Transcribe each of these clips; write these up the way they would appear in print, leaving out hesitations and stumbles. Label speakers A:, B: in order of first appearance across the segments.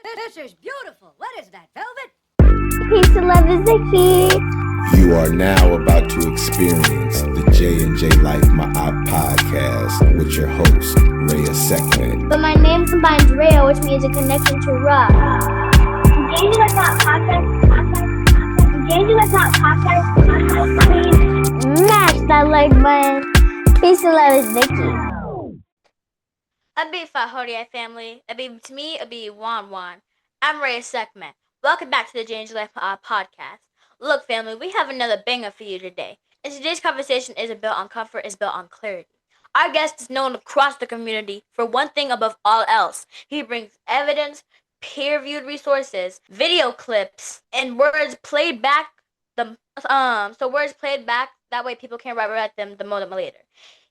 A: This is beautiful. What is that, velvet?
B: Peace and love is the key.
C: You are now about to experience the J&J-Life podcast with your host, Reya'Sekhmet.
B: But my name combines Rhea, which means a connection to Ra.
D: J&J-Life podcast, please
B: Smash that like button. Peace and love is Vicky.
E: Abi Fahoria family, Abi to me, Abi Wan. I'm Reya'Sekhmet. Welcome back to the J&J-Life podcast. Look family, we have another banger for you today. And today's conversation isn't built on comfort, it's built on clarity. Our guest is known across the community for one thing above all else. He brings evidence, peer-reviewed resources, video clips, and words played back words played back, that way people can write them the moment later.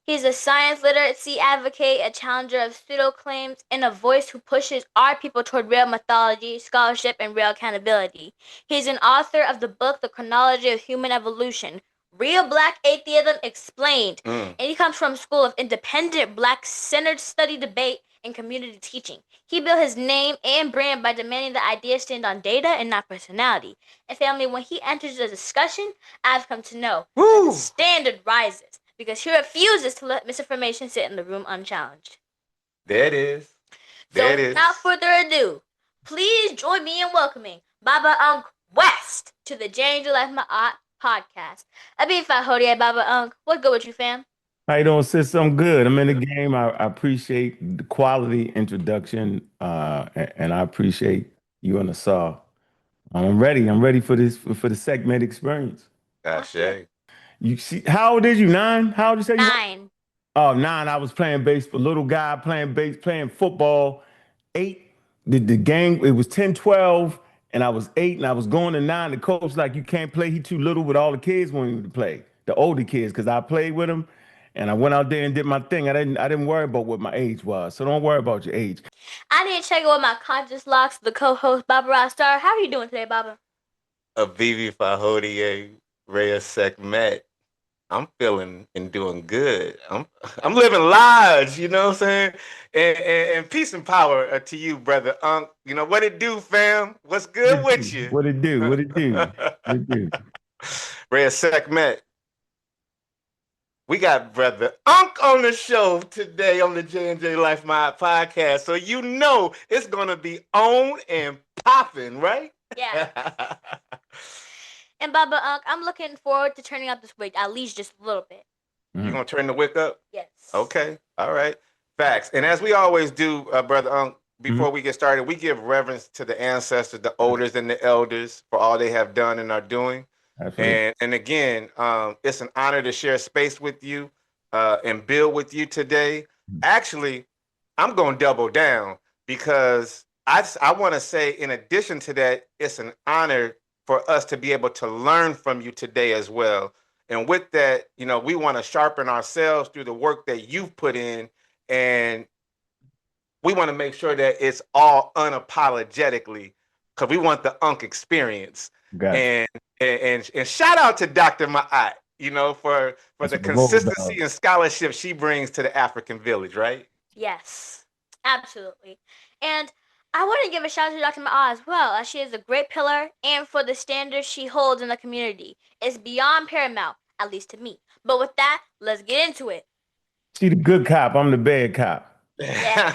E: He's a science literacy advocate, a challenger of pseudo-claims, and a voice who pushes our people toward real mythology, scholarship, and real accountability. He's an author of the book, The Chronology of Human Evolution, Real Black Atheism Explained. And he comes from a school of independent, Black-centered study, debate, and community teaching. He built his name and brand by demanding that ideas stand on data and not personality. And family, when he enters the discussion, I've come to know that the standard rises, because he refuses to let misinformation sit in the room unchallenged.
F: There it is.
E: So without further ado, please join me in welcoming Baba Ankh West to the J&J-Life podcast. Abi Fahoria, Baba Ankh. What good with you, fam?
G: How you doing, sis? I'm good. I'm in the game. I appreciate the quality introduction, and I appreciate you and the saw. I'm ready. I'm ready for this for the segment experience.
F: Ashe.
G: You see, how old is you? 9? How old you say you were?
E: 9.
G: Oh, 9. I was playing baseball. Little guy playing playing football. 8. The game, it was 10, 12, and I was 8, and I was going to 9. The coach like, you can't play. He too little with all the kids wanting you to play. The older kids, because I played with them. And I went out there and did my thing. I didn't worry about what my age was. So don't worry about your age.
E: I need to check in with my conscious locks, the co-host Baba Rastar. How are you doing today, Baba?
F: Abibi Fahodia, Reya'Sekhmet. I'm feeling and doing good. I'm living large, you know what I'm saying? And peace and power to you, brother Ankh. You know what it do, fam? What's good with you?
G: What it do? What it do? What it do?
F: Reya'Sekhmet. We got brother Ankh on the show today on the J&J-Life podcast. So you know it's going to be on and popping, right?
E: Yeah. And Baba Ankh, I'm looking forward to turning up this wick, at least just a little bit.
F: You going to turn the wick up?
E: Yes.
F: Okay. All right. Facts. And as we always do, brother Ankh, before we get started, we give reverence to the ancestors, the olders and the elders for all they have done and are doing. And again, it's an honor to share space with you and build with you today. Actually, I'm going to double down because I want to say, in addition to that, it's an honor for us to be able to learn from you today as well. And with that, you know, we want to sharpen ourselves through the work that you've put in, and we want to make sure that it's all unapologetically, because we want the Ankh experience. And shout out to Dr. Ma'at, you know, for the consistency and scholarship she brings to the African village, right?
E: Yes, absolutely. And I want to give a shout out to Dr. Ma'at as well, as she is a great pillar and for the standards she holds in the community. It's beyond paramount, at least to me. But with that, let's get into it.
G: She the good cop. I'm the bad cop.
E: Yeah.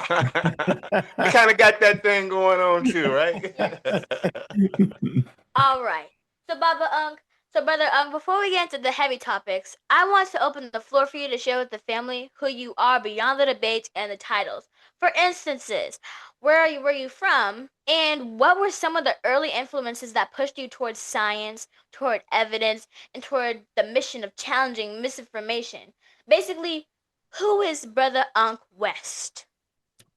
F: You kind of got that thing going on too, right?
E: All right. So Brother Ankh, before we get into the heavy topics, I want to open the floor for you to share with the family who you are beyond the debates and the titles. For instances, where were you from, and what were some of the early influences that pushed you towards science, toward evidence, and toward the mission of challenging misinformation? Basically, who is Brother Ankh West?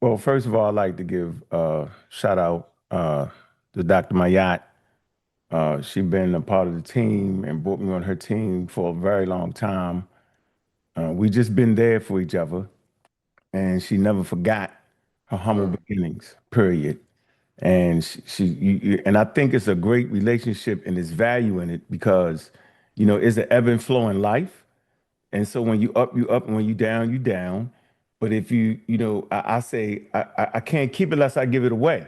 G: Well, first of all, I'd like to give a shout out to Dr. Mayat. She's been a part of the team and brought me on her team for a very long time. We just been there for each other, and she never forgot her humble beginnings, period. And and I think it's a great relationship, and there's value in it because, you know, it's an ebb and flow in life. And so when you up, and when you down, you down. But if you know, I say I can't keep it unless I give it away.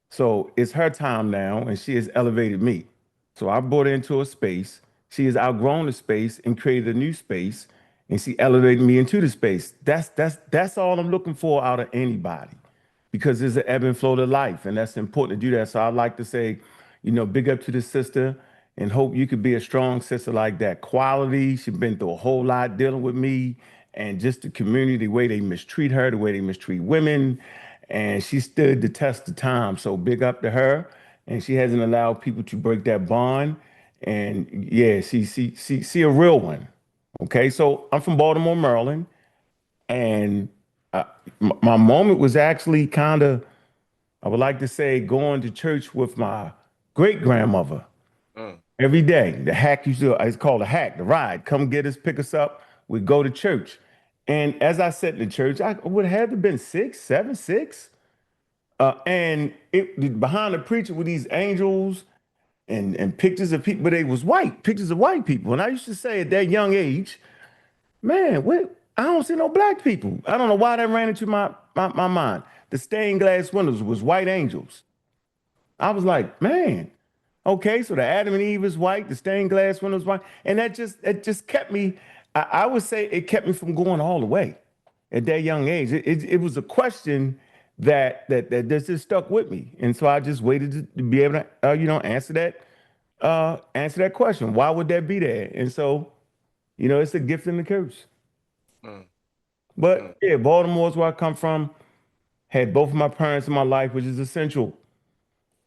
G: So it's her time now, and she has elevated me. So I brought her into a space. She has outgrown the space and created a new space, and she elevated me into the space. That's all I'm looking for out of anybody, because there's an ebb and flow to life, and that's important to do that. So I like to say, big up to the sister, and hope you could be a strong sister like that. Quality. She's been through a whole lot dealing with me, and just the community, the way they mistreat her, the way they mistreat women, and she stood the test of time. So big up to her, and she hasn't allowed people to break that bond. And yeah, she a real one. Okay, so I'm from Baltimore, Maryland, and uh, my moment was actually kind of, I would like to say, going to church with my great grandmother
F: Mm.
G: every day. The hack used to, it's called a hack, the ride. Come get us, pick us up. We go to church. And as I sat in the church, I would have to been 6, 7, 6. And it behind the preacher were these angels and pictures of people, but they was white, pictures of white people. And I used to say at that young age, man, what? I don't see no black people. I don't know why that ran into my mind. The stained glass windows was white angels. I was like, man, okay, so the Adam and Eve is white, the stained glass windows white, and that just kept me. I would say it kept me from going all the way at that young age. It was a question that just stuck with me, and so I just waited to be able to answer that question. Why would that be there? And so it's a gift and a curse.
F: Mm. Mm.
G: But yeah, Baltimore is where I come from. Had both of my parents in my life, which is essential.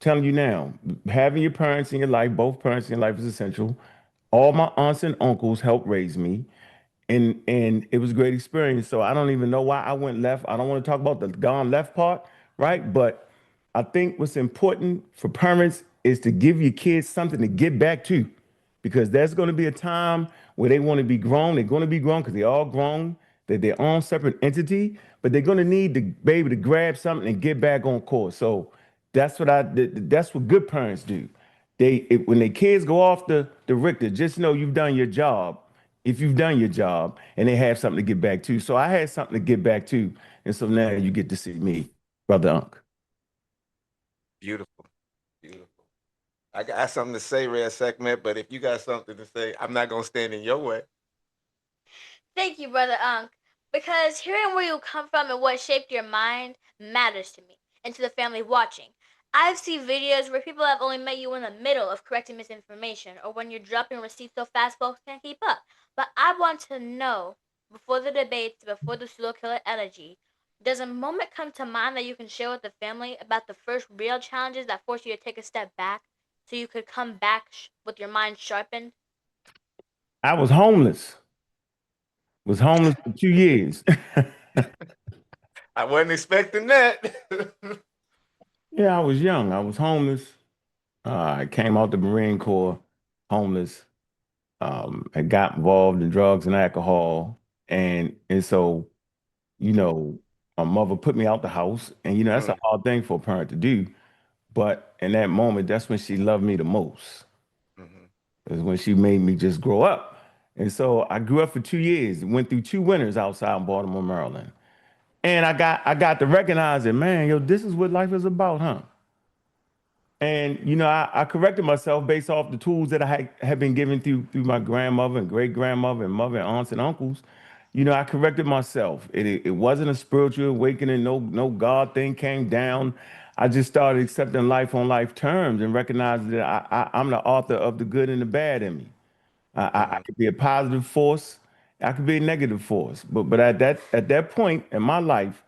G: Telling you now, having your parents in your life, both parents in your life is essential. All my aunts and uncles helped raise me, and it was a great experience. So I don't even know why I went left. I don't want to talk about the gone left part, right? But I think what's important for parents is to give your kids something to get back to, because there's going to be a time where they want to be grown. They're going to be grown because they're all grown. They're their own separate entity, but they're going to need to be able to grab something and get back on course. So that's what good parents do. When their kids go off the Richter, just know you've done your job. If you've done your job, and they have something to get back to. So I had something to get back to, and so now you get to see me, brother Unc.
F: Beautiful. Beautiful. I got something to say, Reya'Sekhmet, but if you got something to say, I'm not going to stand in your way.
E: Thank you, Brother Ankh, because hearing where you come from and what shaped your mind matters to me and to the family watching. I've seen videos where people have only met you in the middle of correcting misinformation or when you're dropping receipts so fast folks can't keep up. But I want to know, before the debates, before the slow killer energy, does a moment come to mind that you can share with the family about the first real challenges that forced you to take a step back so you could come back with your mind sharpened?
G: I was homeless. Was homeless for 2 years.
F: I wasn't expecting that.
G: Yeah, I was young. I was homeless. I came out the Marine Corps, homeless. I got involved in drugs and alcohol, and so you know, my mother put me out the house, and that's a
F: Mm.
G: hard thing for a parent to do. But in that moment, that's when she loved me the most.
F: Mhm.
G: Is when she made me just grow up. And so I grew up for 2 years, went through 2 winters outside in Baltimore, Maryland. And I got to recognize that, man, yo, this is what life is about, huh? And I corrected myself based off the tools that I had been given through my grandmother and great grandmother and mother and aunts and uncles. I corrected myself. It wasn't a spiritual awakening. No God thing came down. I just started accepting life on life terms and recognizing that I'm the author of the good and the bad in me. I
F: Mhm.
G: could be a positive force. I could be a negative force. But at that point in my life,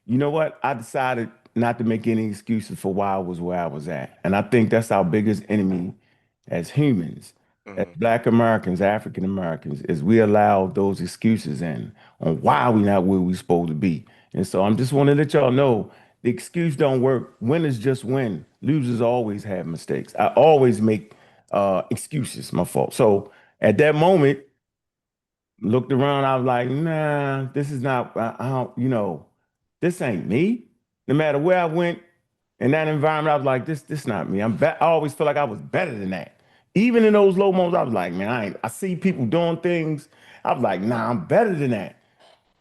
G: you know what? I decided not to make any excuses for why I was where I was at. And I think that's our biggest enemy as humans, as
F: Mhm.
G: Black Americans, African Americans, is we allow those excuses in on why we not where we supposed to be. And so I'm just want to let y'all know the excuse don't work. Winners just win. Losers always have mistakes. I always make excuses, my fault. So at that moment, looked around, I was like, nah, this is not, I don't, this ain't me. No matter where I went in that environment, I was like, this not me. I always feel like I was better than that. Even in those low moments, I was like, man, I see people doing things. I was like, nah, I'm better than that.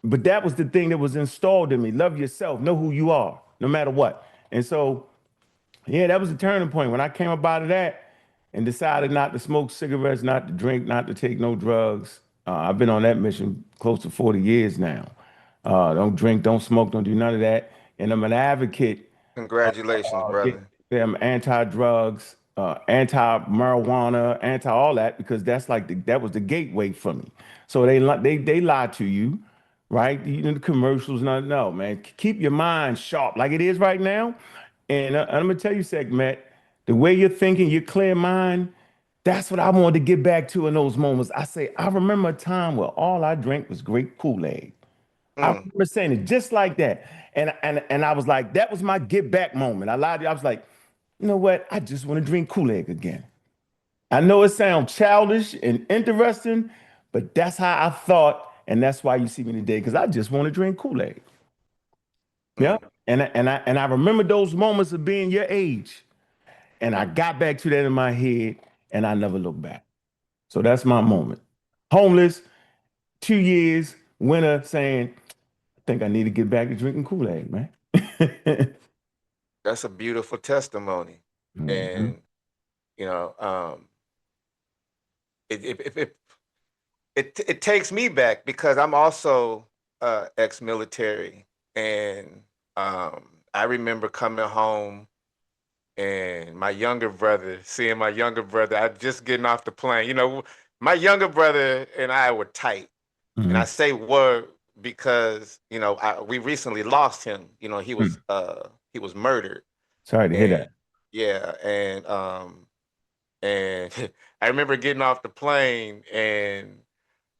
G: But that was the thing that was installed in me. Love yourself, know who you are, no matter what. And so Yeah, that was the turning point when I came up out of that and decided not to smoke cigarettes, not to drink, not to take no drugs. I've been on that mission close to 40 years now. Don't drink, don't smoke, don't do none of that. And I'm an advocate.
F: Congratulations,
G: Yeah,
F: brother.
G: yeah, I'm anti-drugs, anti-marijuana, anti all that because that's like that was the gateway for me. So they lie to you, right? You know the commercials, no, man. Keep your mind sharp like it is right now. And I'm gonna tell you, Segment, the way you're thinking, your clear mind, that's what I wanted to get back to in those moments. I remember a time where all I drank was grape Kool-Aid. I
F: Mm.
G: remember saying it just like that. And I was like, that was my get back moment. I lied to you. I was like, you know what? I just want to drink Kool-Aid again. I know it sounds childish and interesting, but that's how I thought. And that's why you see me today, because I just want to drink Kool-Aid. Yeah.
F: Mm.
G: And I remember those moments of being your age. And I got back to that in my head and I never looked back. So that's my moment. Homeless, 2 years, winter saying, I think I need to get back to drinking Kool-Aid, man.
F: That's a beautiful testimony.
G: Mhm.
F: And you know, it takes me back because I'm also ex-military, and I remember coming home and seeing my younger brother, I just getting off the plane. You know, my younger brother and I were tight, and I
G: Mhm.
F: say were because we recently lost him. You know,
G: Mm.
F: he was murdered,
G: Sorry to hear
F: and
G: that.
F: yeah, and I remember getting off the plane and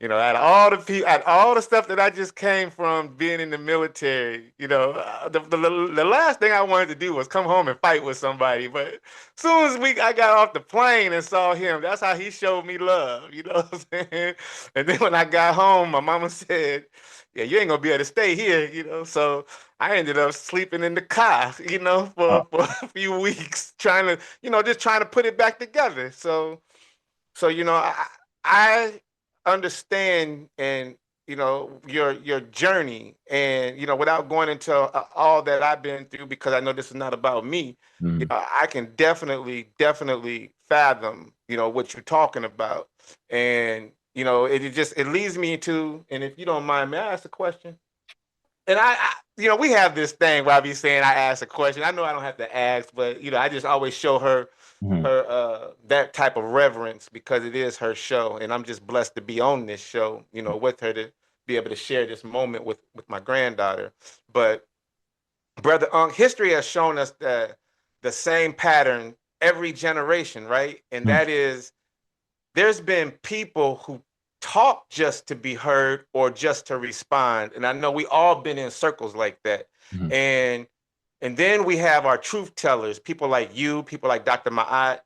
F: out of all the stuff that I just came from being in the military, the last thing I wanted to do was come home and fight with somebody. But as soon as I got off the plane and saw him, that's how he showed me love. You know what I'm saying? And then when I got home, my mama said, "Yeah, you ain't gonna be able to stay here." So I ended up sleeping in the car,
G: Uh,
F: for a few weeks, just trying to put it back together. I understand and your journey, and without going into all that I've been through, because I know this is not about me.
G: mm.
F: I can definitely fathom what you're talking about, and it leads me to, and if you don't mind, may I ask a question? And we have this thing where I be saying I ask a question. I know I don't have to ask, but I just always show
G: Mhm.
F: her that type of reverence because it is her show, and I'm just blessed to be on this show, with her, to be able to share this moment with my granddaughter. But brother Unc, history has shown us the same pattern every generation, right? And
G: Mm.
F: that is, there's been people who talk just to be heard or just to respond. And I know we all been in circles like that.
G: Mhm.
F: And and then we have our truth tellers, people like you, people like Dr. Ma'at,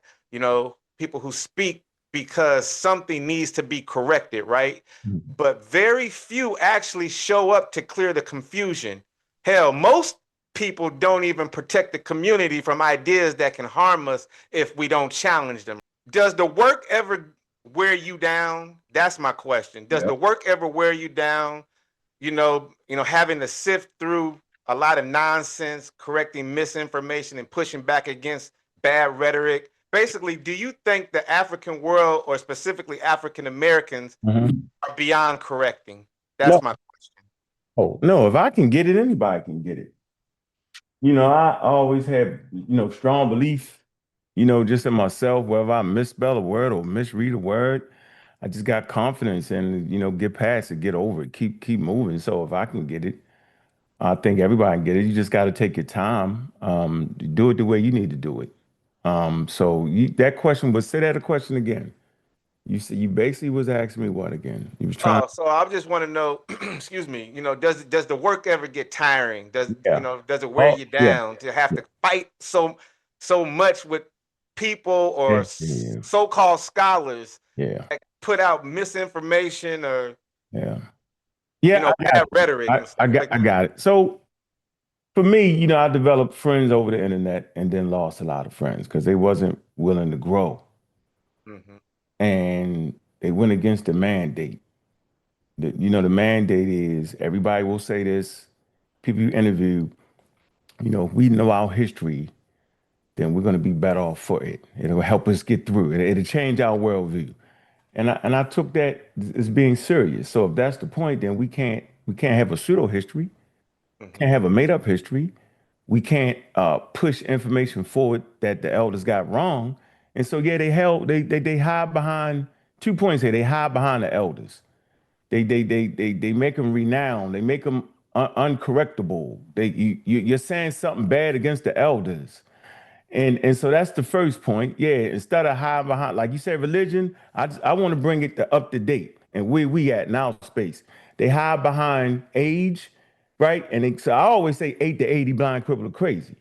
F: people who speak because something needs to be corrected, right?
G: Mhm.
F: But very few actually show up to clear the confusion. Hell, most people don't even protect the community from ideas that can harm us if we don't challenge them. Does the work ever wear you down? That's my question. Does the
G: Yep.
F: work ever wear you down? Having to sift through a lot of nonsense, correcting misinformation and pushing back against bad rhetoric. Basically, do you think the African world, or specifically African Americans,
G: Mhm.
F: are beyond correcting?
G: No.
F: That's my question.
G: Oh, no, if I can get it, anybody can get it. I always have, strong belief, just in myself, whether I misspell a word or misread a word, I just got confidence and, get past it, get over it, keep moving. So if I can get it, I think everybody can get it. You just got to take your time, do it the way you need to do it. That question was, say that a question again. You basically was asking me what again? You was trying.
F: Oh, so I just want to know, excuse me, does the work ever get tiring?
G: Yeah.
F: Does it wear
G: Oh,
F: you
G: yeah.
F: down to have to fight so much with people or
G: Yeah. Yeah.
F: so-called scholars
G: Yeah.
F: that put out misinformation or
G: Yeah. Yeah, I got
F: bad
G: you.
F: rhetoric and stuff like
G: I
F: that?
G: got it. So for me, I developed friends over the internet and then lost a lot of friends because they wasn't willing to grow
F: Hmm.
G: and they went against the mandate. The mandate is everybody will say this. People you interview, we know our history. then we're going to be better off for it. It'll help us get through it. It'll change our worldview. And I took that as being serious. So if that's the point, then we can't have a pseudo history, can't have a made up history. We can't push information forward that the elders got wrong. And so they hide behind 2 points here. They hide behind the elders. They make them renowned. They make them uncorrectable. You're saying something bad against the elders. And so that's the first point. Yeah, instead of hiding behind, like you said, religion, I want to bring it to up to date and where we at in our space. They hide behind age, right? And so I always say 8 to 80, blind, crippled, or crazy.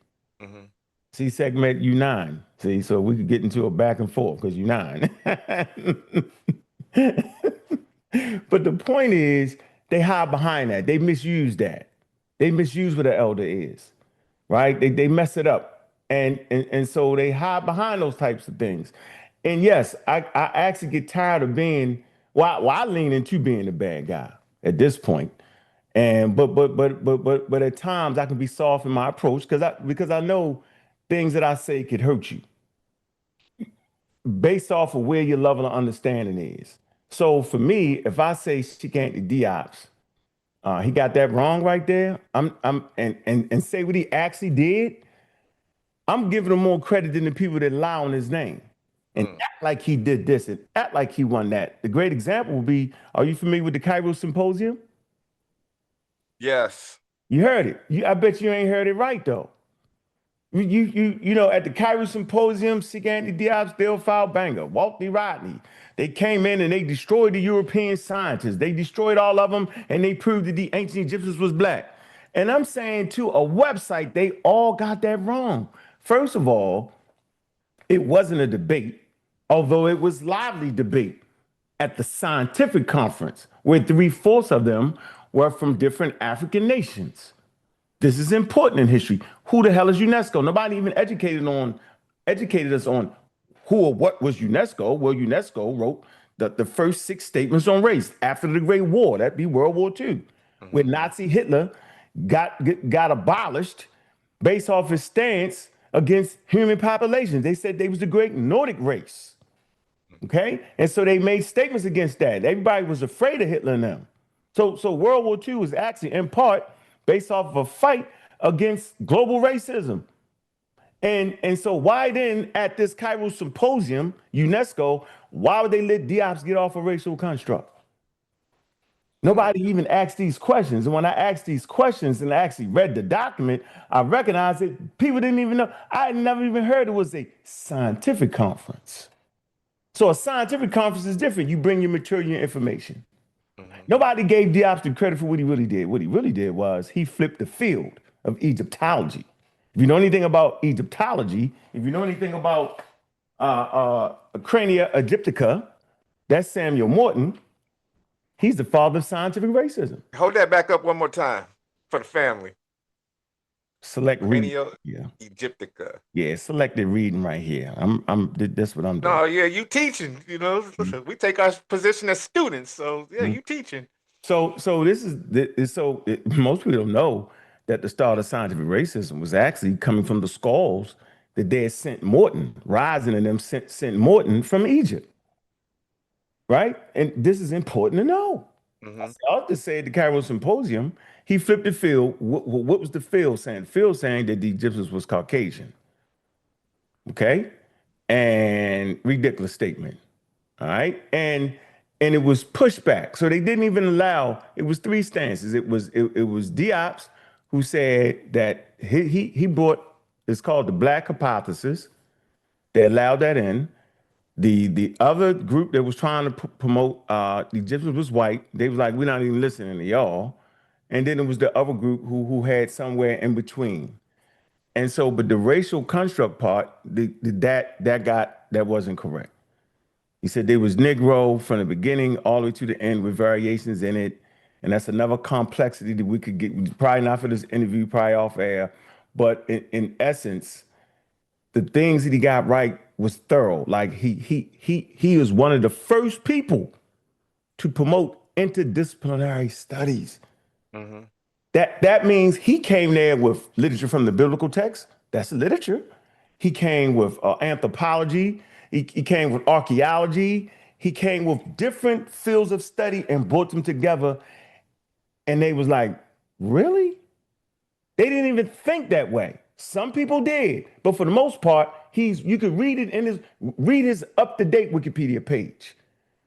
G: See, segment, you 9. See, so we could get into a back and forth because you 9. But the point is, they hide behind that. They misuse that. They misuse what an elder is, right? They mess it up. And so they hide behind those types of things. And yes, I actually get tired of being, I lean into being the bad guy at this point. And but at times I can be soft in my approach because I know things that I say could hurt you based off of where your level of understanding is. So for me, if I say she can't do Diops, he got that wrong right there. And say what he actually did. I'm giving him more credit than the people that lie on his name and act like he did this and act like he won that. The great example would be: are you familiar with the Cairo Symposium?
F: Yes.
G: You heard it. I bet you ain't heard it right though. You know, at the Cairo Symposium, Sikh Anti-Diop, Theophile Banger, Walt D. Rodney, they came in and they destroyed the European scientists. They destroyed all of them and they proved that the ancient Egyptians was black. And I'm saying to a website, they all got that wrong. First of all, it wasn't a debate, although it was lively debate at the scientific conference where 3/4 of them were from different African nations. This is important in history. Who the hell is UNESCO? Nobody even educated us on who or what was UNESCO. Well, UNESCO wrote the first 6 statements on race after the Great War. That'd be World War II, when Nazi Hitler got abolished based off his stance against human populations. They said they was the great Nordic race. Okay? And so they made statements against that. Everybody was afraid of Hitler and them. So World War II was actually in part based off of a fight against global racism. And so why then at this Cairo Symposium, UNESCO, why would they let Diops get off a racial construct? Nobody even asked these questions. And when I asked these questions and I actually read the document, I recognized that people didn't even know. I had never even heard it was a scientific conference. So a scientific conference is different. You bring your material, your information. Nobody gave Diops the credit for what he really did. What he really did was he flipped the field of Egyptology. If you know anything about Egyptology, if you know anything about Crania Egyptica, that's Samuel Morton. He's the father of scientific racism.
F: Hold that back up one more time for the family.
G: Select reading.
F: Yeah. Egyptica.
G: Yeah, selected reading right here. That's what I'm doing.
F: No, yeah, you teaching. You know, listen, we take our position as students. So yeah, you teaching.
G: So most people don't know that the start of scientific racism was actually coming from the skulls that they had sent Morton, Rising and them sent Morton from Egypt. Right? And this is important to know. I also say at the Cairo Symposium, he flipped the field. What was the field saying? The field saying that the Egyptians was Caucasian. Okay? And ridiculous statement. All right? And it was pushback. So they didn't even allow, it was 3 stances. It was Diops who said that he brought, it's called the Black Hypothesis. They allowed that in. The other group that was trying to promote the Egyptians was white. They was like, we're not even listening to y'all. And then it was the other group who had somewhere in between. And so, but the racial construct part, that wasn't correct. He said there was Negro from the beginning all the way to the end with variations in it. And that's another complexity that we could get, probably not for this interview, probably off air. But in essence, the things that he got right was thorough. Like he was one of the first people to promote interdisciplinary studies. That means he came there with literature from the biblical text. That's literature. He came with anthropology. He came with archaeology. He came with different fields of study and brought them together. And they was like, really? They didn't even think that way. Some people did, but for the most part, you could read it in his up-to-date Wikipedia page.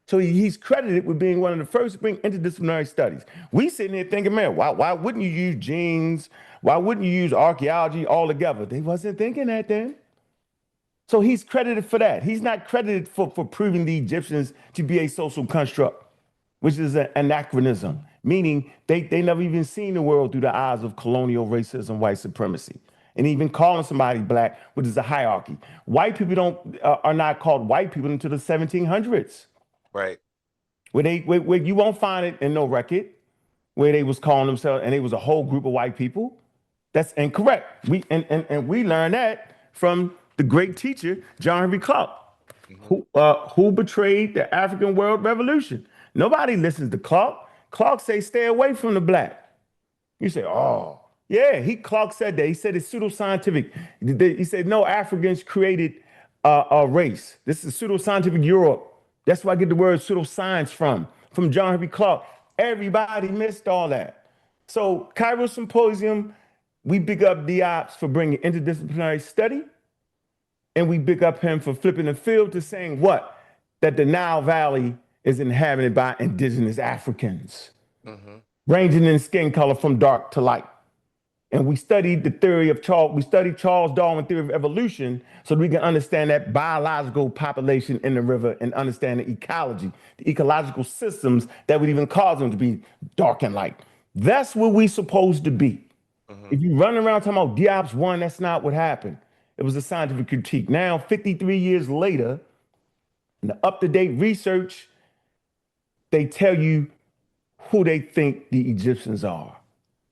G: So he's credited with being one of the first to bring interdisciplinary studies. We sitting here thinking, man, why wouldn't you use genes? Why wouldn't you use archaeology all together? They wasn't thinking that then. So he's credited for that. He's not credited for proving the Egyptians to be a social construct, which is an anachronism, meaning they never even seen the world through the eyes of colonial racism, white supremacy, and even calling somebody black, which is a hierarchy. White people are not called white people until the 1700s.
F: Right.
G: Where you won't find it in no record where they was calling themselves, and it was a whole group of white people. That's incorrect. We learned that from the great teacher John Henry Clark, who betrayed the African world revolution. Nobody listens to Clark. Clark say stay away from the black. You say, oh yeah, Clark said that. He said it's pseudoscientific. He said no Africans created a race. This is pseudoscientific Europe. That's where I get the word pseudoscience from John Henry Clark. Everybody missed all that. So Cairo Symposium, we big up Diop's for bringing interdisciplinary study, and we big up him for flipping the field to saying what? That the Nile Valley is inhabited by indigenous Africans, ranging in skin color from dark to light. And we studied the theory of we studied Charles Darwin's theory of evolution so that we can understand that biological population in the river and understand the ecology, the ecological systems that would even cause them to be dark and light. That's where we supposed to be. If you run around talking about Diop's one, that's not what happened. It was a scientific critique. Now, 53 years later, in the up-to-date research, they tell you who they think the Egyptians are.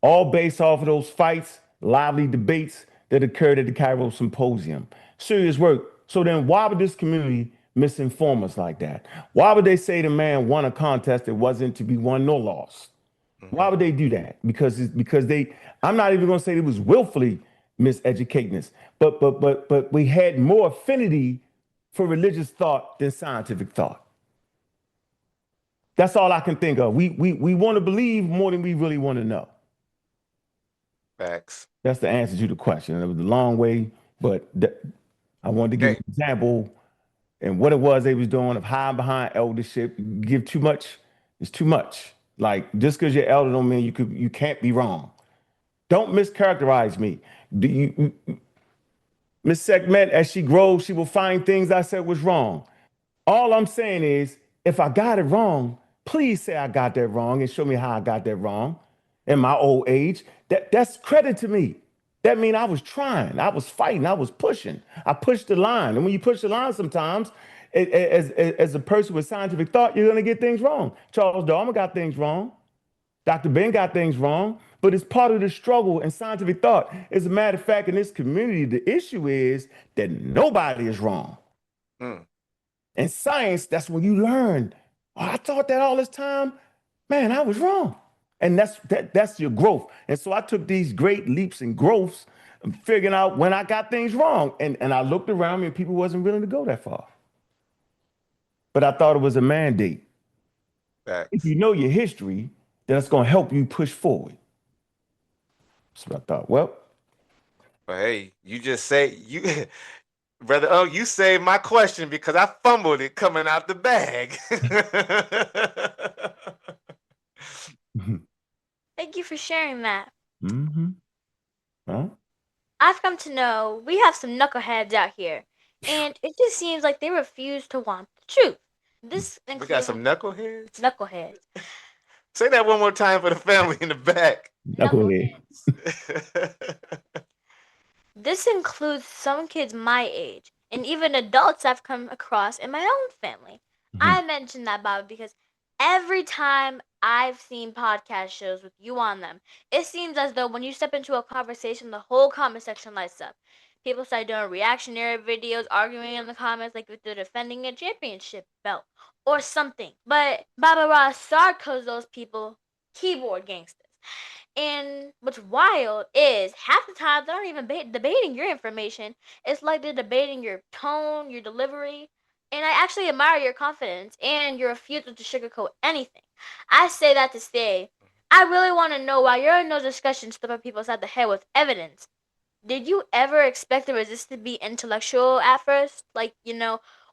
G: All based off of those fights, lively debates that occurred at the Cairo Symposium. Serious work. So then why would this community misinform us like that? Why would they say the man won a contest that wasn't to be won nor lost? Why would they do that? Because I'm not even gonna say it was willfully miseducating us, but we had more affinity for religious thought than scientific thought. That's all I can think of. We want to believe more than we really want to know.
F: Facts.
G: That's the answer to the question. It was a long way, but I wanted to give an example and what it was they was doing of hiding behind eldership. You give too much, it's too much. Like just because you're elder don't mean you can't be wrong. Don't mischaracterize me. Miss Sekhmet, as she grows, she will find things I said was wrong. All I'm saying is, if I got it wrong, please say I got that wrong and show me how I got that wrong in my old age. That's credit to me. That means I was trying, I was fighting, I was pushing. I pushed the line. And when you push the line sometimes, as a person with scientific thought, you're gonna get things wrong. Charles Darwin got things wrong. Dr. Ben got things wrong, but it's part of the struggle in scientific thought. As a matter of fact, in this community, the issue is that nobody is wrong. In science, that's when you learn. Oh, I thought that all this time, man, I was wrong. And that's your growth. And so I took these great leaps and growths and figuring out when I got things wrong. And I looked around me and people wasn't willing to go that far. But I thought it was a mandate.
F: Facts.
G: If you know your history, then it's going to help you push forward. That's what I thought. Well,
F: hey, you just say brother, you saved my question because I fumbled it coming out the bag.
E: Thank you for sharing that.
G: Huh?
E: I've come to know we have some knuckleheads out here, and it just seems like they refuse to want the truth. This
F: We got some knuckleheads.
E: Knuckleheads.
F: Say that one more time for the family in the back.
G: Knucklehead.
E: This includes some kids my age, and even adults I've come across in my own family. I mentioned that, Bob, because every time I've seen podcast shows with you on them, it seems as though when you step into a conversation, the whole comment section lights up. People start doing reactionary videos, arguing in the comments like if they're defending a championship belt or something. But Baba Ross Star calls those people keyboard gangsters. And what's wild is half the time they're not even debating your information. It's like they're debating your tone, your delivery. And I actually admire your confidence and your refusal to sugarcoat anything. I say that to say, I really want to know why you're in those discussions stuffing people upside the head with evidence. Did you ever expect the resistance to be intellectual at first? Like,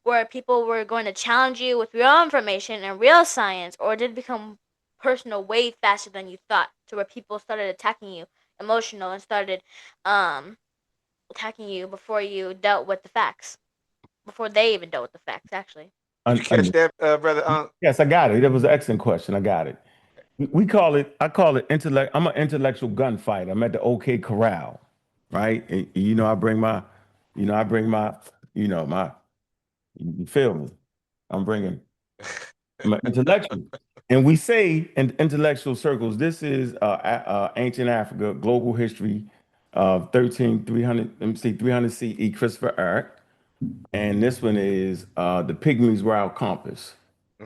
E: where people were going to challenge you with real information and real science, or did it become personal way faster than you thought, to where people started attacking you emotional and started attacking you before you dealt with the facts, before they even dealt with the facts, actually?
F: Did you catch that, brother?
G: Yes, I got it. That was an excellent question. I got it. I call it intellect. I'm an intellectual gunfighter. I'm at the OK Corral, right? And, I bring my, my, you feel me? I'm bringing my intellectual. And we say in intellectual circles, this is ancient Africa, global history of 300, let me see, 300 CE, Christopher Eric. And this one is the Pygmies were our compass.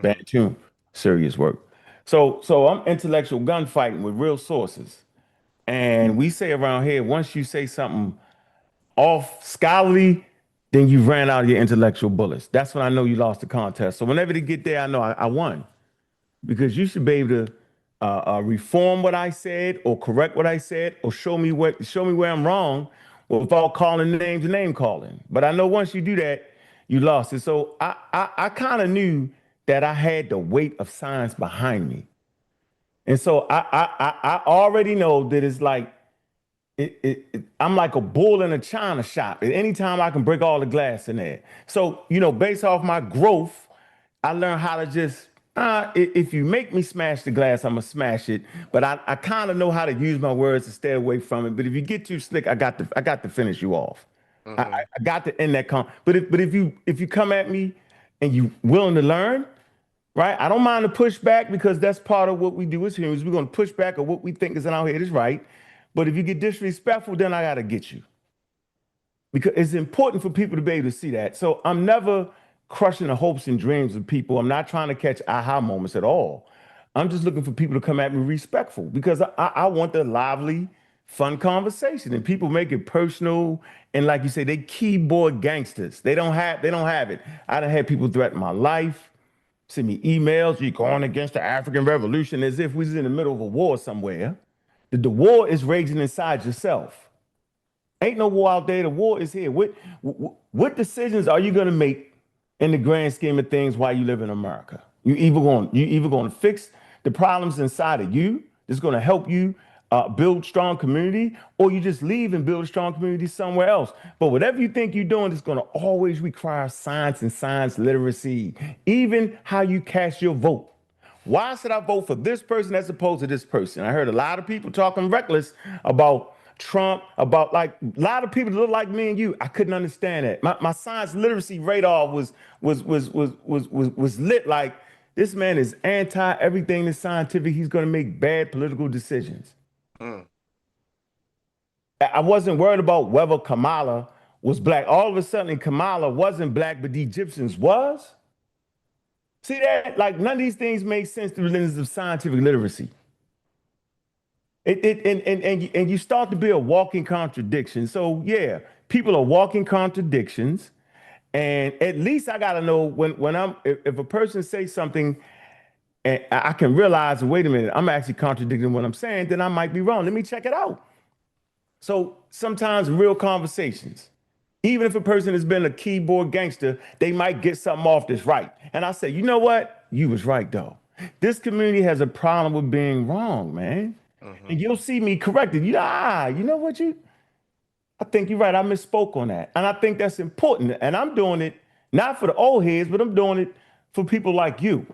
G: Bantu, serious work. So I'm intellectual gunfighting with real sources. And we say around here, once you say something off scholarly, then you ran out of your intellectual bullets. That's when I know you lost the contest. So whenever they get there, I know I won. Because you should be able to reform what I said or correct what I said or show me where I'm wrong without calling names and name calling. But I know once you do that, you lost it. So I kind of knew that I had the weight of science behind me. And so I already know that it's like I'm like a bull in a china shop. At any time I can break all the glass in there. So, based off my growth, I learned how to just, if you make me smash the glass, I'm gonna smash it. But I kind of know how to use my words to stay away from it. But if you get too slick, I got to finish you off. I got to end that But if you come at me and you willing to learn, right? I don't mind to push back because that's part of what we do as humans. We're gonna push back on what we think is in our head is right. But if you get disrespectful, then I gotta get you. Because it's important for people to be able to see that. So I'm never crushing the hopes and dreams of people. I'm not trying to catch aha moments at all. I'm just looking for people to come at me respectful because I want the lively, fun conversation. And people make it personal. And like you say, they keyboard gangsters. They don't have it. I done had people threaten my life, send me emails, you're going against the African Revolution, as if we was in the middle of a war somewhere. The war is raging inside yourself. Ain't no war out there. The war is here. What decisions are you going to make in the grand scheme of things while you live in America? You either going to fix the problems inside of you that's going to help you build strong community, or you just leave and build a strong community somewhere else. But whatever you think you're doing is going to always require science and science literacy, even how you cast your vote. Why should I vote for this person as opposed to this person? I heard a lot of people talking reckless about Trump, about like a lot of people that look like me and you. I couldn't understand that. My science literacy radar was lit like this man is anti everything that's scientific. He's going to make bad political decisions. I wasn't worried about whether Kamala was black. All of a sudden, Kamala wasn't black, but the Egyptians was. See that? Like none of these things make sense through the lens of scientific literacy. And you start to be a walking contradiction. So yeah, people are walking contradictions. And at least I gotta know if a person says something and I can realize, wait a minute, I'm actually contradicting what I'm saying, then I might be wrong. Let me check it out. So sometimes in real conversations, even if a person has been a keyboard gangster, they might get something off that's right. And I say, you know what? You was right though. This community has a problem with being wrong, man. And you'll see me corrected. You know what? I think you're right. I misspoke on that. And I think that's important. And I'm doing it not for the old heads, but I'm doing it for people like you.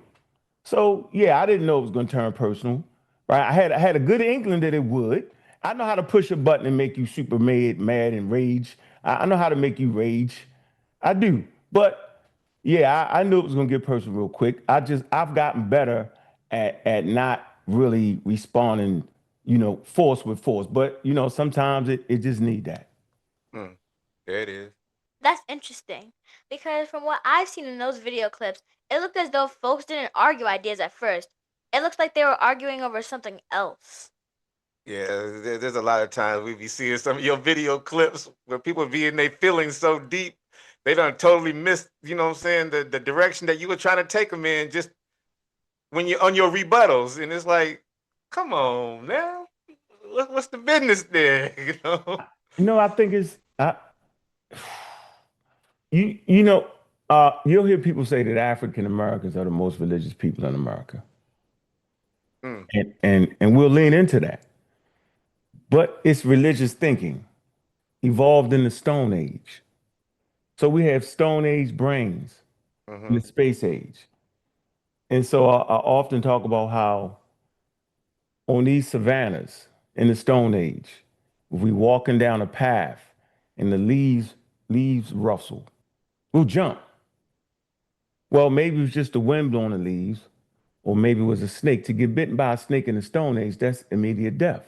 G: So yeah, I didn't know it was going to turn personal, right? I had a good inkling that it would. I know how to push a button and make you super mad and rage. I know how to make you rage. I do. But yeah, I knew it was going to get personal real quick. I've gotten better at not really responding, force with force. But, sometimes it just need that.
F: There it is.
E: That's interesting because from what I've seen in those video clips, it looked as though folks didn't argue ideas at first. It looks like they were arguing over something else.
F: Yeah, there's a lot of times we be seeing some of your video clips where people be in their feelings so deep, they done totally missed, you know what I'm saying, the direction that you were trying to take them in just when you're on your rebuttals. And it's like, come on now, what's the business there? You know?
G: I think it's you know, you'll hear people say that African Americans are the most religious people in America.
F: Mm,
G: And we'll lean into that. But it's religious thinking evolved in the Stone Age. So we have Stone Age brains in
F: mm-hmm,
G: the space age. And so I often talk about how on these savannas in the Stone Age, if we walking down a path and the leaves rustle, we'll jump. Well, maybe it was just the wind blowing the leaves, or maybe it was a snake. To get bitten by a snake in the Stone Age, that's immediate death.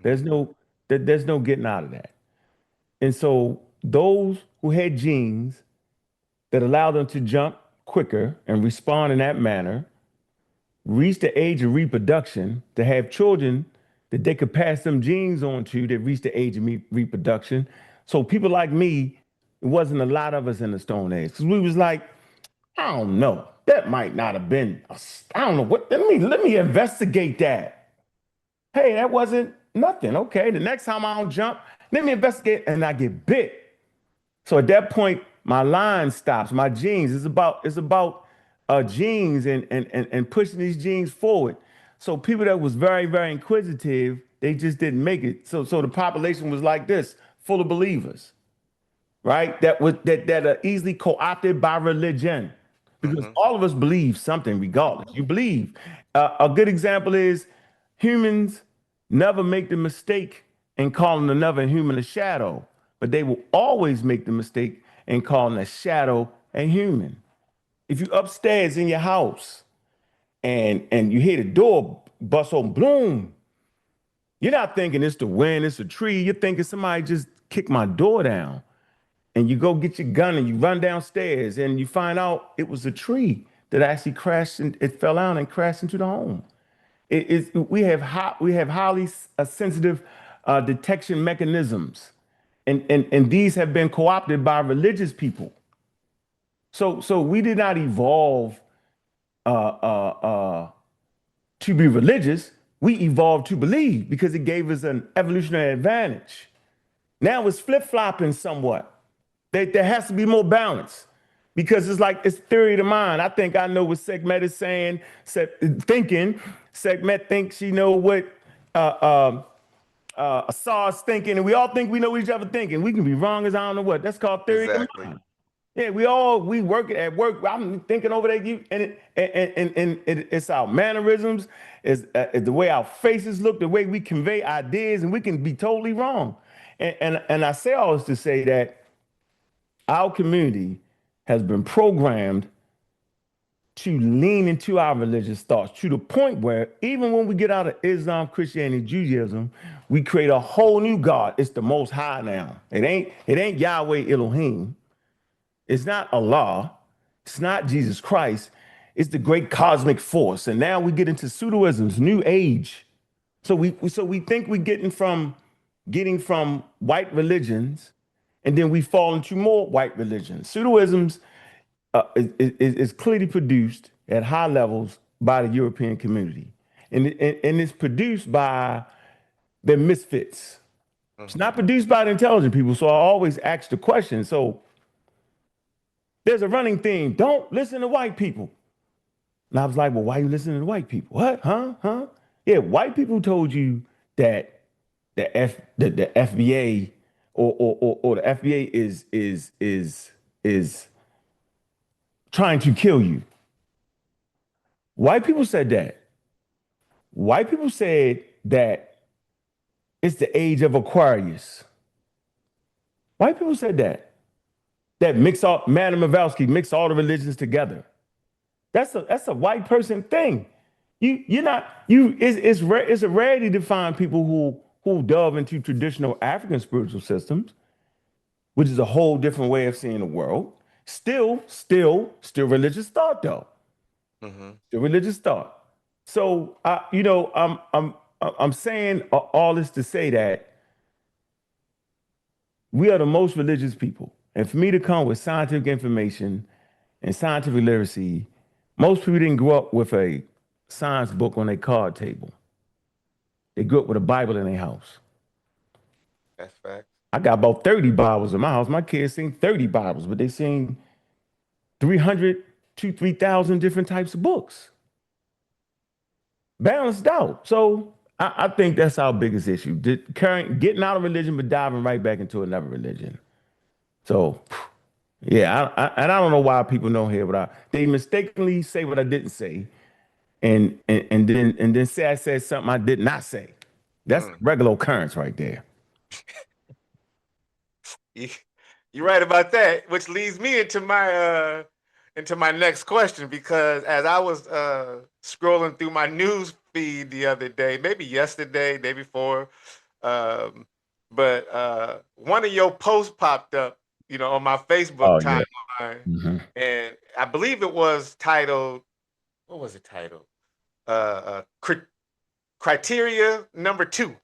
G: There's no there's no getting out of that. And so those who had genes that allowed them to jump quicker and respond in that manner reached the age of reproduction to have children that they could pass them genes on to that reached the age of reproduction. So people like me, it wasn't a lot of us in the Stone Age because we was like, I don't know, that might not have been. I don't know what. Let me investigate that. Hey, that wasn't nothing. Okay, the next time I don't jump, let me investigate, and I get bit. So at that point, my line stops. My genes. It's about genes and pushing these genes forward. So people that was very, very inquisitive, they just didn't make it. So the population was like this, full of believers, right? That are easily co-opted by religion. Because
F: mm-hmm,
G: all of us believe something regardless. You believe. A good example is humans never make the mistake in calling another human a shadow, but they will always make the mistake in calling a shadow a human. If you upstairs in your house and you hear the door bust open, boom, you're not thinking it's the wind, it's a tree. You're thinking somebody just kicked my door down. And you go get your gun and you run downstairs and you find out it was a tree that actually crashed and it fell out and crashed into the home. We have highly sensitive detection mechanisms, and these have been co-opted by religious people. So we did not evolve uh, uh, uh, to be religious. We evolved to believe because it gave us an evolutionary advantage. Now it's flip-flopping somewhat. There has to be more balance because it's like it's theory of the mind. I think I know what Sekhmet is saying, thinking. Sekhmet thinks she know what Asar's thinking, and we all think we know what each other thinking. We can be wrong as I don't know what. That's called theory of the
F: exactly.
G: mind. Yeah, we work at work. I'm thinking over that it's our mannerisms, it's the way our faces look, the way we convey ideas, and we can be totally wrong. And I say all this to say that our community has been programmed to lean into our religious thoughts to the point where even when we get out of Islam, Christianity, Judaism, we create a whole new God. It's the Most High now. It ain't Yahweh Elohim. It's not Allah. It's not Jesus Christ. It's the great cosmic force. And now we get into pseudoisms, new age. So we think we're getting from white religions, and then we fall into more white religions. Pseudoisms is clearly produced at high levels by the European community, and it's produced by the misfits. It's not produced by the intelligent people. So I always ask the question. So there's a running theme: don't listen to white people. And I was like, well, why are you listening to white people? What? Huh? Yeah, white people told you that the FBA or the FBA is trying to kill you. White people said that. White people said that it's the age of Aquarius. White people said that. That Madam Mavalsky mix all the religions together. That's a white person thing. It's a rarity to find people who delve into traditional African spiritual systems, which is a whole different way of seeing the world. Still religious thought though.
F: Mm-hmm.
G: Still religious thought. So I'm saying all this to say that we are the most religious people. And for me to come with scientific information and scientific literacy, most people didn't grow up with a science book on their card table. They grew up with a Bible in their house.
F: That's fact.
G: I got about 30 Bibles in my house. My kids seen 30 Bibles, but they seen 300 to 3,000 different types of books. Balanced out. So I think that's our biggest issue. Getting out of religion, but diving right back into another religion. So, yeah, and I don't know why people don't hear what they mistakenly say what I didn't say, and then say I said something I did not say. That's regular occurrence right there.
F: You're right about that, which leads me into my next question, because as I was scrolling through my news feed the other day, maybe yesterday, day before, but one of your posts popped up, on my Facebook timeline, and I believe it was titled, what was it titled? Criteria number 2.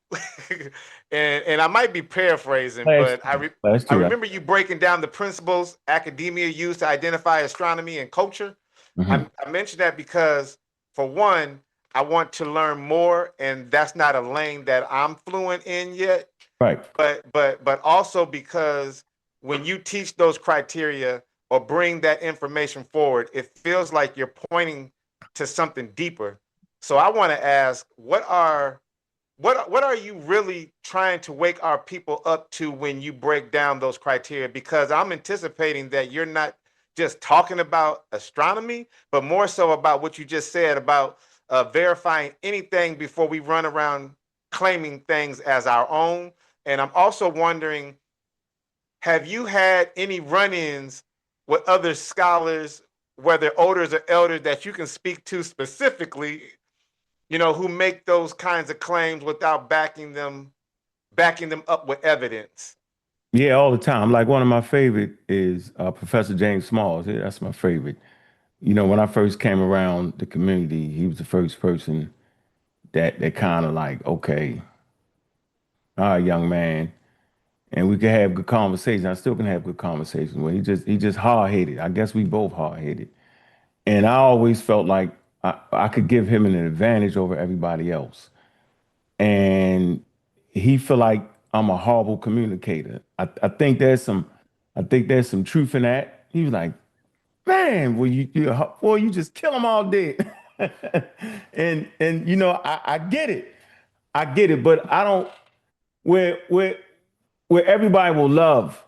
F: and I might be paraphrasing, but I remember you breaking down the principles academia used to identify astronomy and culture. I mentioned that because, for one, I want to learn more, and that's not a lane that I'm fluent in yet.
G: Right.
F: But also because when you teach those criteria or bring that information forward, it feels like you're pointing to something deeper. So I want to ask, what are you really trying to wake our people up to when you break down those criteria? Because I'm anticipating that you're not just talking about astronomy, but more so about what you just said about verifying anything before we run around claiming things as our own. And I'm also wondering, have you had any run-ins with other scholars, whether elders or elders, that you can speak to specifically, who make those kinds of claims without backing them up with evidence?
G: Yeah, all the time. Like, one of my favorite is Professor James Smalls. Yeah, that's my favorite. When I first came around the community, he was the first person that kind of like, okay, all right, young man, and we could have good conversations. I still can have good conversations. Well, he just hard-headed. I guess we both hard-headed. And I always felt like I could give him an advantage over everybody else. And he feel like I'm a horrible communicator. I think there's some truth in that. He was like, man, you just kill them all dead. and I get it. I get it, but I don't where everybody will love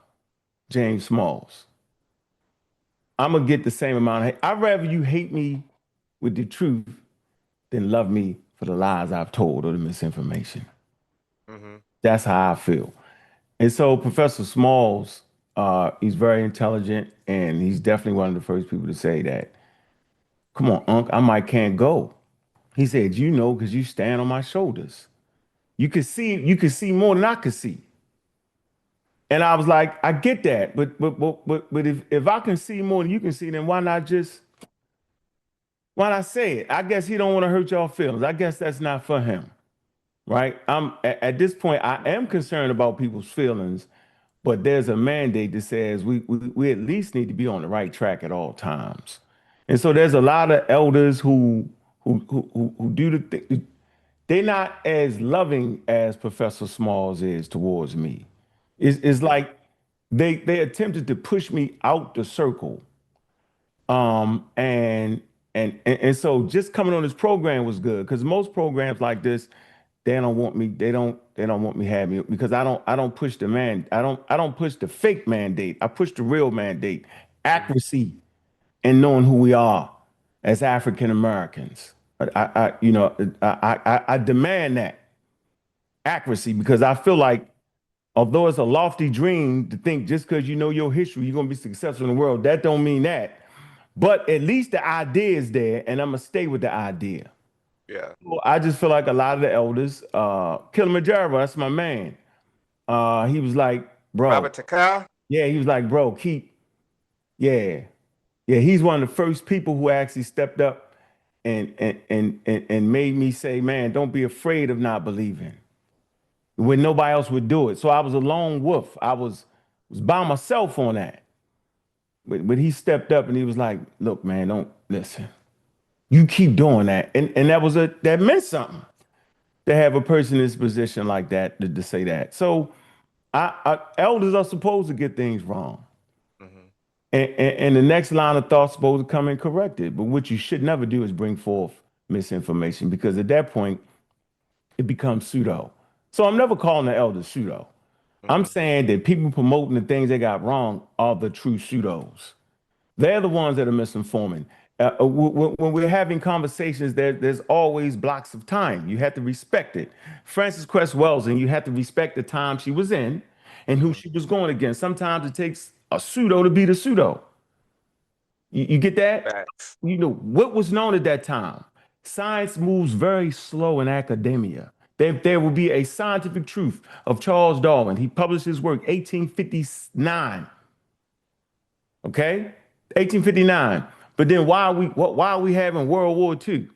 G: James Smalls, I'm gonna get the same amount of hate. I'd rather you hate me with the truth than love me for the lies I've told or the misinformation. That's how I feel. And so Professor Smalls, he's very intelligent, and he's definitely one of the first people to say that, come on, Unc, I can't go. He said, because you stand on my shoulders. You could see more than I could see. And I was like, I get that, but if I can see more than you can see, then why not say it? I guess he don't want to hurt y'all feelings. I guess that's not for him, right? At this point, I am concerned about people's feelings, but there's a mandate that says we at least need to be on the right track at all times. And so there's a lot of elders who do the thing. They're not as loving as Professor Smalls is towards me. It's like they attempted to push me out the circle. And so just coming on this program was good, because most programs like this, they don't want me having me, because I don't push I don't push the fake mandate. I push the real mandate, accuracy, and knowing who we are as African Americans. I demand that accuracy, because I feel like, although it's a lofty dream to think just because you know your history, you're gonna be successful in the world, that don't mean that. But at least the idea is there, and I'm gonna stay with the idea.
F: Yeah.
G: So I just feel like a lot of the elders, Kilimanjaro, that's my man. He was like, bro.
F: Robert Takao?
G: Yeah, he was like, bro, he's one of the first people who actually stepped up and made me say, man, don't be afraid of not believing when nobody else would do it. So I was a lone wolf. I was by myself on that. But he stepped up and he was like, look, man, don't listen. You keep doing that. And that meant something to have a person in this position like that to say that. So elders are supposed to get things wrong. And the next line of thought is supposed to come and correct it. But what you should never do is bring forth misinformation, because at that point, it becomes pseudo. So I'm never calling the elders pseudo. I'm saying that people promoting the things they got wrong are the true pseudos. They're the ones that are misinforming. When we're having conversations, there's always blocks of time. You have to respect it. Frances Cress Welsing, you have to respect the time she was in and who she was going against. Sometimes it takes a pseudo to be the pseudo. You get that?
F: Facts.
G: You know, what was known at that time? Science moves very slow in academia. There will be a scientific truth of Charles Darwin. He published his work 1859. Okay? 1859. But then why are we having World War II?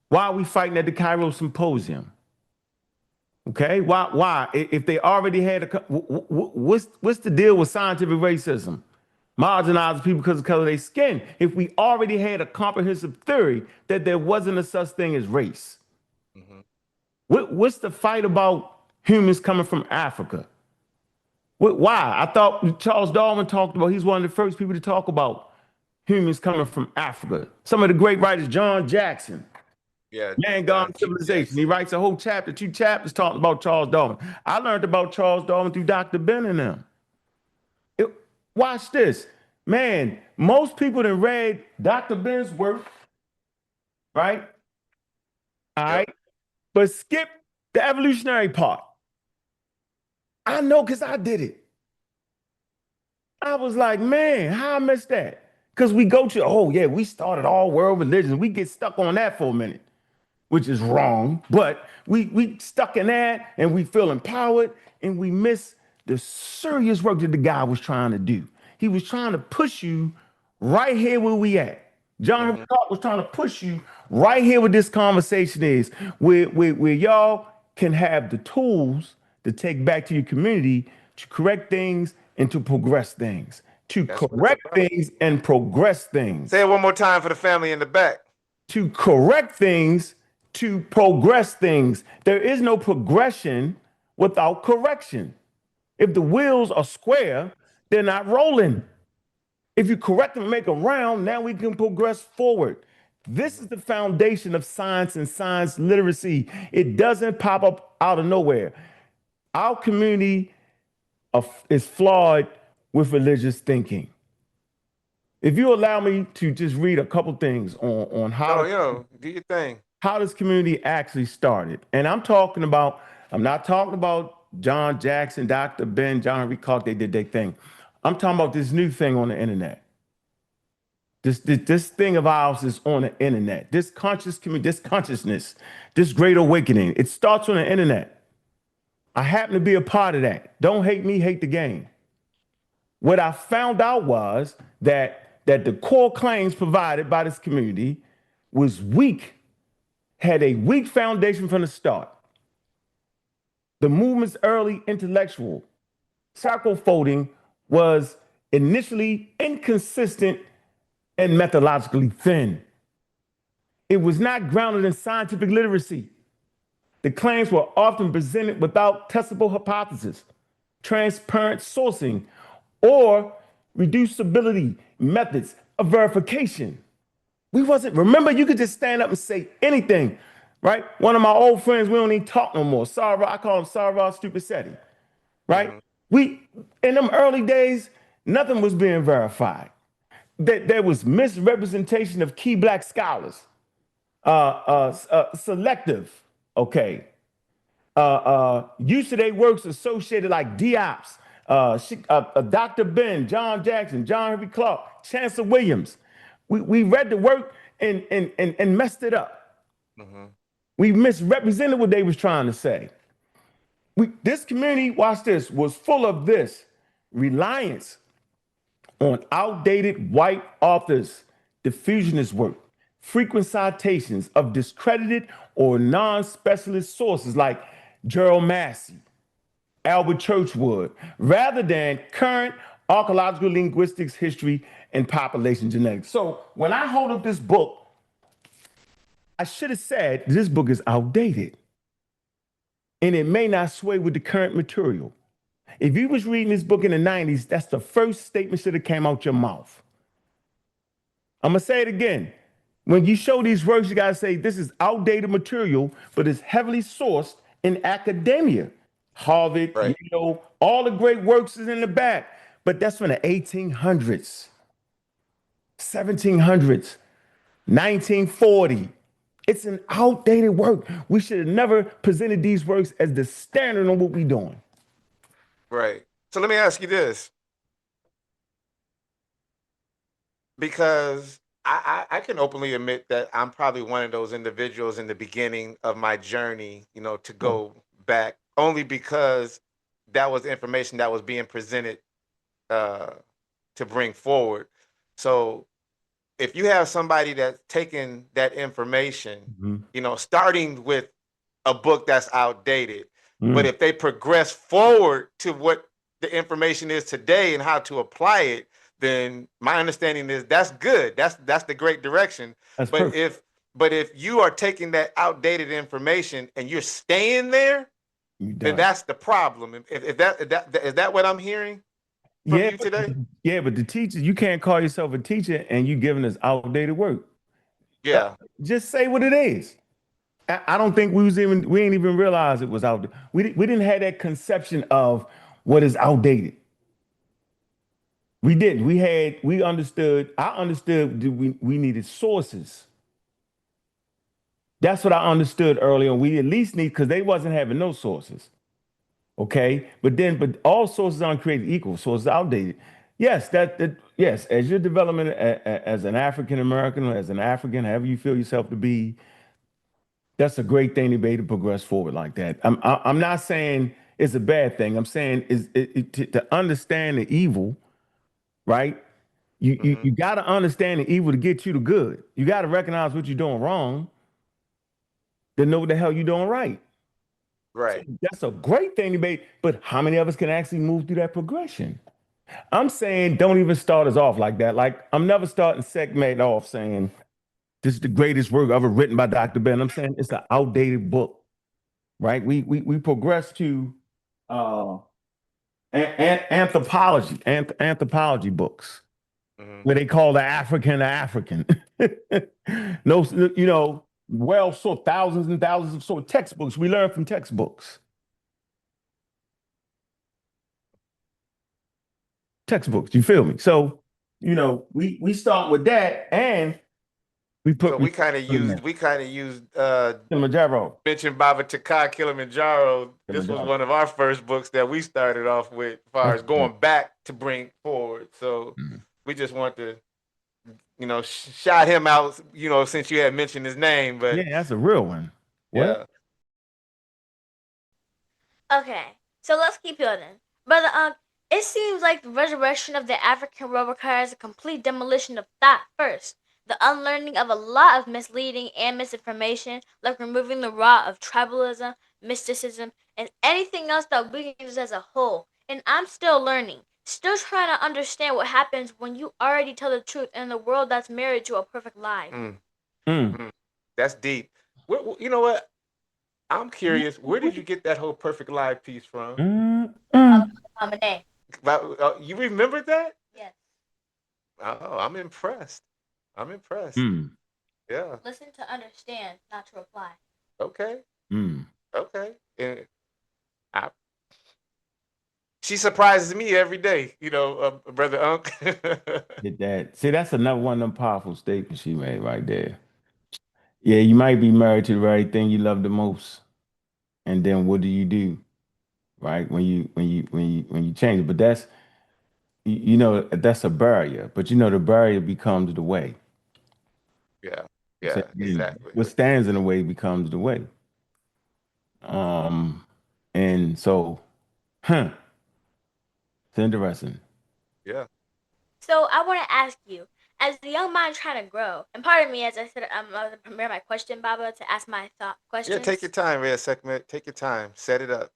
G: Why are we fighting at the Cairo Symposium? Okay, why? If they already had what's the deal with scientific racism? Marginalizing people because of the color of their skin. If we already had a comprehensive theory that there wasn't a such thing as race. What's the fight about humans coming from Africa? Why? I thought Charles Darwin talked about, he's one of the first people to talk about humans coming from Africa. Some of the great writers, John Jackson.
F: Yeah,
G: Man, God, and Civilization. He writes a whole chapter, 2 chapters talking about Charles Darwin. I learned about Charles Darwin through Dr. Ben and them. Watch this. Man, most people that read Dr. Ben's work, right? All right. But skip the evolutionary part. I know because I did it. I was like, man, how I missed that? Because we go to, we started all world religions. We get stuck on that for a minute, which is wrong. But we stuck in that and we feel empowered and we miss the serious work that the guy was trying to do. He was trying to push you right here where we at. John Henry Clark was trying to push you right here where this conversation is, where y'all can have the tools to take back to your community to correct things and to progress things. Correct things and progress things.
F: Say it one more time for the family in the back.
G: To correct things, to progress things. There is no progression without correction. If the wheels are square, they're not rolling. If you correct them and make them round, now we can progress forward. This is the foundation of science and science literacy. It doesn't pop up out of nowhere. Our community is flawed with religious thinking. If you allow me to just read a couple things on how
F: do your thing.
G: How this community actually started. And I'm not talking about John Jackson, Dr. Ben, John Henry Clark, they did their thing. I'm talking about this new thing on the internet. This thing of ours is on the internet. This conscious community, this consciousness, this great awakening, it starts on the internet. I happen to be a part of that. Don't hate me, hate the game. What I found out was that the core claims provided by this community was weak, had a weak foundation from the start. The movement's early intellectual scaffolding was initially inconsistent and methodologically thin. It was not grounded in scientific literacy. The claims were often presented without testable hypothesis, transparent sourcing, or reducibility methods of verification. Remember, you could just stand up and say anything, right? One of my old friends, we don't even talk no more. Sarah, I call him Sarah Stupid Seti, right? In them early days, nothing was being verified. There was misrepresentation of key Black scholars, selective, use of their works associated like Diop's, Dr. Ben, John Jackson, John Henry Clark, Chancellor Williams. We read the work and messed it up. We misrepresented what they was trying to say. This community, watch this, was full of this reliance on outdated white authors, diffusionist work, frequent citations of discredited or non-specialist sources like Gerald Massey, Albert Churchwood, rather than current archaeological linguistics, history, and population genetics. So when I hold up this book, I should have said this book is outdated and it may not sway with the current material. If you was reading this book in the 90s, that's the first statement should have came out your mouth. I'm gonna say it again. When you show these works, you gotta say this is outdated material, but it's heavily sourced in academia. Harvard,
F: Right.
G: Yale, all the great works is in the back. But that's from the 1800s, 1700s, 1940. It's an outdated work. We should have never presented these works as the standard on what we're doing.
F: Right. So let me ask you this. Because I can openly admit that I'm probably one of those individuals in the beginning of my journey, to go back, only because that was information that was being presented to bring forward. So if you have somebody that's taking that information, starting with a book that's outdated, but if they progress forward to what the information is today and how to apply it, then my understanding is that's good. That's the great direction.
G: That's
F: but
G: perfect.
F: if you are taking that outdated information and you're staying there, then that's the problem. If that is that what I'm hearing from you today?
G: Yeah, but the teachers, you can't call yourself a teacher and you giving us outdated work.
F: Yeah.
G: Just say what it is. I don't think we ain't even realize it was outdated. We didn't have that conception of what is outdated. We didn't. We understood. I understood that we needed sources. That's what I understood early on. We at least need, because they wasn't having no sources. Okay. But all sources aren't created equal. Sources are outdated. Yes, yes, as you're developing as an African American or as an African, however you feel yourself to be, that's a great thing to be able to progress forward like that. I'm not saying it's a bad thing. I'm saying to understand the evil, right? You got to understand the evil to get you to good. You got to recognize what you're doing wrong to know what the hell you're doing right.
F: Right.
G: So that's a great thing to be, but how many of us can actually move through that progression? I'm saying don't even start us off like that. Like, I'm never starting Sekhmet off saying this is the greatest work ever written by Dr. Ben. I'm saying it's an outdated book, right? We progress to anthropology books, where they call the African. No, well, so thousands and thousands of textbooks. We learn from textbooks. You feel me? So, we start with that, and we kind of used Kilimanjaro.
F: Mentioned Baba Taka, Kilimanjaro. This was one of our first books that we started off with, as far as going back to bring forward. So we just want to, shout him out, since you had mentioned his name. But
G: yeah, that's a real one.
F: Yeah.
E: Okay, so let's keep building. Brother, it seems like the resurrection of the African world requires a complete demolition of thought first. The unlearning of a lot of misleading and misinformation, like removing the rot of tribalism, mysticism, and anything else that weakens us as a whole. And I'm still learning, still trying to understand what happens when you already tell the truth in a world that's married to a perfect lie.
F: That's deep. You know what? I'm curious. Where did you get that whole perfect lie piece from? You remembered that?
E: Yes.
F: Oh, I'm impressed. Yeah.
E: Listen to understand, not to reply.
F: Okay. Okay. And she surprises me every day, Brother Unc.
G: Get that. See, that's another one of them powerful statements she made right there. Yeah, you might be married to the very thing you love the most, and then what do you do, right? When you change it, but that's that's a barrier. But the barrier becomes the way.
F: Yeah,
G: So,
F: exactly.
G: What stands in the way becomes the way. And so, it's interesting.
F: Yeah.
E: So I want to ask you, as a young mind trying to grow, and part of me, as I said, I'm going to prepare my question, Baba, to ask my thought questions.
F: Yeah, take your time, Reya'Sekhmet. Take your time. Set it up.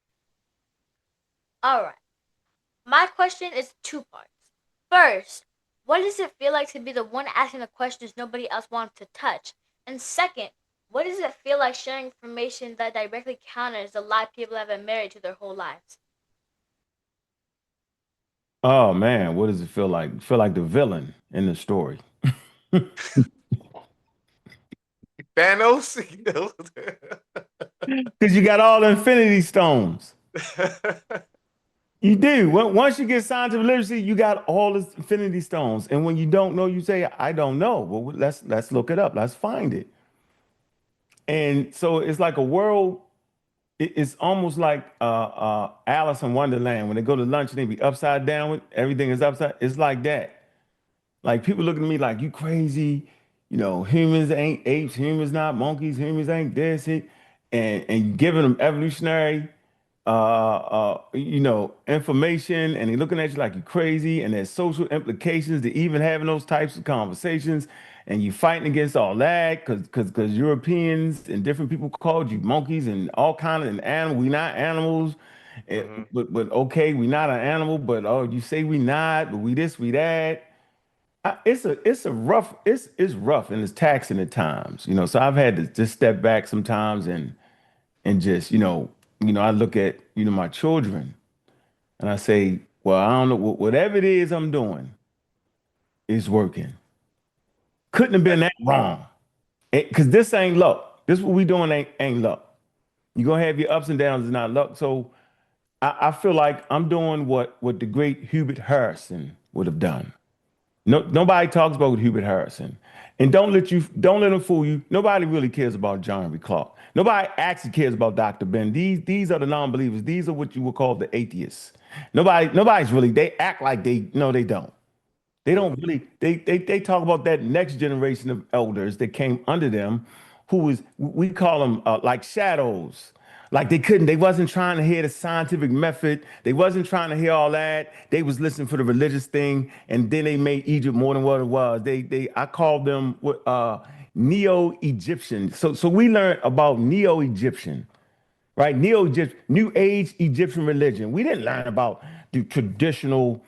E: All right. My question is 2 parts. First, what does it feel like to be the one asking the questions nobody else wants to touch? And second, what does it feel like sharing information that directly counters the lie people have been married to their whole lives?
G: Oh man, what does it feel like? Feel like the villain in the story.
F: Thanos?
G: Because you got all the Infinity Stones. You do. Once you get scientific literacy, you got all the Infinity Stones. And when you don't know, you say, "I don't know." Well, let's look it up. Let's find it. And so it's like a world. It's almost like Alice in Wonderland when they go to lunch and they be upside down with everything is upside. It's like that. Like people looking at me like you crazy. You know, humans ain't apes, humans not monkeys, humans ain't this, and giving them evolutionary information, and they're looking at you like you're crazy, and there's social implications to even having those types of conversations, and you fighting against all that because Europeans and different people called you monkeys and all kind of an animal. We not animals, but okay, we not an animal, but oh, you say we not, but we this, we that. It's rough and it's taxing at times, So I've had to just step back sometimes and just I look at my children and I say, well, I don't know, whatever it is I'm doing is working. Couldn't have been that wrong, because this ain't luck. This what we doing ain't luck. You're gonna have your ups and downs, it's not luck. So I feel like I'm doing what the great Hubert Harrison would have done. No, nobody talks about Hubert Harrison. And don't let them fool you. Nobody really cares about John Henry Clark. Nobody actually cares about Dr. Ben. These are the non-believers. These are what you would call the atheists. Nobody's really, they act like they don't. They don't really, they talk about that next generation of elders that came under them, we call them like shadows. Like they wasn't trying to hear the scientific method. They wasn't trying to hear all that. They was listening for the religious thing, and then they made Egypt more than what it was. I called them Neo-Egyptian. So we learned about Neo-Egyptian, right? Neo-Egyptian, New Age Egyptian religion. We didn't learn about the traditional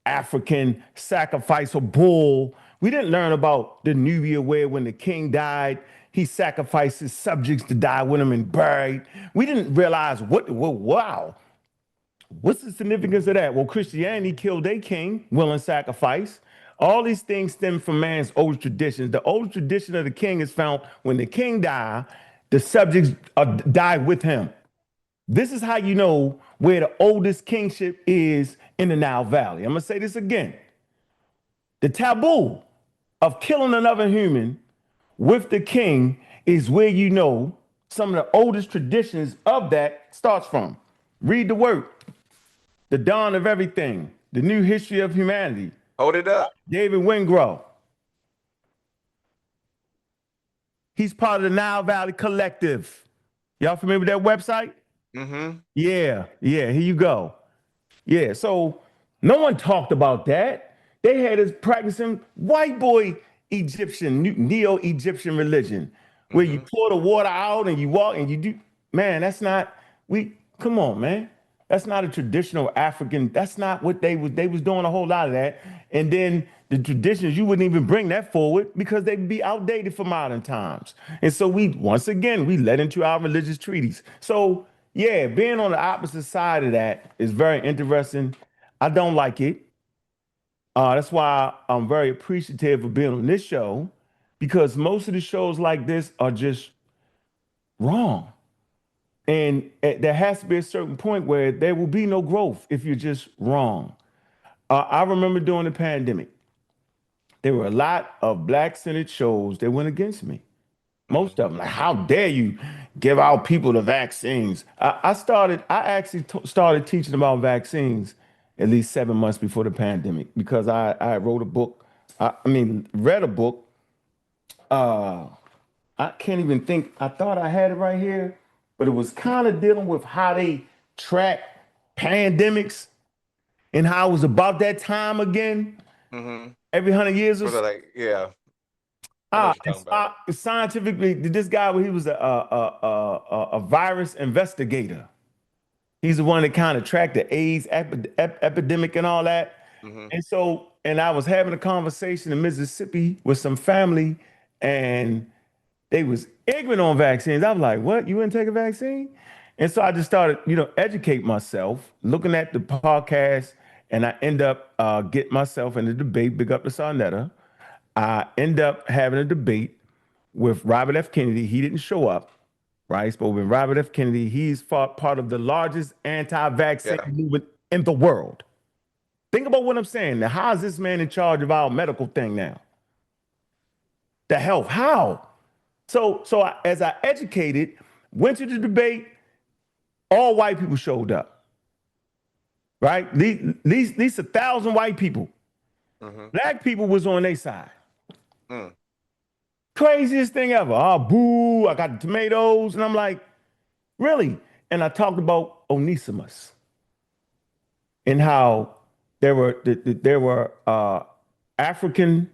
G: African sacrifice of bull. We didn't learn about the Nubia where when the king died, he sacrificed his subjects to die with him and buried. We didn't realize wow, what's the significance of that? Well, Christianity killed their king, willing sacrifice. All these things stem from man's old traditions. The old tradition of the king is found when the king died, the subjects die with him. This is how you know where the oldest kingship is in the Nile Valley. I'm going to say this again. The taboo of killing another human with the king is where you know some of the oldest traditions of that starts from. Read the work, The Dawn of Everything, The New History of Humanity.
F: Hold it up.
G: David Wingrove. He's part of the Nile Valley Collective. Y'all familiar with that website?
F: Mm-hmm.
G: Yeah, here you go. Yeah, so no one talked about that. They had us practicing white boy Egyptian, Neo-Egyptian religion, where you pour the water out and you walk and you do. Man, that's not, come on, man. That's not a traditional African, that's not what they was doing a whole lot of that. And then the traditions, you wouldn't even bring that forward because they'd be outdated for modern times. And so once again, we led into our religious treaties. So yeah, being on the opposite side of that is very interesting. I don't like it. That's why I'm very appreciative of being on this show, because most of the shows like this are just wrong. And there has to be a certain point where there will be no growth if you're just wrong. I remember during the pandemic, there were a lot of Black-centered shows that went against me. Most of them, like, how dare you give out people the vaccines? I actually started teaching about vaccines at least 7 months before the pandemic, because I wrote a book. Read a book. I can't even think. I thought I had it right here, but it was kind of dealing with how they track pandemics and how it was about that time again.
F: Mm-hmm.
G: every 100 years or
F: Was it
G: so.
F: like, yeah, I know what you're talking about.
G: Scientifically, this guy, he was a virus investigator. He's the one that kind of tracked the AIDS epidemic and all that.
F: Hmm.
G: And I was having a conversation in Mississippi with some family, and they was ignorant on vaccines. I was like, "What? You wouldn't take a vaccine?" And so I just started, educate myself, looking at the podcast, and I end up getting myself in a debate. Big up to Sarnetta. I end up having a debate with Robert F. Kennedy. He didn't show up, right? But with Robert F. Kennedy, he's part of the largest anti-vaccine
F: Yeah.
G: movement in the world. Think about what I'm saying. Now, how is this man in charge of our medical thing now? The health, how? As I educated, went to the debate, all white people showed up, right? These 1,000 white people.
F: Hmm.
G: Black people was on their side.
F: Mm.
G: Craziest thing ever. Oh, boo, I got the tomatoes. And I'm like, really? And I talked about Onesimus and how there were African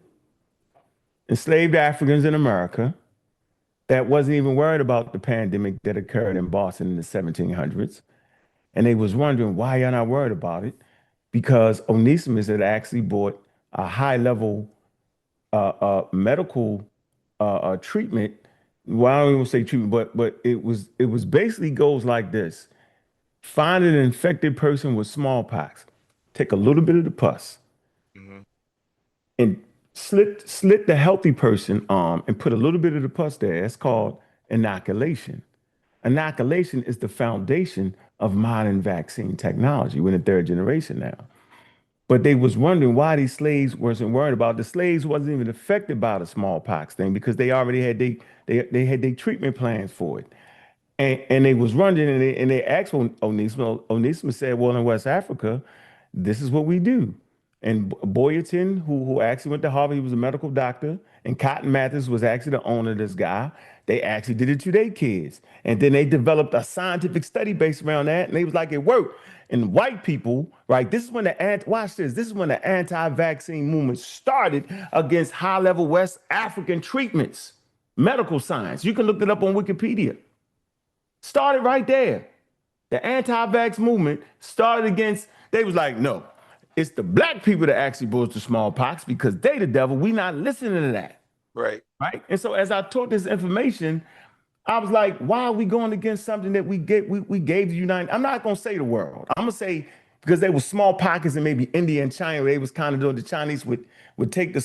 G: enslaved Africans in America that wasn't even worried about the pandemic that occurred in Boston in the 1700s. And they was wondering why you're not worried about it, because Onesimus had actually bought a high level medical treatment. Well, I don't even say treatment, but it was basically goes like this: find an infected person with smallpox, take a little bit of the pus,
F: Hmm.
G: and slit the healthy person arm and put a little bit of the pus there. It's called inoculation. Inoculation is the foundation of modern vaccine technology. We're in the third generation now. But they was wondering why these slaves wasn't worried about. The slaves wasn't even affected by the smallpox thing because they already had they had their treatment plans for it. And they was wondering, and they asked Onesimus. Onesimus said, well, in West Africa, this is what we do. And Boyerton, who actually went to Harvard, he was a medical doctor, and Cotton Mather was actually the owner of this guy. They actually did it to their kids. And then they developed a scientific study based around that, and they was like, it worked. And white people, right, this is when watch this, this is when the anti-vaccine movement started against high-level West African treatments, medical science. You can look it up on Wikipedia. Started right there. The anti-vax movement started against, they was like, no, it's the black people that actually brought the smallpox because they the devil. We not listening to that.
F: Right.
G: Right. And so as I taught this information, I was like, why are we going against something that we gave the United? I'm not gonna say the world. I'm gonna say because there were small pockets in maybe India and China where they was kind of doing, the Chinese would take the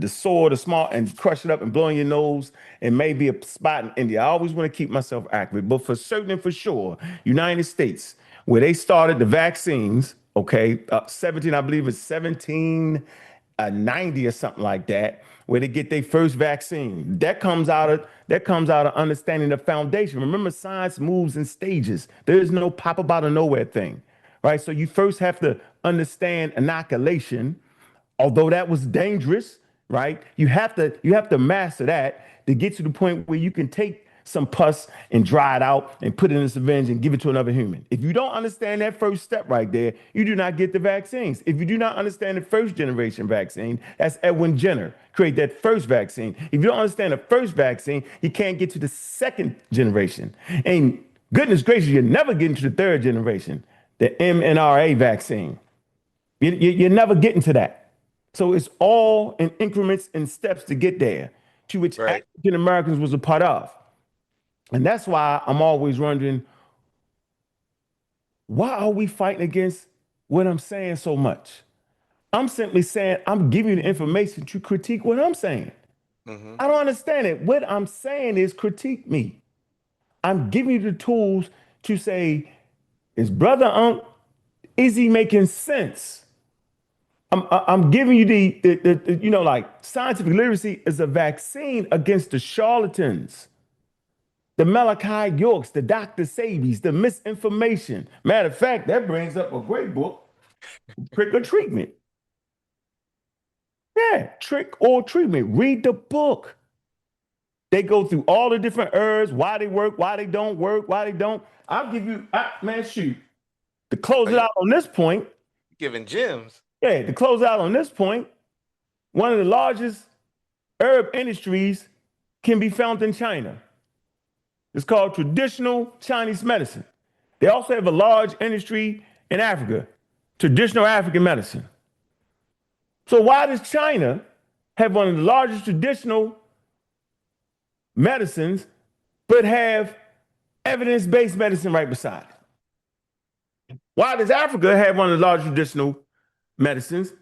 G: sword, the small, and crush it up and blow in your nose, and maybe a spot in India. I always want to keep myself accurate, but for certain and for sure, United States, where they started the vaccines, okay, 17, I believe it's 1790 or something like that, where they get their first vaccine. That comes out of understanding the foundation. Remember, science moves in stages. There is no pop up out of nowhere thing, right? So you first have to understand inoculation, although that was dangerous, right? You have to master that to get to the point where you can take some pus and dry it out and put it in a syringe and give it to another human. If you don't understand that first step right there, you do not get the vaccines. If you do not understand the first generation vaccine, that's Edwin Jenner, create that first vaccine. If you don't understand the first vaccine, you can't get to the second generation. And goodness gracious, you're never getting to the third generation, the mRNA vaccine. You're never getting to that. So it's all in increments and steps to get there, to which
F: Right.
G: African Americans was a part of. And that's why I'm always wondering, why are we fighting against what I'm saying so much? I'm simply saying, I'm giving you the information to critique what I'm saying.
F: Hmm.
G: I don't understand it. What I'm saying is critique me. I'm giving you the tools to say, is Brother Unc, is he making sense? I'm giving you the like scientific literacy is a vaccine against the charlatans, the Malachi Yorks, the Dr. Sabies, the misinformation. Matter of fact, that brings up a great book, Trick or Treatment. Yeah, Trick or Treatment. Read the book. They go through all the different herbs, why they work, why they don't work, why they don't. I'll give you, man, shoot. To close it out on this point,
F: Giving gems.
G: yeah, to close out on this point, One of the largest herb industries can be found in China. It's called traditional Chinese medicine. They also have a large industry in Africa, traditional African medicine. So why does China have one of the largest traditional medicines, but have evidence-based medicine right beside it? Why does Africa have one of the largest traditional medicines,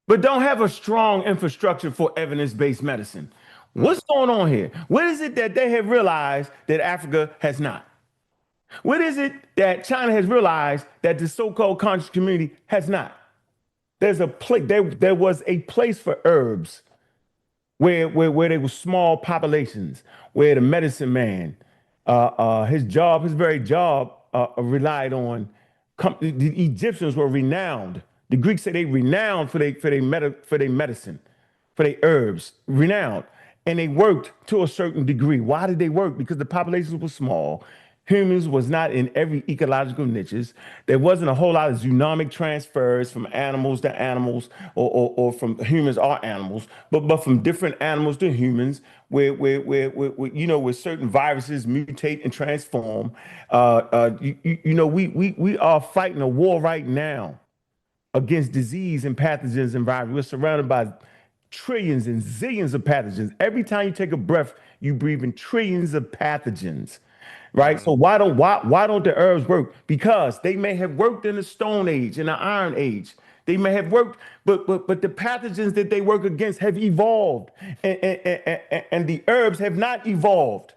G: but don't have a strong infrastructure for evidence-based medicine? What's going on here? What is it that they have realized that Africa has not? What is it that China has realized that the so-called conscious community has not? There was a place for herbs where there were small populations, where the medicine man, his very job relied on. The Egyptians were renowned. The Greeks say they renowned for their medicine, for their herbs, renowned. And they worked to a certain degree. Why did they work? Because the populations were small. Humans was not in every ecological niches. There wasn't a whole lot of zoonomic transfers from animals to animals, or from humans or animals, but from different animals to humans, where certain viruses mutate and transform. We are fighting a war right now against disease and pathogens and viruses. We're surrounded by trillions and zillions of pathogens. Every time you take a breath, you breathe in trillions of pathogens, right? So why don't the herbs work? Because they may have worked in the Stone Age, in the Iron Age. They may have worked, but the pathogens that they work against have evolved, and the herbs have not evolved.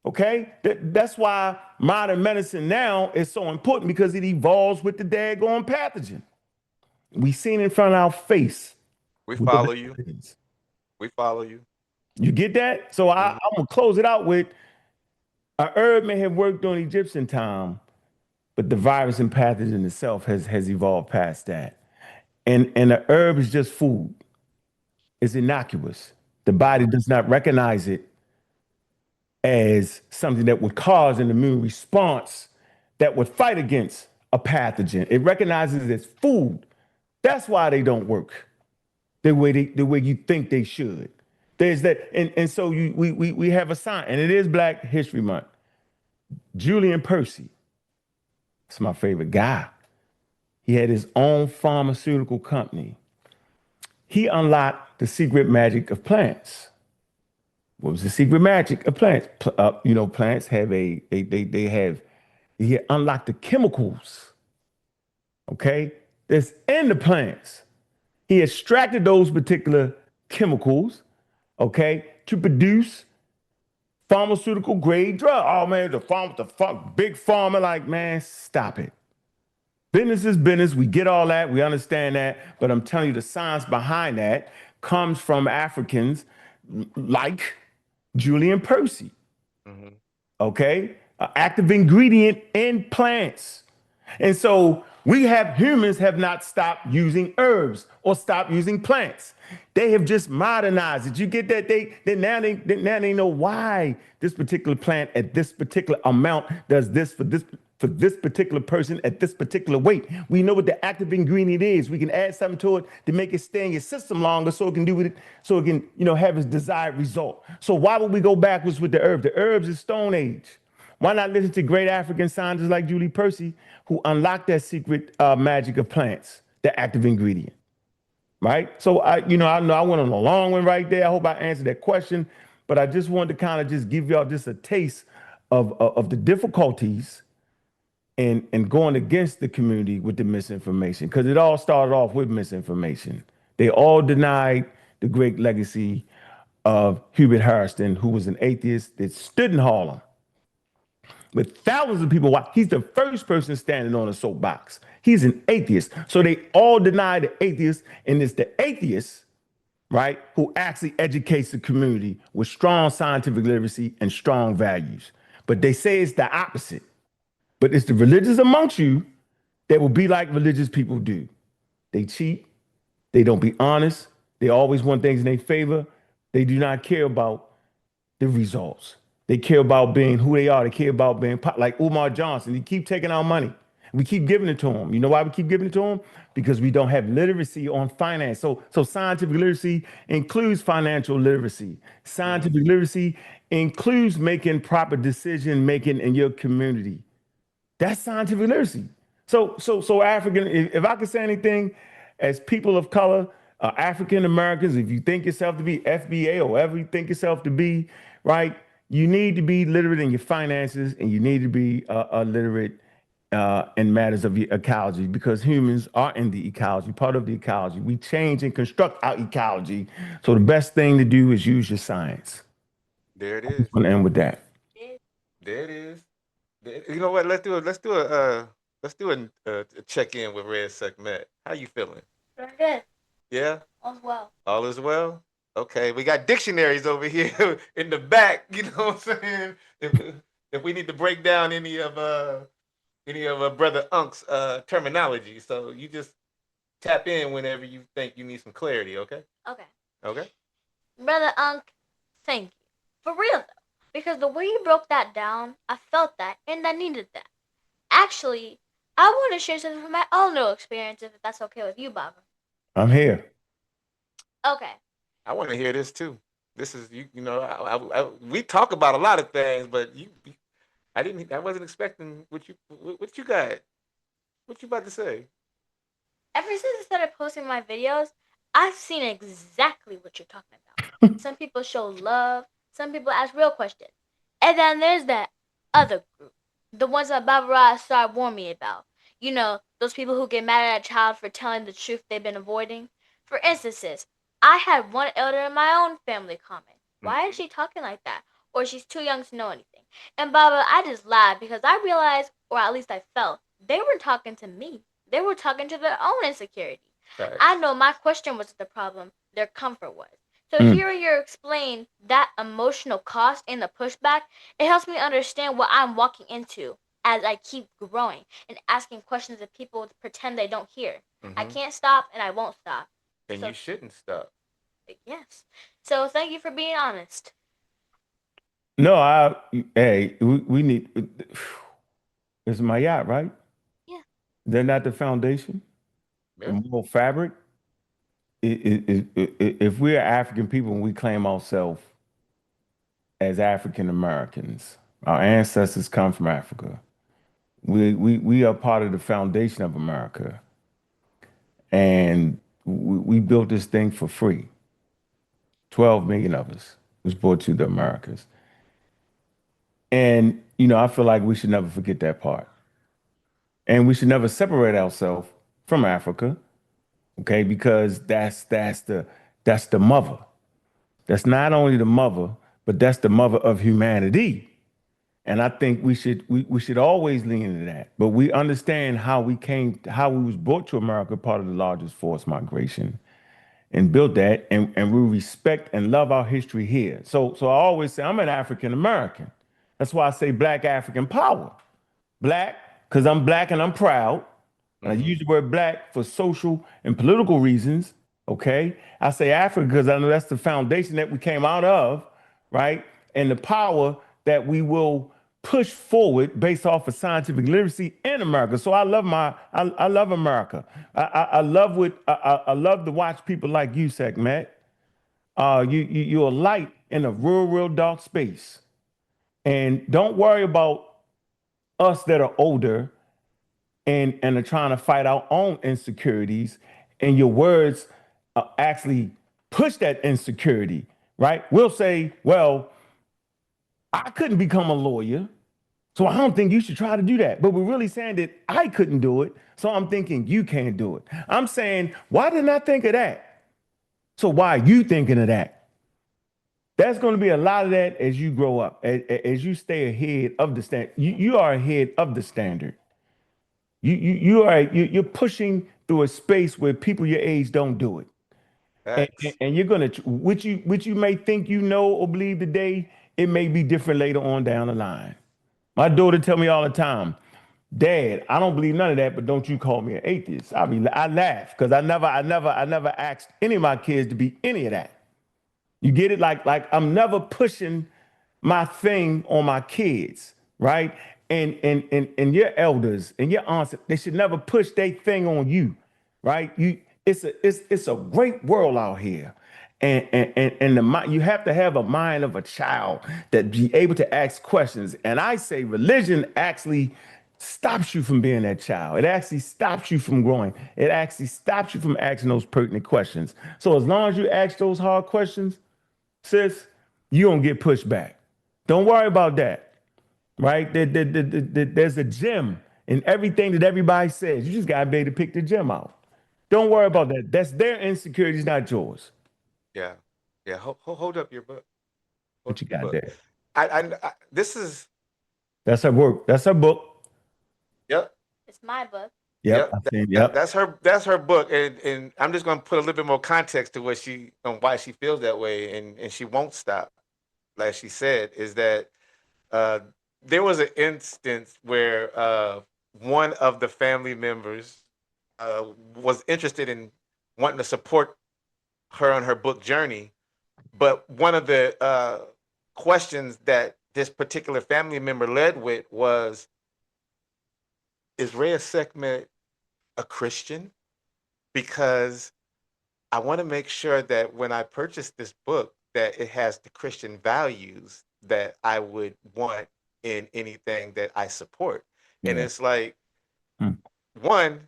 G: Okay, that's why modern medicine now is so important, because it evolves with the daggone pathogen. We seen in front of our face.
F: We follow you. We follow you.
G: You get that? So I'm gonna close it out with a herb may have worked on Egyptian time, but the virus and pathogen itself has evolved past that. And the herb is just food. It's innocuous. The body does not recognize it as something that would cause an immune response that would fight against a pathogen. It recognizes it as food. That's why they don't work the way you think they should. There's that, and so we have a sign, and it is Black History Month. Julian Percy, it's my favorite guy. He had his own pharmaceutical company. He unlocked the secret magic of plants. What was the secret magic of plants? Plants have he unlocked the chemicals, okay, that's in the plants. He extracted those particular chemicals, okay, to produce pharmaceutical grade drug. Oh man, big pharma, like, man, stop it. Business is business. We get all that. We understand that. But I'm telling you, the science behind that comes from Africans like Julian Percy. Okay, an active ingredient in plants. And so humans have not stopped using herbs or stopped using plants. They have just modernized it. You get that? Now they know why this particular plant at this particular amount does this for this particular person at this particular weight. We know what the active ingredient is. We can add something to it to make it stay in your system longer, so it can do with it, so it can have its desired result. So why would we go backwards with the herbs? The herbs is Stone Age. Why not listen to great African scientists like Julie Percy, who unlocked that secret magic of plants, the active ingredient, right? So I know I went on a long one right there. I hope I answered that question, but I just wanted to kind of just give y'all just a taste of the difficulties and going against the community with the misinformation, because it all started off with misinformation. They all denied the great legacy of Hubert Harrison, who was an atheist that stood in Harlem with thousands of people. He's the first person standing on a soapbox. He's an atheist. So they all deny the atheist, and it's the atheist, right, who actually educates the community with strong scientific literacy and strong values. But they say it's the opposite. But it's the religious amongst you that will be like religious people do. They cheat. They don't be honest. They always want things in their favor. They do not care about the results. They care about being who they are. They care about being like Umar Johnson. He keep taking our money. We keep giving it to them. You know why we keep giving it to them? Because we don't have literacy on finance. So scientific literacy includes financial literacy. Scientific literacy includes making proper decision making in your community. That's scientific literacy. So African, if I could say anything, as people of color, African Americans, if you think yourself to be FBA or whatever you think yourself to be, right? You need to be literate in your finances, and you need to be literate in matters of ecology, because humans are in the ecology, part of the ecology. We change and construct our ecology. So the best thing to do is use your science.
F: There it
G: I'm
F: is.
G: gonna end with that.
F: There it is. You know what? Let's do a check in with Reya'Sekhmet. How you feeling?
E: Very good.
F: Yeah.
E: All's well.
F: All is well. Okay, we got dictionaries over here in the back. You know what I'm saying? If we need to break down any of Brother Unk's terminology, so you just tap in whenever you think you need some clarity. Okay.
E: Okay.
F: Okay.
E: Brother Unk, thank you. For real though. Because the way you broke that down, I felt that and I needed that. Actually, I want to share something from my own little experience, if that's okay with you, Baba.
G: I'm here.
E: Okay.
F: I want to hear this too. This is you. You know, we talk about a lot of things, but I wasn't expecting what you got. What you about to say?
E: Ever since I started posting my videos, I've seen exactly what you're talking about. Some people show love. Some people ask real questions. And then there's that other group. The ones that Barbara started warning me about. You know, those people who get mad at a child for telling the truth they've been avoiding. For instances, I had one elder in my own family comment, "Why is she talking like that?" Or "She's too young to know anything." And Baba, I just laughed because I realized, or at least I felt, they were talking to me. They were talking to their own insecurity.
F: Right.
E: I know my question wasn't the problem, their comfort was. So hearing you explain that emotional cost and the pushback, it helps me understand what I'm walking into as I keep growing and asking questions that people pretend they don't hear. I can't stop and I won't stop.
F: And
E: So-
F: you shouldn't stop.
E: Yes. So thank you for being honest.
G: No, we need. It's my yacht, right?
E: Yeah.
G: They're not the foundation, the
F: Yeah.
G: moral fabric. If we're African people and we claim ourselves as African Americans, our ancestors come from Africa. We are part of the foundation of America, and we built this thing for free. 12 million of us was brought to the Americas. And, you know, I feel like we should never forget that part. And we should never separate ourselves from Africa, okay? Because that's the mother. That's not only the mother, but that's the mother of humanity. And I think we should always lean into that. But we understand how we was brought to America, part of the largest forced migration, and built that, and we respect and love our history here. So I always say I'm an African American. That's why I say Black African power. Black, because I'm Black and I'm proud. And I use the word Black for social and political reasons. Okay. I say Africa because I know that's the foundation that we came out of, right? And the power that we will push forward based off of scientific literacy in America. So I love I love America. I love to watch people like you, Sekhmet. You're a light in a real dark space. And don't worry about us that are older and are trying to fight our own insecurities. And your words actually push that insecurity, right? We'll say, well, I couldn't become a lawyer, so I don't think you should try to do that. But we're really saying that I couldn't do it, so I'm thinking you can't do it. I'm saying, why didn't I think of that? So why are you thinking of that? There's going to be a lot of that as you grow up, as you stay ahead of the standard. You are ahead of the standard. You're pushing through a space where people your age don't do it. And you're gonna, which you may think you know or believe today, it may be different later on down the line. My daughter tell me all the time, "Dad, I don't believe none of that, but don't you call me an atheist." I laugh because I never asked any of my kids to be any of that. You get it? Like I'm never pushing my thing on my kids, right? and your elders and your aunts, they should never push their thing on you, right? It's a great world out here. And the mind, you have to have a mind of a child that be able to ask questions. And I say religion actually stops you from being that child. It actually stops you from growing. It actually stops you from asking those pertinent questions. So as long as you ask those hard questions, sis, you don't get pushed back. Don't worry about that, right? There's a gem in everything that everybody says. You just gotta be able to pick the gem out. Don't worry about that. That's their insecurities, not yours.
F: Yeah. Yeah. Hold up your book.
G: What you got there?
F: This is.
G: That's her work. That's her book.
F: Yep.
E: It's my book.
G: Yep.
F: That's her book, and I'm just going to put a little bit more context to what on why she feels that way, and she won't stop. Like she said, is that there was an instance where one of the family members was interested in wanting to support her on her book journey, but one of the questions that this particular family member led with was, is Reya'Sekhmet a Christian? Because I want to make sure that when I purchase this book, that it has the Christian values that I would want in anything that I support. Yeah. And it's like, one,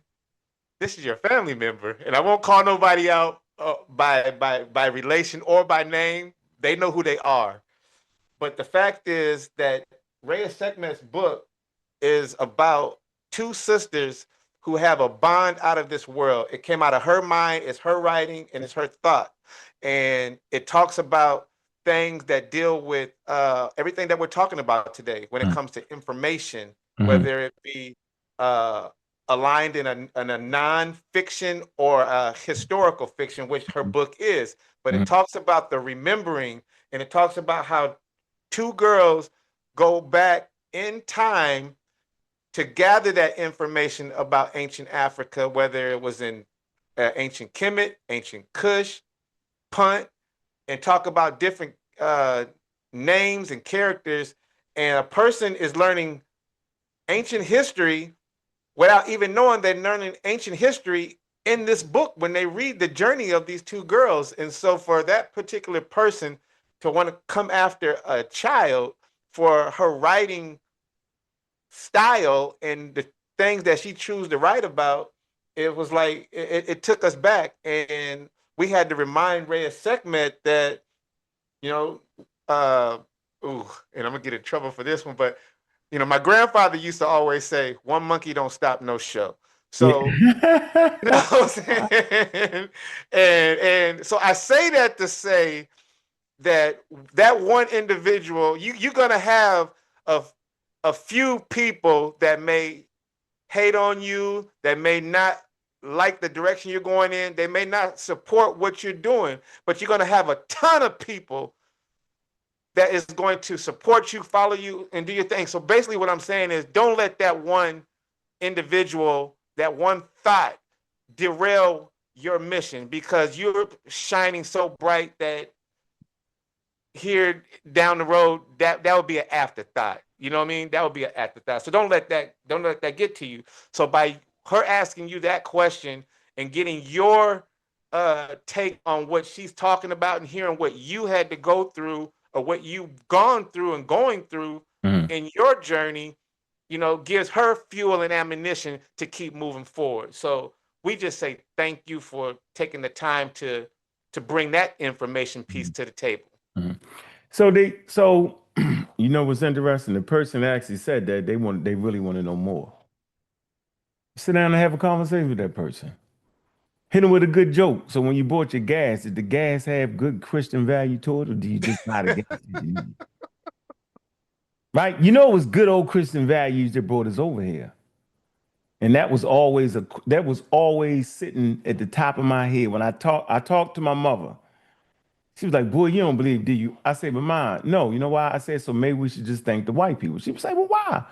F: this is your family member, and I won't call nobody out by relation or by name. They know who they are. But the fact is that Reya'Sekhmet's book is about two sisters who have a bond out of this world. It came out of her mind, it's her writing, and it's her thought. And it talks about things that deal with everything that we're talking about today when it comes to information, whether it be aligned in a non-fiction or a historical fiction, which her book is. But it talks about the remembering, and it talks about how two girls go back in time to gather that information about ancient Africa, whether it was in ancient Kemet, ancient Kush, Punt, and talk about different names and characters. And a person is learning ancient history without even knowing they're learning ancient history in this book when they read the journey of these two girls. And so for that particular person to want to come after a child for her writing style and the things that she chose to write about, it was like it took us back, and we had to remind Reya'Sekhmet that, you know, and I'm gonna get in trouble for this one, but you know, my grandfather used to always say, "One monkey don't stop no show." So, you know what I'm saying? And so I say that to say that one individual, you're gonna have a few people that may hate on you, that may not like the direction you're going in, they may not support what you're doing, but you're going to have a ton of people that is going to support you, follow you, and do your thing. So basically what I'm saying is, don't let that one individual, that one thought derail your mission, because you're shining so bright that here down the road, that would be an afterthought. You know what I mean? That would be an afterthought. So don't let that get to you. So by her asking you that question and getting your take on what she's talking about and hearing what you had to go through or what you've gone through and going through in your journey, you know, gives her fuel and ammunition to keep moving forward. So we just say thank you for taking the time to bring that information piece to the table.
G: So you know what's interesting? The person actually said that they really want to know more. Sit down and have a conversation with that person. Hit them with a good joke. So when you bought your gas, did the gas have good Christian value to it, or do you just buy the gas? Right? You know, it was good old Christian values that brought us over here, and that was always sitting at the top of my head when I talked to my mother. She was like, "Boy, you don't believe, do you?" I said, "But Mom, no, you know why?" I said, "So maybe we should just thank the white people." She was like, "Well, why?"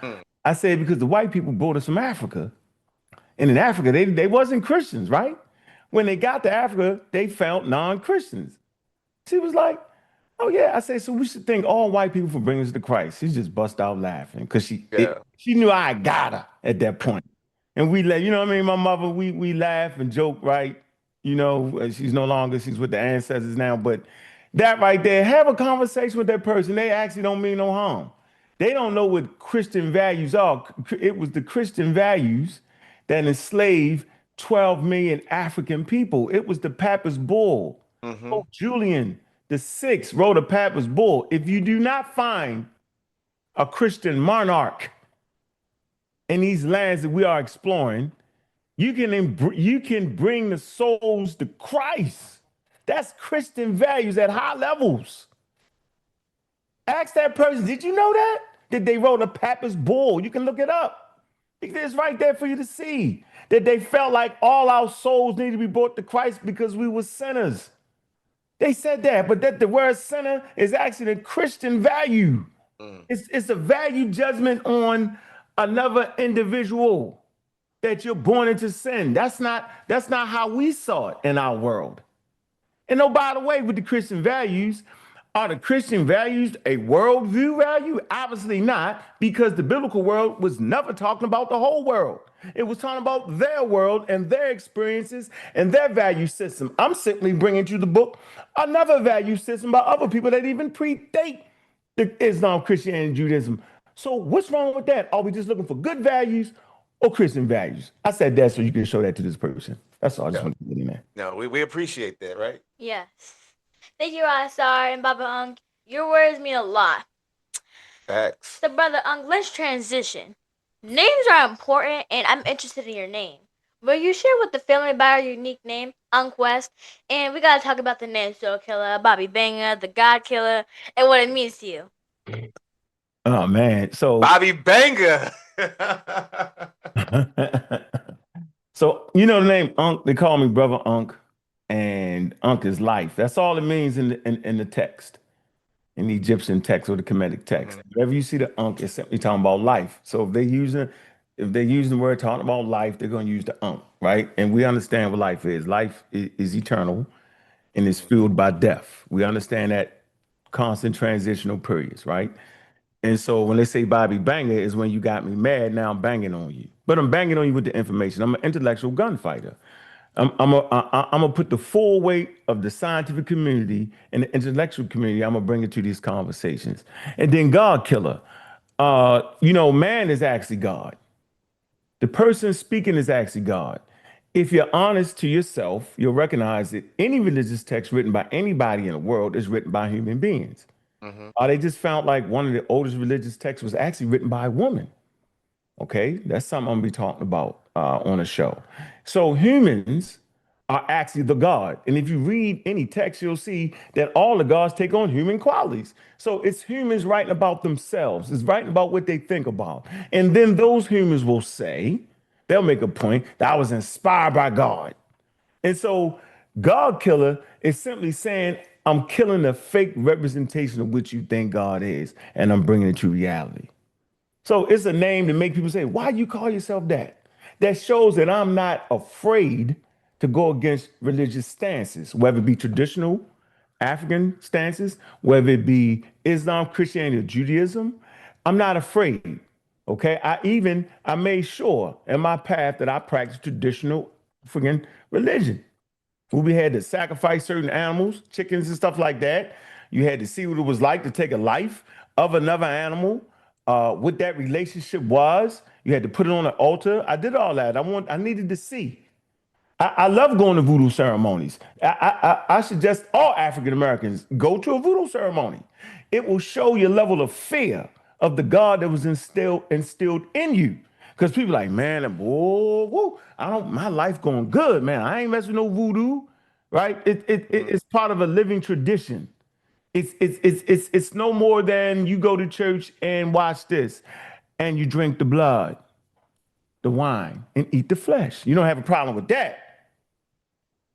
G: I said, "Because the white people brought us from Africa. And in Africa, they wasn't Christians, right? When they got to Africa, they found non-Christians." She was like, Oh yeah, I say so. We should thank all white people for bringing us to Christ. She just bust out laughing because
F: Yeah.
G: she knew I got her at that point, and we let you know what I mean. My mother, we laugh and joke, right? You know, she's no longer she's with the ancestors now, but that right there, have a conversation with that person. They actually don't mean no harm. They don't know what Christian values are. It was the Christian values that enslaved 12 million African people. It was the Papist Bull.
F: Mm-hmm.
G: Pope Julian the Sixth wrote a Papist Bull. If you do not find a Christian monarch in these lands that we are exploring, you can bring the souls to Christ. That's Christian values at high levels. Ask that person, did you know that? That they wrote a Papist Bull. You can look it up. It's right there for you to see. That they felt like all our souls need to be brought to Christ because we were sinners. They said that, but that the word sinner is actually a Christian value. It's a value judgment on another individual that you're born into sin. That's not how we saw it in our world. And oh, by the way, with the Christian values, are the Christian values a worldview value? Obviously not, because the biblical world was never talking about the whole world. It was talking about their world and their experiences and their value system. I'm simply bringing to the book another value system by other people that even predate the Islam, Christianity, and Judaism. So what's wrong with that? Are we just looking for good values or Christian values? I said that so you can show that to this person. That's all I just want to put in there.
F: No, we appreciate that, right?
E: Yes. Thank you, Asar and Baba Unk. Your words mean a lot.
F: Facts.
E: So, Brother Unk, let's transition. Names are important, and I'm interested in your name. Will you share with the family about your unique name, Ankh West? And we gotta talk about the name Soul Killer, Bobby Banger, the God Killer, and what it means to you.
G: Oh man, so
F: Bobby Banger.
G: So you know the name Ankh. They call me Brother Ankh, and Ankh is life. That's all it means in the text, in the Egyptian text or the Kemetic text. Wherever you see the Ankh, it's simply talking about life. So if they're using the word talking about life, they're going to use the Ankh, right? And we understand what life is. Life is eternal, and is fueled by death. We understand that constant transitional periods, right? And so when they say Bobby Banger is when you got me mad, now I'm banging on you. But I'm banging on you with the information. I'm an intellectual gunfighter. I'm gonna put the full weight of the scientific community and the intellectual community. I'm gonna bring it to these conversations. And then God Killer. Man is actually God. The person speaking is actually God. If you're honest to yourself, you'll recognize that any religious text written by anybody in the world is written by human beings. They just found like one of the oldest religious texts was actually written by a woman. Okay, that's something I'm gonna be talking about on the show. So humans are actually the God. And if you read any text, you'll see that all the gods take on human qualities. So it's humans writing about themselves. It's writing about what they think about. And then those humans will say, they'll make a point that I was inspired by God. And so God Killer is simply saying, I'm killing the fake representation of what you think God is, and I'm bringing it to reality. So it's a name to make people say, why you call yourself that? That shows that I'm not afraid to go against religious stances, whether it be traditional African stances, whether it be Islam, Christianity, or Judaism. I'm not afraid. Okay. I made sure in my path that I practice traditional African religion. We had to sacrifice certain animals, chickens and stuff like that. You had to see what it was like to take a life of another animal, what that relationship was. You had to put it on an altar. I did all that. I needed to see. I love going to voodoo ceremonies. I suggest all African Americans go to a voodoo ceremony. It will show your level of fear of the God that was instilled in you. Because people like, man, whoa, my life going good, man. I ain't messing with no voodoo, right? It's part of a living tradition. It's no more than you go to church and watch this, and you drink the blood, the wine, and eat the flesh. You don't have a problem with that,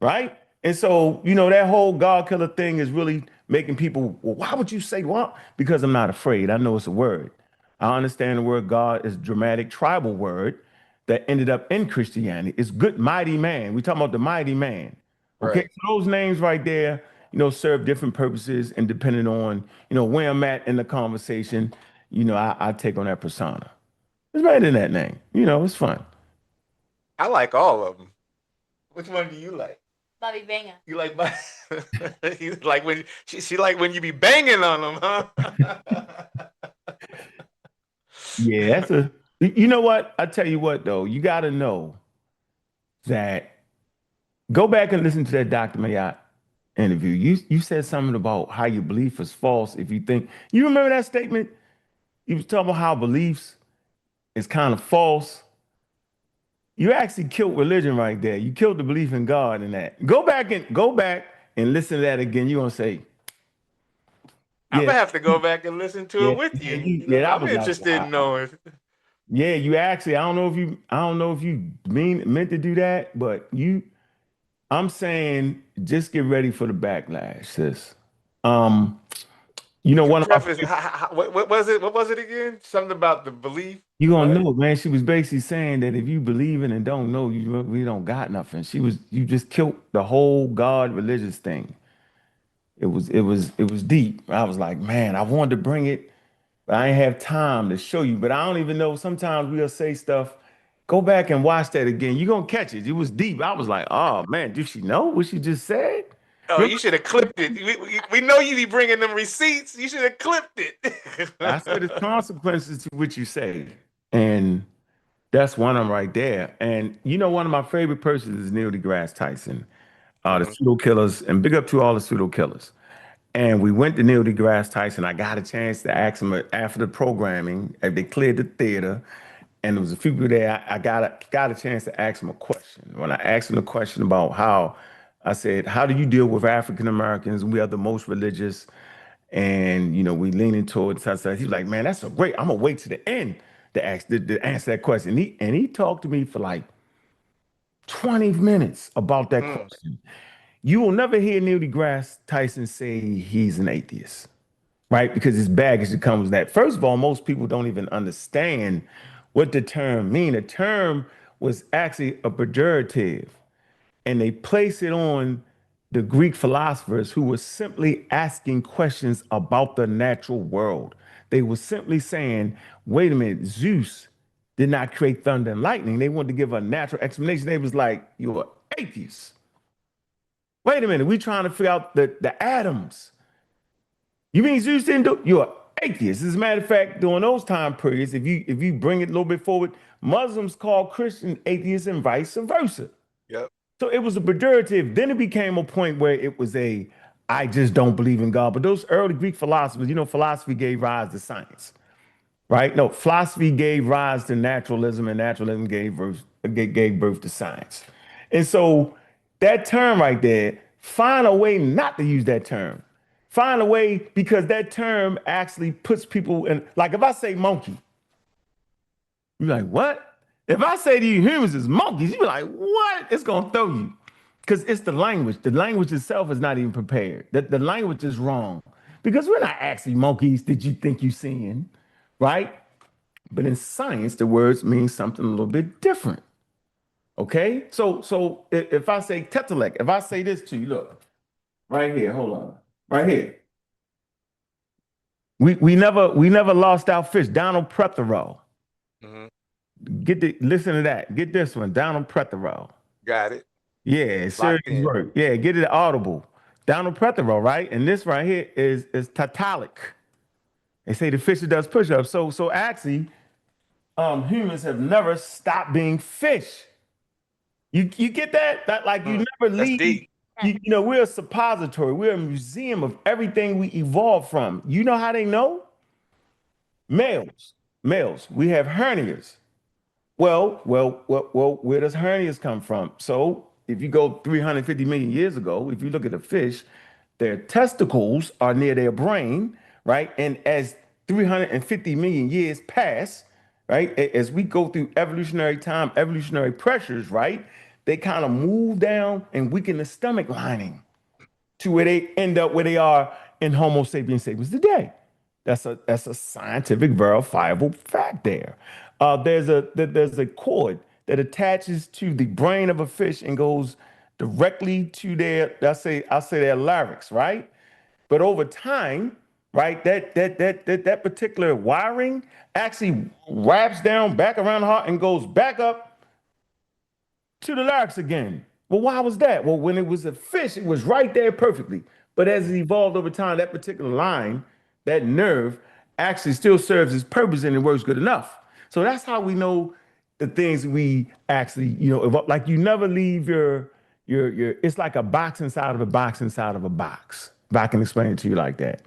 G: right? And so, that whole God Killer thing is really making people, well, why would you say, well, because I'm not afraid. I know it's a word. I understand the word God is a dramatic tribal word that ended up in Christianity. It's good, mighty man. We're talking about the mighty man. Okay,
F: Right.
G: so those names right there serve different purposes, and depending on, where I'm at in the conversation, I take on that persona. It's better than that name. It's fun.
F: I like all of them. Which one do you like?
E: Bobby Banger.
F: You like you like when she like when you be banging on them, huh?
G: Yeah, you know what? I tell you what though, you got to know that. Go back and listen to that Dr. Mayat interview. You said something about how your belief is false if you think. You remember that statement? You was talking about how beliefs is kind of false. You actually killed religion right there. You killed the belief in God in that. Go back and listen to that again. You're gonna say,
F: I'm
G: yeah,
F: gonna have to go back and listen to it with
G: yeah,
F: you.
G: that
F: I'm
G: was
F: interested in knowing.
G: Yeah, you actually. I don't know if you meant to do that, but I'm saying just get ready for the backlash, sis. One of my
F: Preface. What was it? What was it again? Something about the belief.
G: you gonna
F: What?
G: know, man. She was basically saying that if you believe in and don't know, we don't got nothing. You just killed the whole God religious thing. It was deep. I was like, man, I wanted to bring it, but I ain't have time to show you. But I don't even know. Sometimes we'll say stuff. Go back and watch that again. You're gonna catch it. It was deep. I was like, oh man, did she know what she just said?
F: Oh, you
G: Remember,
F: should have clipped it. We know you be bringing them receipts. You should have clipped it.
G: I said there's consequences to what you say. And that's one of them right there. And one of my favorite persons is Neil deGrasse Tyson, the
F: Mhm.
G: pseudo killers, and big up to all the pseudo killers. And we went to Neil deGrasse Tyson. I got a chance to ask him after the programming, if they cleared the theater, and there was a few people there. I got a chance to ask him a question. When I asked him a question about I said, how do you deal with African Americans? We are the most religious, and we leaning towards such. He was like, man, that's so great. I'm gonna wait to the end to answer that question. He talked to me for like 20 minutes about that
F: Mm.
G: question. You will never hear Neil deGrasse Tyson say he's an atheist, right? Because his baggage that comes with that. First of all, most people don't even understand what the term means. The term was actually a pejorative, and they place it on the Greek philosophers who were simply asking questions about the natural world. They were simply saying, wait a minute, Zeus did not create thunder and lightning. They wanted to give a natural explanation. They was like, you're atheist. Wait a minute, we trying to figure out the atoms. You mean Zeus didn't do? You're an atheist. As a matter of fact, during those time periods, if you bring it a little bit forward, Muslims call Christian atheists and vice versa.
F: Yep.
G: So it was a pejorative. Then it became a point where it was I just don't believe in God. But those early Greek philosophers, philosophy gave rise to science, right? No, philosophy gave rise to naturalism, and naturalism gave birth to science. And so that term right there, find a way not to use that term. Find a way, because that term actually puts people in, like if I say monkey, you're like, what? If I say to you humans is monkeys, you're like, what? It's gonna throw you. Because it's the language. The language itself is not even prepared. The language is wrong. Because we're not actually monkeys that you think you're seeing, right? But in science, the words mean something a little bit different. Okay? So if I say tetralek, if I say this to you, look, right here, hold on. Right here. We never lost our fish. Donald Prothero.
F: Mhm.
G: Listen to that. Get this one. Donald Prothero.
F: Got it.
G: Yeah, serious
F: Locked in.
G: work. Yeah, get it audible. Donald Prothero, right? And this right here is tatalic. They say the fish that does push-ups. So actually, humans have never stopped being fish. You get that? That like you never
F: That's
G: leave.
F: deep.
G: We're a suppository. We're a museum of everything we evolved from. You know how they know? Males. We have hernias. Well, where does hernias come from? So if you go 350 million years ago, if you look at a fish, their testicles are near their brain, right? And as 350 million years pass, right, as we go through evolutionary time, evolutionary pressures, right, they kind of move down and weaken the stomach lining to where they end up where they are in Homo sapiens sapiens today. That's a scientific verifiable fact there. There's a cord that attaches to the brain of a fish and goes directly to their, I'll say their larynx, right? But over time, right, that particular wiring actually wraps down back around the heart and goes back up to the larynx again. Well, why was that? Well, when it was a fish, it was right there perfectly. But as it evolved over time, that particular line, that nerve, actually still serves its purpose and it works good enough. So that's how we know the things we actually, evolve. Like you never leave your, it's like a box inside of a box inside of a box. If I can explain it to you like that.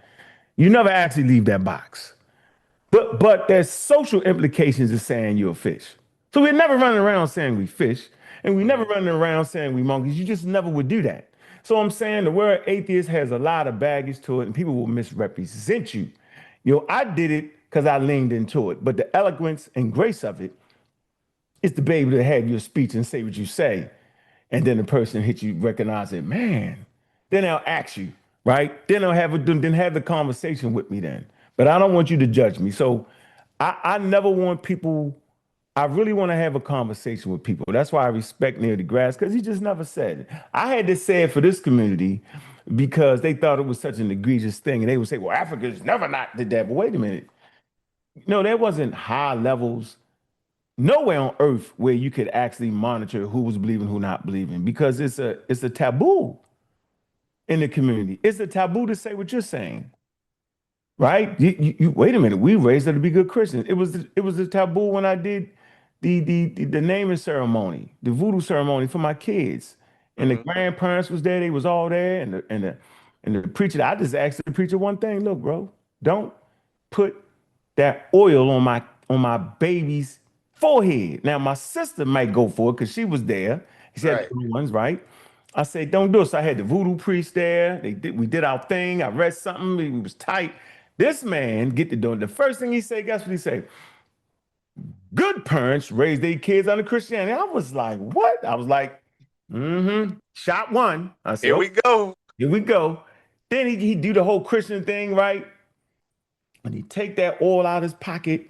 G: You never actually leave that box. But there's social implications of saying you're a fish. So we're never running around saying we fish, and we never running around saying we monkeys. You just never would do that. So I'm saying the word atheist has a lot of baggage to it, and people will misrepresent you. I did it because I leaned into it, but the eloquence and grace of it is to be able to have your speech and say what you say, and then the person hit you, recognize it, man. Then they'll ask you, right? Then they'll have the conversation with me then. But I don't want you to judge me. So I never want people, I really want to have a conversation with people. That's why I respect Neil deGrasse, because he just never said it. I had to say it for this community because they thought it was such an egregious thing. And they would say, well, Africans never not did that. But wait a minute. No, there wasn't high levels nowhere on earth where you could actually monitor who was believing, who not believing, because it's a taboo in the community. It's a taboo to say what you're saying. Right? You wait a minute. We raised them to be good Christians. It was a taboo when I did the naming ceremony, the voodoo ceremony for my kids. And the grandparents was there, they was all there, and the preacher, I just asked the preacher one thing. Look, bro, don't put that oil on my baby's forehead. Now my sister might go for it because she was there. She had the ones, right? I said, don't do it. So I had the voodoo priest there. We did our thing. I read something. It was tight. This man get to doing the first thing he said, guess what he said? Good parents raise their kids under Christianity. I was like, what? I was like, shot one. I said,
F: here we go.
G: Here we go. Then he do the whole Christian thing, right? And he take that oil out of his pocket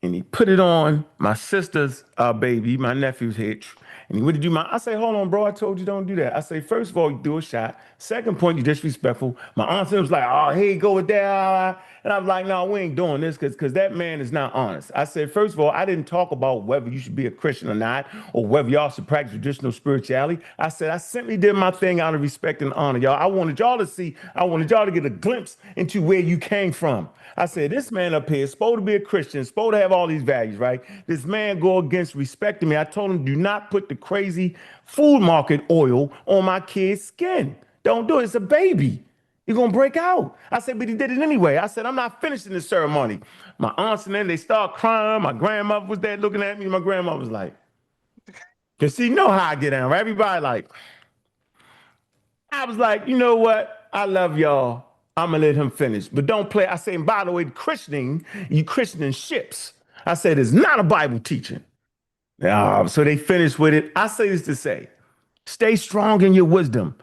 G: and he put it on my sister's baby, my nephew's head. And he went to do I say, hold on, bro, I told you don't do that. I say, first of all, you do a shot. Second point, you're disrespectful. My aunt was like, oh, here you go with that. And I was like, no, we ain't doing this because that man is not honest. I said, first of all, I didn't talk about whether you should be a Christian or not, or whether y'all should practice traditional spirituality. I said, I simply did my thing out of respect and honor, y'all. I wanted y'all to get a glimpse into where you came from. I said, this man up here is supposed to be a Christian, supposed to have all these values, right? This man go against respecting me. I told him, do not put the crazy food market oil on my kid's skin. Don't do it. It's a baby. You're going to break out. I said, but he did it anyway. I said, I'm not finishing the ceremony. My aunts and then they start crying. My grandmother was there looking at me. My grandma was like, because she know how I get down, right? Everybody like, I was like, you know what? I love y'all. I'm going to let him finish. But don't play. I say, and by the way, you christening ships. I said, it's not a Bible teaching. So they finished with it. I say this to say, stay strong in your wisdom.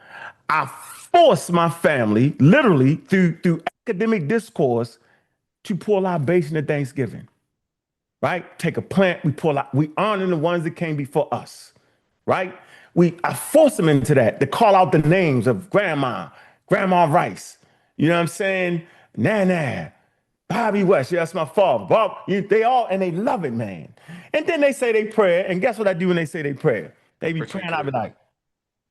G: I forced my family, literally through academic discourse, to pour libation at Thanksgiving. Right? Take a plant, we honor the ones that came before us. Right? I forced them into that, to call out the names of Grandma Rice. You know what I'm saying? Nana, Bobby West, yeah, that's my father. Bob, they love it, man. And then they say they prayer, and guess what I do when they say they prayer? They be praying, I be like,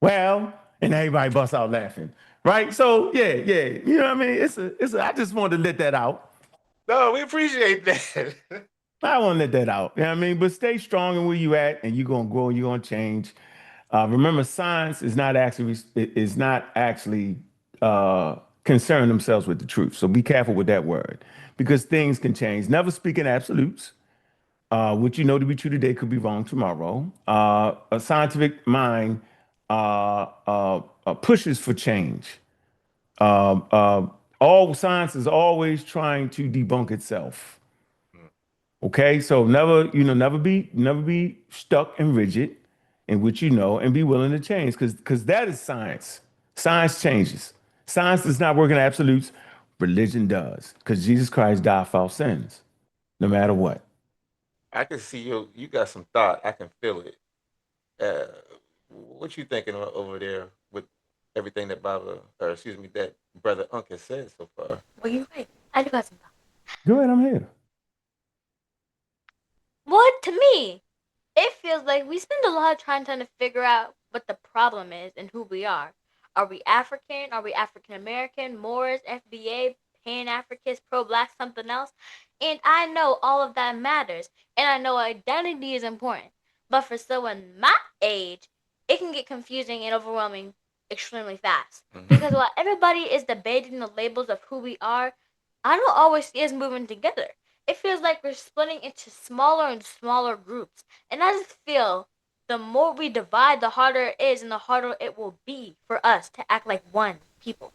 G: well, and everybody busts out laughing, right? So yeah, you know what I mean? I just wanted to let that out.
F: No, we appreciate that.
G: I want to let that out, you know what I mean? But stay strong in where you at, and you're going to grow, you're going to change. Remember, science is not actually concern themselves with the truth. So be careful with that word because things can change. Never speak in absolutes. What you know to be true today could be wrong tomorrow. A scientific mind pushes for change. All science is always trying to debunk itself. Okay, so never be stuck and rigid in what you know, and be willing to change because that is science. Science changes. Science does not work in absolutes. Religion does, because Jesus Christ died for our sins, no matter what.
F: I can see you got some thought. I can feel it. what you thinking over there with everything that that brother Unc has said so far?
E: Well, you're right. I do got some thoughts.
G: Go ahead, I'm here.
E: Well, to me, it feels like we spend a lot of time trying to figure out what the problem is and who we are. Are we African? Are we African American? Moors, FBA, Pan Africans, pro black, something else? And I know all of that matters. And I know identity is important. But for someone my age, it can get confusing and overwhelming extremely fast. Because while everybody is debating the labels of who we are, I don't always see us moving together. It feels like we're splitting into smaller and smaller groups. And I just feel the more we divide, the harder it is and the harder it will be for us to act like one people.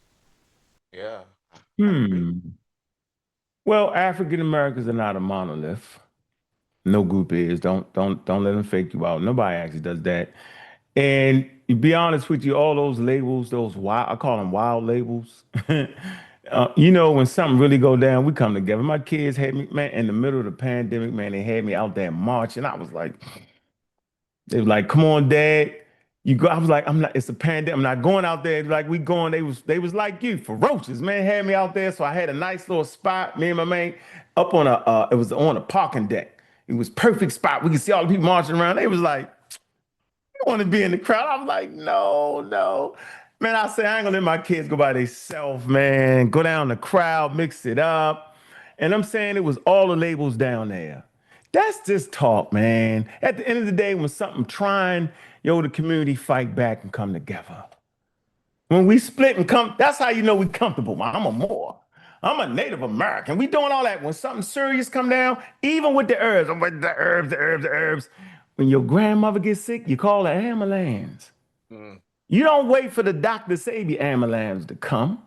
F: Yeah.
G: Well, African Americans are not a monolith. No group is. Don't let them fake you out. Nobody actually does that. And to be honest with you, all those labels, those wild, I call them wild labels. When something really go down, we come together. My kids had me, man, in the middle of the pandemic, man, they had me out there marching. I was like, they were like, come on, Dad. You go. I was like, I'm not, it's a pandemic. I'm not going out there like we going. They was like you, ferocious, man. Had me out there. So I had a nice little spot, me and my man, up on it was on a parking deck. It was perfect spot. We could see all the people marching around. They was like, you want to be in the crowd? I was like, no. Man, I say I ain't gonna let my kids go by themselves, man. Go down the crowd, mix it up. And I'm saying it was all the labels down there. That's just talk, man. At the end of the day, when something trying, the community fight back and come together. When we split and come, that's how you know we comfortable. I'm a Moor. I'm a Native American. We doing all that. When something serious come down, even with the herbs, I'm with the herbs. When your grandmother gets sick, you call the ambulance. You don't wait for the doctor to say the ambulance to come,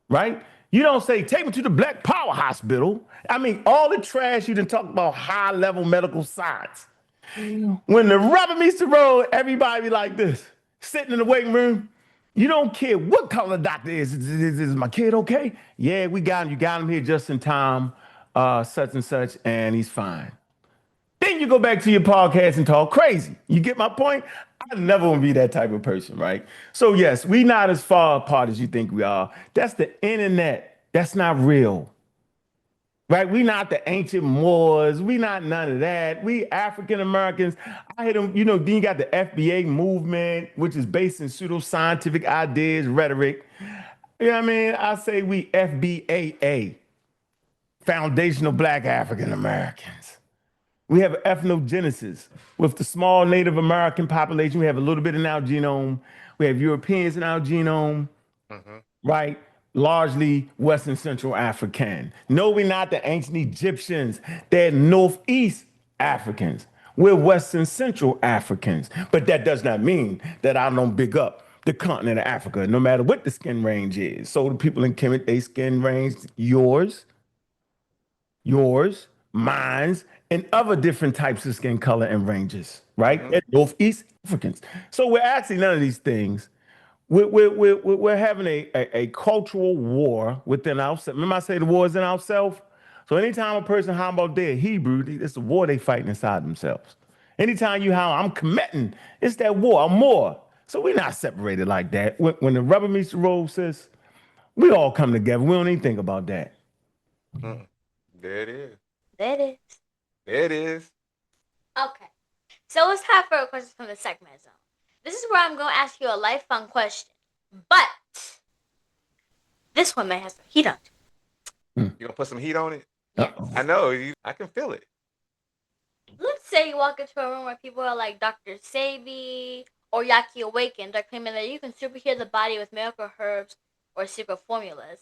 G: right? You don't say, take me to the Black Power Hospital. I mean, all the trash you done talk about high-level medical science. When the rubber meets the road, everybody be like this, sitting in the waiting room. You don't care what color the doctor is. Is my kid okay? Yeah, we got him. You got him here just in time, such and such, and he's fine. Then you go back to your podcast and talk crazy. You get my point? I never want to be that type of person, right? So yes, we not as far apart as you think we are. That's the internet. That's not real. Right? We not the ancient Moors. We not none of that. We African Americans. I hit them, then you got the FBA movement, which is based in pseudoscientific ideas, rhetoric. You know what I mean? I say we FBAA, Foundational Black African Americans. We have ethnogenesis. With the small Native American population, we have a little bit in our genome. We have Europeans in our genome, right? Largely Western Central African. No, we're not the ancient Egyptians. They're Northeast Africans. We're Western Central Africans. But that does not mean that I don't big up the continent of Africa, no matter what the skin range is. So the people in Kemet, they skin range, yours, mine, and other different types of skin color and ranges, right? And Northeast Africans. So we're actually none of these things. We're having a cultural war within ourselves. Remember I say the war is in ourselves? So anytime a person how about they're Hebrew, it's a war they fighting inside themselves. Anytime you how I'm committing, it's that war, I'm more. So we're not separated like that. When the rubber meets the road, sis, we all come together. We don't even think about that.
F: There it is.
E: There
F: it is.
E: Okay. So it's time for a question from the segment zone. This is where I'm going to ask you a life fun question. But this one may have some heat on it.
F: You going to put some heat on it?
G: Uh-oh.
F: I know. I can feel it.
E: Let's say you walk into a room where people are like Dr. Sebi or Yaki Awakened are claiming that you can superheal the body with miracle herbs or secret formulas.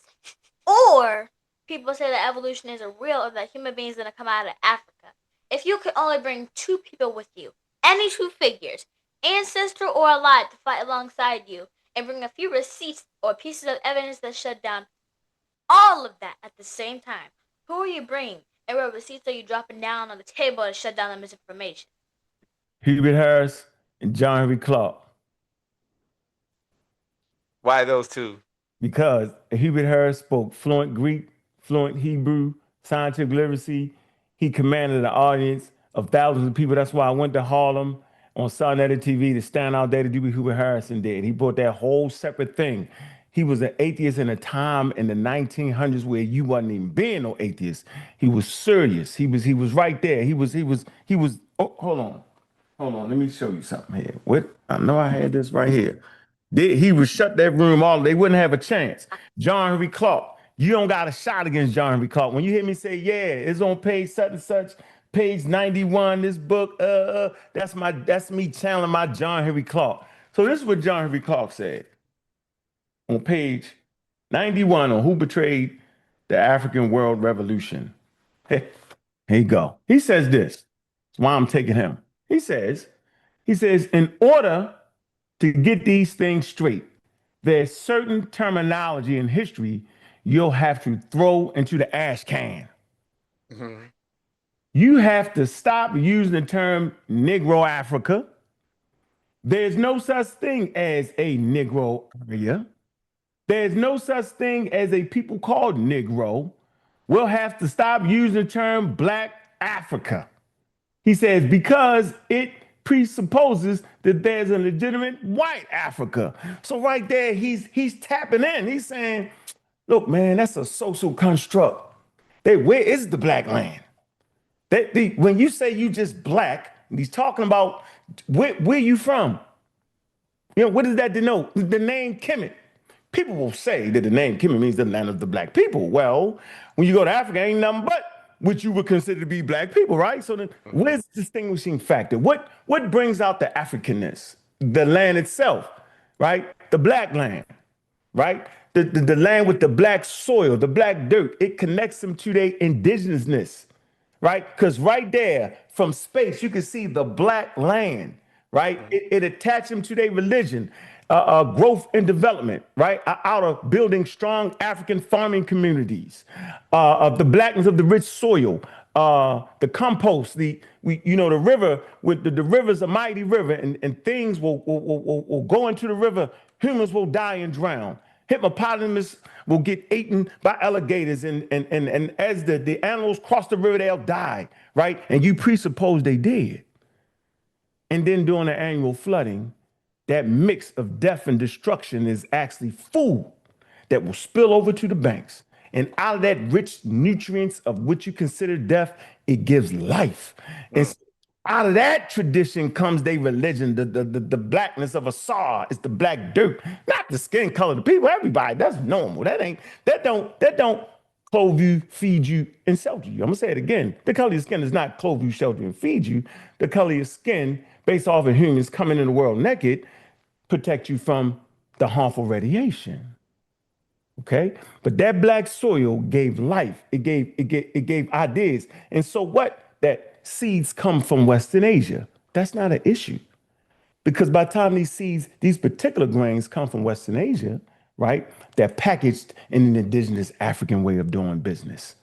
E: Or people say that evolution isn't real or that human beings are going to come out of Africa. If you could only bring two people with you, any two figures, ancestor or alive, to fight alongside you, and bring a few receipts or pieces of evidence that shut down all of that at the same time, who are you bringing? And what receipts are you dropping down on the table to shut down the misinformation?
G: Hubert Harris and John Henry Clark.
F: Why those two?
G: Because Hubert Harris spoke fluent Greek, fluent Hebrew, scientific literacy. He commanded an audience of thousands of people. That's why I went to Harlem. on Sunday TV to stand out there to do what Hubert Harrison did. He brought that whole separate thing. He was an atheist in a time in the 1900s where you wasn't even being no atheist. He was serious. He was right there. He was. Oh, hold on. Let me show you something here. What? I know I had this right here. He would shut that room all. They wouldn't have a chance. John Henry Clark. You don't got a shot against John Henry Clark. When you hear me say, yeah, it's on page such and such, page 91, this book, that's me channeling my John Henry Clark. So this is what John Henry Clark said on page 91 on Who Betrayed the African World Revolution. Here you go. He says this. That's why I'm taking him. He says, in order to get these things straight, there's certain terminology in history you'll have to throw into the ash can. Mm-hmm. You have to stop using the term Negro Africa. There's no such thing as a Negro area. There's no such thing as a people called Negro. We'll have to stop using the term Black Africa. He says, because it presupposes that there's a legitimate white Africa. So right there, he's tapping in. He's saying, look, man, that's a social construct. Where is the black land? When you say you just black, he's talking about where you from. You know, what does that denote? The name Kemet. People will say that the name Kemet means the land of the black people. Well, when you go to Africa, ain't nothing but what you would consider to be black people, right? So then where's the distinguishing factor? What brings out the Africanness? The land itself, right? The black land, right? The land with the black soil, the black dirt, it connects them to their indigenousness, right? Because right there from space, you can see the black land, right? It attached them to their religion, growth and development, right? Out of building strong African farming communities, of the blackness of the rich soil, the compost, the river, with the river's a mighty river, and things will go into the river. Humans will die and drown. Hippopotamus will get eaten by alligators, and as the animals cross the river, they'll die, right? And you presuppose they did. And then during the annual flooding, that mix of death and destruction is actually food that will spill over to the banks. And out of that rich nutrients of what you consider death, it gives life. And so out of that tradition comes their religion, the blackness of Asar. It's the black dirt, not the skin color of the people. Everybody, that's normal. That don't clothe you, feed you, and shelter you. I'm gonna say it again. The color of your skin does not clothe you, shelter, and feed you. The color of your skin, based off of humans coming in the world naked, protect you from the harmful radiation. Okay, but that black soil gave life. It gave ideas. And so what? That seeds come from Western Asia. That's not an issue, because by the time these particular grains come from Western Asia, right? They're packaged in an indigenous African way of doing business,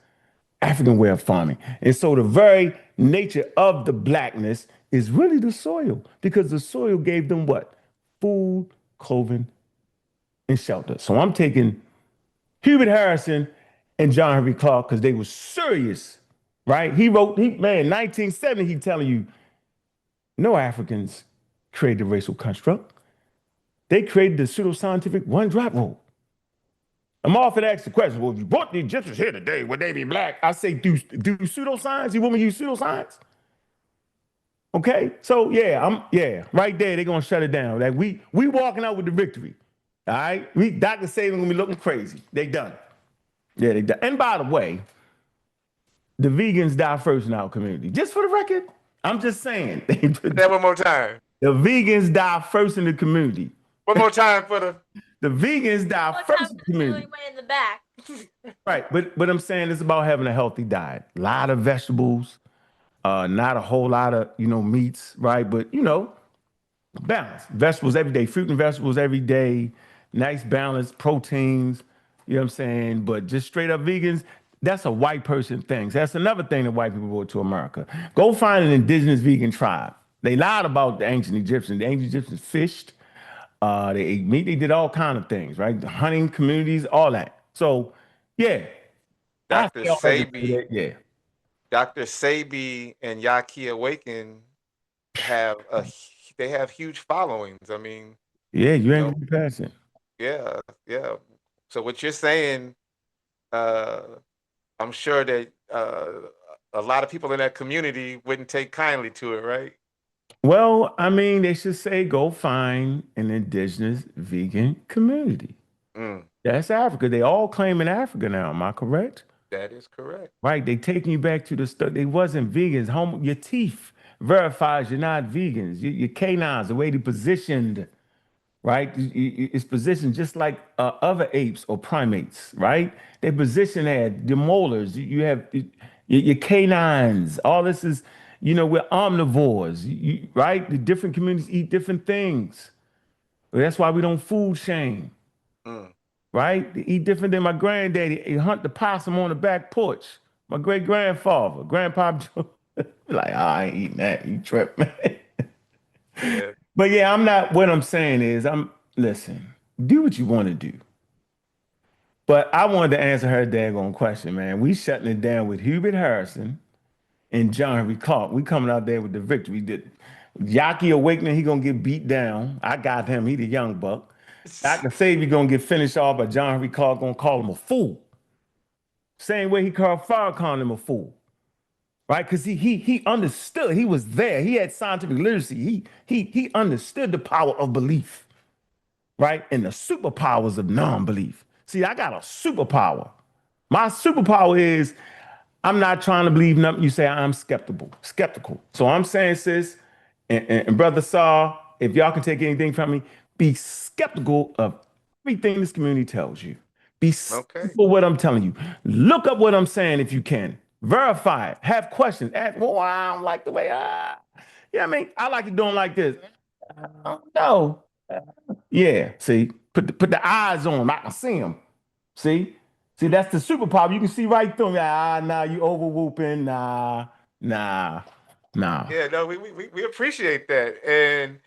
G: African way of farming. And so the very nature of the blackness is really the soil, because the soil gave them what? Food, clothing, and shelter. So I'm taking Hubert Harrison and John Henry Clark because they were serious, right? He 1970, he telling you, no Africans created the racial construct. They created the pseudoscientific one-drop rule. I'm often asked the question, well, if you brought the Egyptians here today, would they be black? I say, do pseudoscience? You want me to use pseudoscience? Okay, so right there, they're gonna shut it down. Like we walking out with the victory. All right, Dr. Saban gonna be looking crazy. They done. Yeah, they done. And by the way, the vegans die first in our community. Just for the record, I'm just saying.
F: That one more time.
G: The vegans die first in the community.
F: One more time for
G: the vegans die first in the community.
E: Way in the back.
G: Right, but I'm saying it's about having a healthy diet. A lot of vegetables. Not a whole lot of, meats, right? But, balance. Vegetables every day, fruit and vegetables every day, nice balance, proteins, you know what I'm saying? But just straight up vegans, that's a white person thing. So that's another thing that white people brought to America. Go find an indigenous vegan tribe. They lied about the ancient Egyptians. The ancient Egyptians fished, they ate meat, they did all kind of things, right? The hunting communities, all that. So, yeah.
F: Dr. Sebi.
G: Yeah.
F: Dr. Sebi and Yaki Awaken have a they have huge followings. I mean,
G: Yeah, you
F: you
G: ain't
F: know,
G: gonna be passing.
F: yeah, yeah. So what you're saying, I'm sure that a lot of people in that community wouldn't take kindly to it, right?
G: Well, I mean, they should say go find an indigenous vegan community.
F: Mm,
G: That's Africa. They all claim in Africa now. Am I correct?
F: that is correct.
G: Right. They taking you back to the stuff. They wasn't vegans. Your teeth verifies you're not vegans. Your canines, the way they positioned, right? It's positioned just like other apes or primates, right? They position at the molars. You have your canines. All this is, we're omnivores, right? The different communities eat different things. That's why we don't food shame,
F: Mm.
G: right? They eat different than my granddaddy. He hunt the possum on the back porch. My great grandfather, grandpa, like, I ain't eating that. You trip, man.
F: Yeah.
G: But yeah, I'm not. What I'm saying is, listen. Do what you want to do. But I wanted to answer her daggone question, man. We shutting it down with Hubert Harrison and John Henry Clark. We coming out there with the victory. Did Yaki Awakening? He gonna get beat down. I got him. He the young buck. Dr. Savior gonna get finished off, but John Henry Clark gonna call him a fool. Same way he called Farrakhan him a fool, right? Because he understood. He was there. He had scientific literacy. He understood the power of belief, right? And the superpowers of non-belief. See, I got a superpower. My superpower is I'm not trying to believe nothing you say. I'm skeptical. So I'm saying, sis, and brother Saw, if y'all can take anything from me, be skeptical of everything this community tells you. Be
F: Okay.
G: skeptical of what I'm telling you. Look up what I'm saying if you can. Verify it. Have questions. Ask, well, I don't like the way I mean, I like it doing like this. No. Yeah, see, put the eyes on him. I can see him. See, that's the superpower. You can see right through him. Nah, you over whooping. Nah.
F: Yeah, no, we appreciate that. And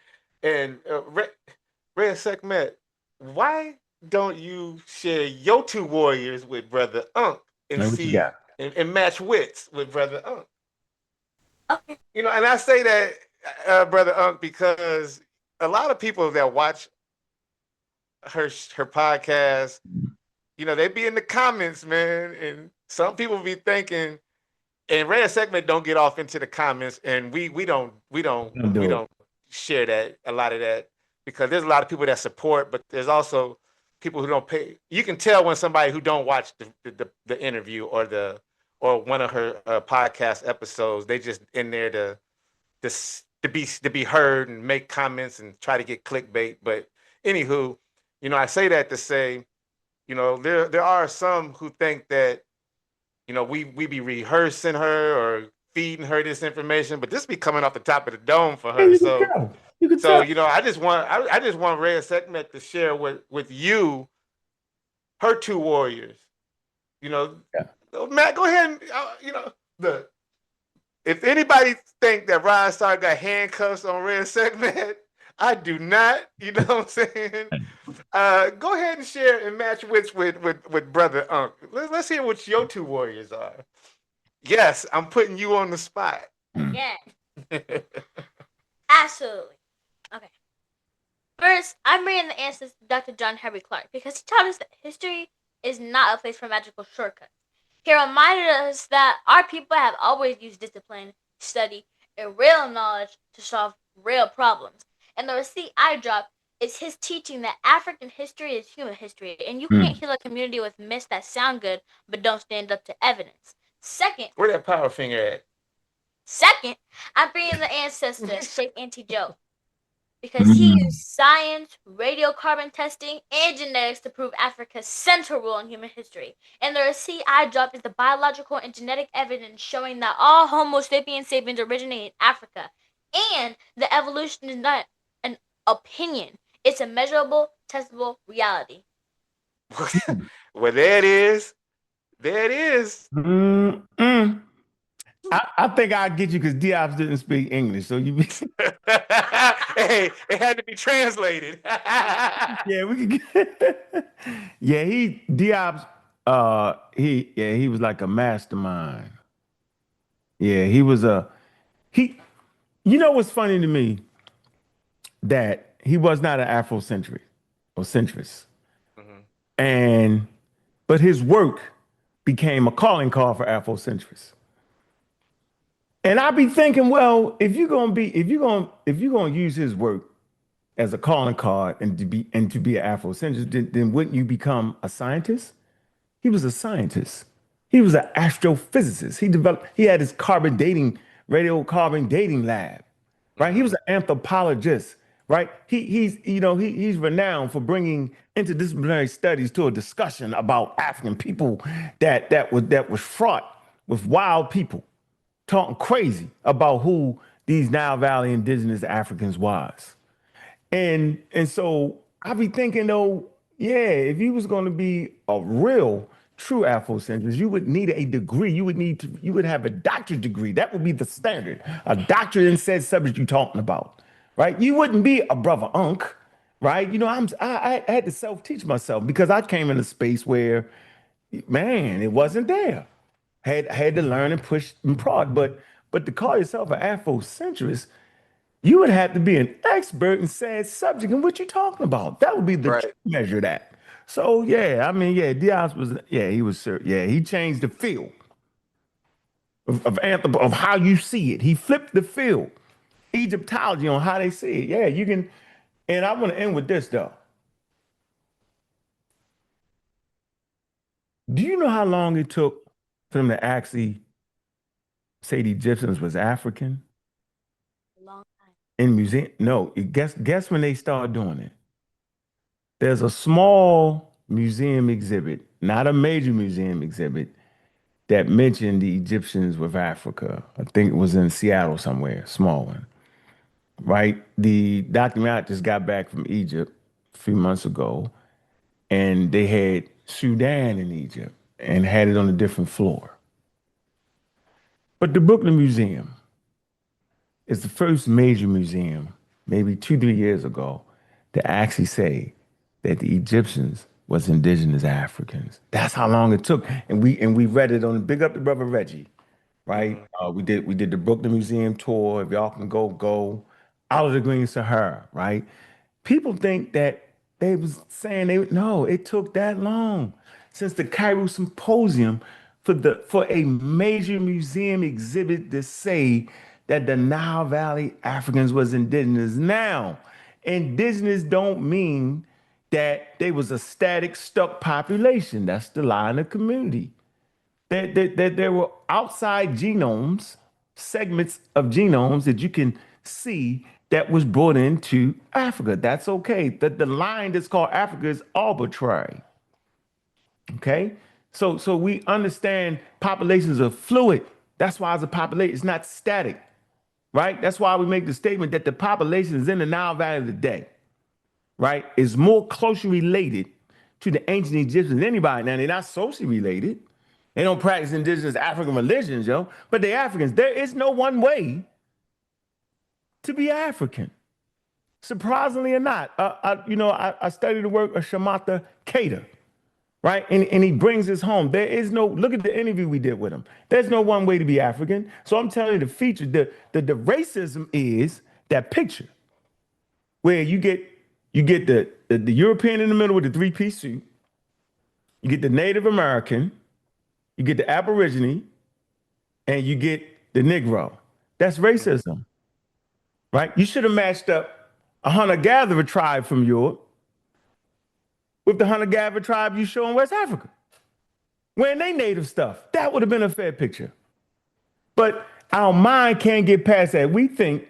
F: Reya'Sekhmet, why don't you share your two warriors with Brother Unk and
G: Man, what you
F: see
G: got?
F: and match wits with Brother Unk?
E: Okay.
F: And I say that, Brother Unk, because a lot of people that watch her podcast, they be in the comments, man, and some people be thinking, and Reya'Sekhmet don't get off into the comments, and we don't share that, a lot of that, because there's a lot of people that support, but there's also people who don't pay. You can tell when somebody who don't watch the interview or one of her podcast episodes, they just in there to be heard and make comments and try to get clickbait. But anywho, I say that to say, there are some who think that, we be rehearsing her or feeding her this information, but this be coming off the top of the dome for her.
G: You can
F: So,
G: tell. You can tell.
F: I just want Reya'Sekhmet to share with you her two warriors. Matt, go ahead and look. If anybody think that Ryan Star got handcuffs on Reya'Sekhmet, I do not. You know what I'm saying? Go ahead and share and match wits with Brother Unk. Let's hear what your two warriors are. Yes, I'm putting you on the spot.
E: Yeah. Absolutely. Okay. First, I'm bringing the answers to Dr. John Henry Clark because he taught us that history is not a place for magical shortcuts. He reminded us that our people have always used discipline, study, and real knowledge to solve real problems. And the receipt I dropped is his teaching that African history is human history, and you can't heal a community with myths that sound good but don't stand up to evidence. Second,
F: where that power finger at?
E: Second, I'm bringing the ancestor, Sheikh Auntie Joe, because he used science, radiocarbon testing, and genetics to prove Africa's central role in human history. And the receipt I dropped is the biological and genetic evidence showing that all Homo sapiens originate in Africa. And the evolution is not an opinion. It's a measurable, testable reality.
F: Well, there it is. There it is.
G: I think I'll get you because Diop didn't speak English, so you.
F: Hey, it had to be translated.
G: Yeah, we could get. Yeah, Diop's. He was like a mastermind. Yeah, he was a. He. You know what's funny to me? that he was not an Afrocentric or centrist.
F: Mm-hmm.
G: But his work became a calling card for Afrocentrists. And I be thinking, well, if you're gonna use his work as a calling card and to be an Afrocentrist, then wouldn't you become a scientist? He was a scientist. He was an astrophysicist. He had his radiocarbon dating lab, right? He was an anthropologist, right? He's renowned for bringing interdisciplinary studies to a discussion about African people that was fraught with wild people talking crazy about who these Nile Valley indigenous Africans was. And so I be thinking though, yeah, if you was going to be a real true Afrocentrist, you would need a degree. You would have a doctorate degree. That would be the standard. A doctorate in said subject you're talking about, right? You wouldn't be a brother Ankh, right? I had to self-teach myself because I came in a space where, man, it wasn't there. Had to learn and push and prod. But to call yourself an Afrocentrist, you would have to be an expert in said subject and what you're talking about. That would be the true measure of that. So yeah, I mean, yeah, Diaz was, yeah, he changed the field of how you see it. He flipped the field, Egyptology on how they see it. Yeah, you can, and I want to end with this though. Do you know how long it took for them to actually say the Egyptians was African?
E: Long time.
G: In museum? No, guess when they started doing it. There's a small museum exhibit, not a major museum exhibit, that mentioned the Egyptians with Africa. I think it was in Seattle somewhere, small one. Right? The documentary just got back from Egypt a few months ago, and they had Sudan in Egypt and had it on a different floor. But the Brooklyn Museum is the first major museum, maybe 2-3 years ago, to actually say that the Egyptians was indigenous Africans. That's how long it took. And we read it on Big Up the Brother Reggie, right? We did the Brooklyn Museum tour. If y'all can go out of the Green Sahara, right? People think that they was saying no, it took that long since the Cairo Symposium for a major museum exhibit to say that the Nile Valley Africans was indigenous. Now, indigenous don't mean that they was a static, stuck population. That's the lie in the community. That there were outside genomes, segments of genomes that you can see that was brought into Africa. That's okay. The line that's called Africa is arbitrary. Okay? So we understand populations are fluid. That's why it's a population. It's not static. Right? That's why we make the statement that the population is in the Nile Valley today, right, is more closely related to the ancient Egyptians than anybody. Now, they're not socially related. They don't practice indigenous African religions, but they're Africans. There is no one way to be African. Surprisingly or not, I studied the work of Shamata Keita, right? And he brings this home. There is no, look at the interview we did with him. There's no one way to be African. So I'm telling you the feature, the racism is that picture where you get the European in the middle with the three-piece suit. You get the Native American, you get the Aborigine, and you get the Negro. That's racism, right? You should have matched up a hunter-gatherer tribe from Europe with the hunter-gatherer tribe you show in West Africa, wearing they native stuff. That would have been a fair picture. But our mind can't get past that. We think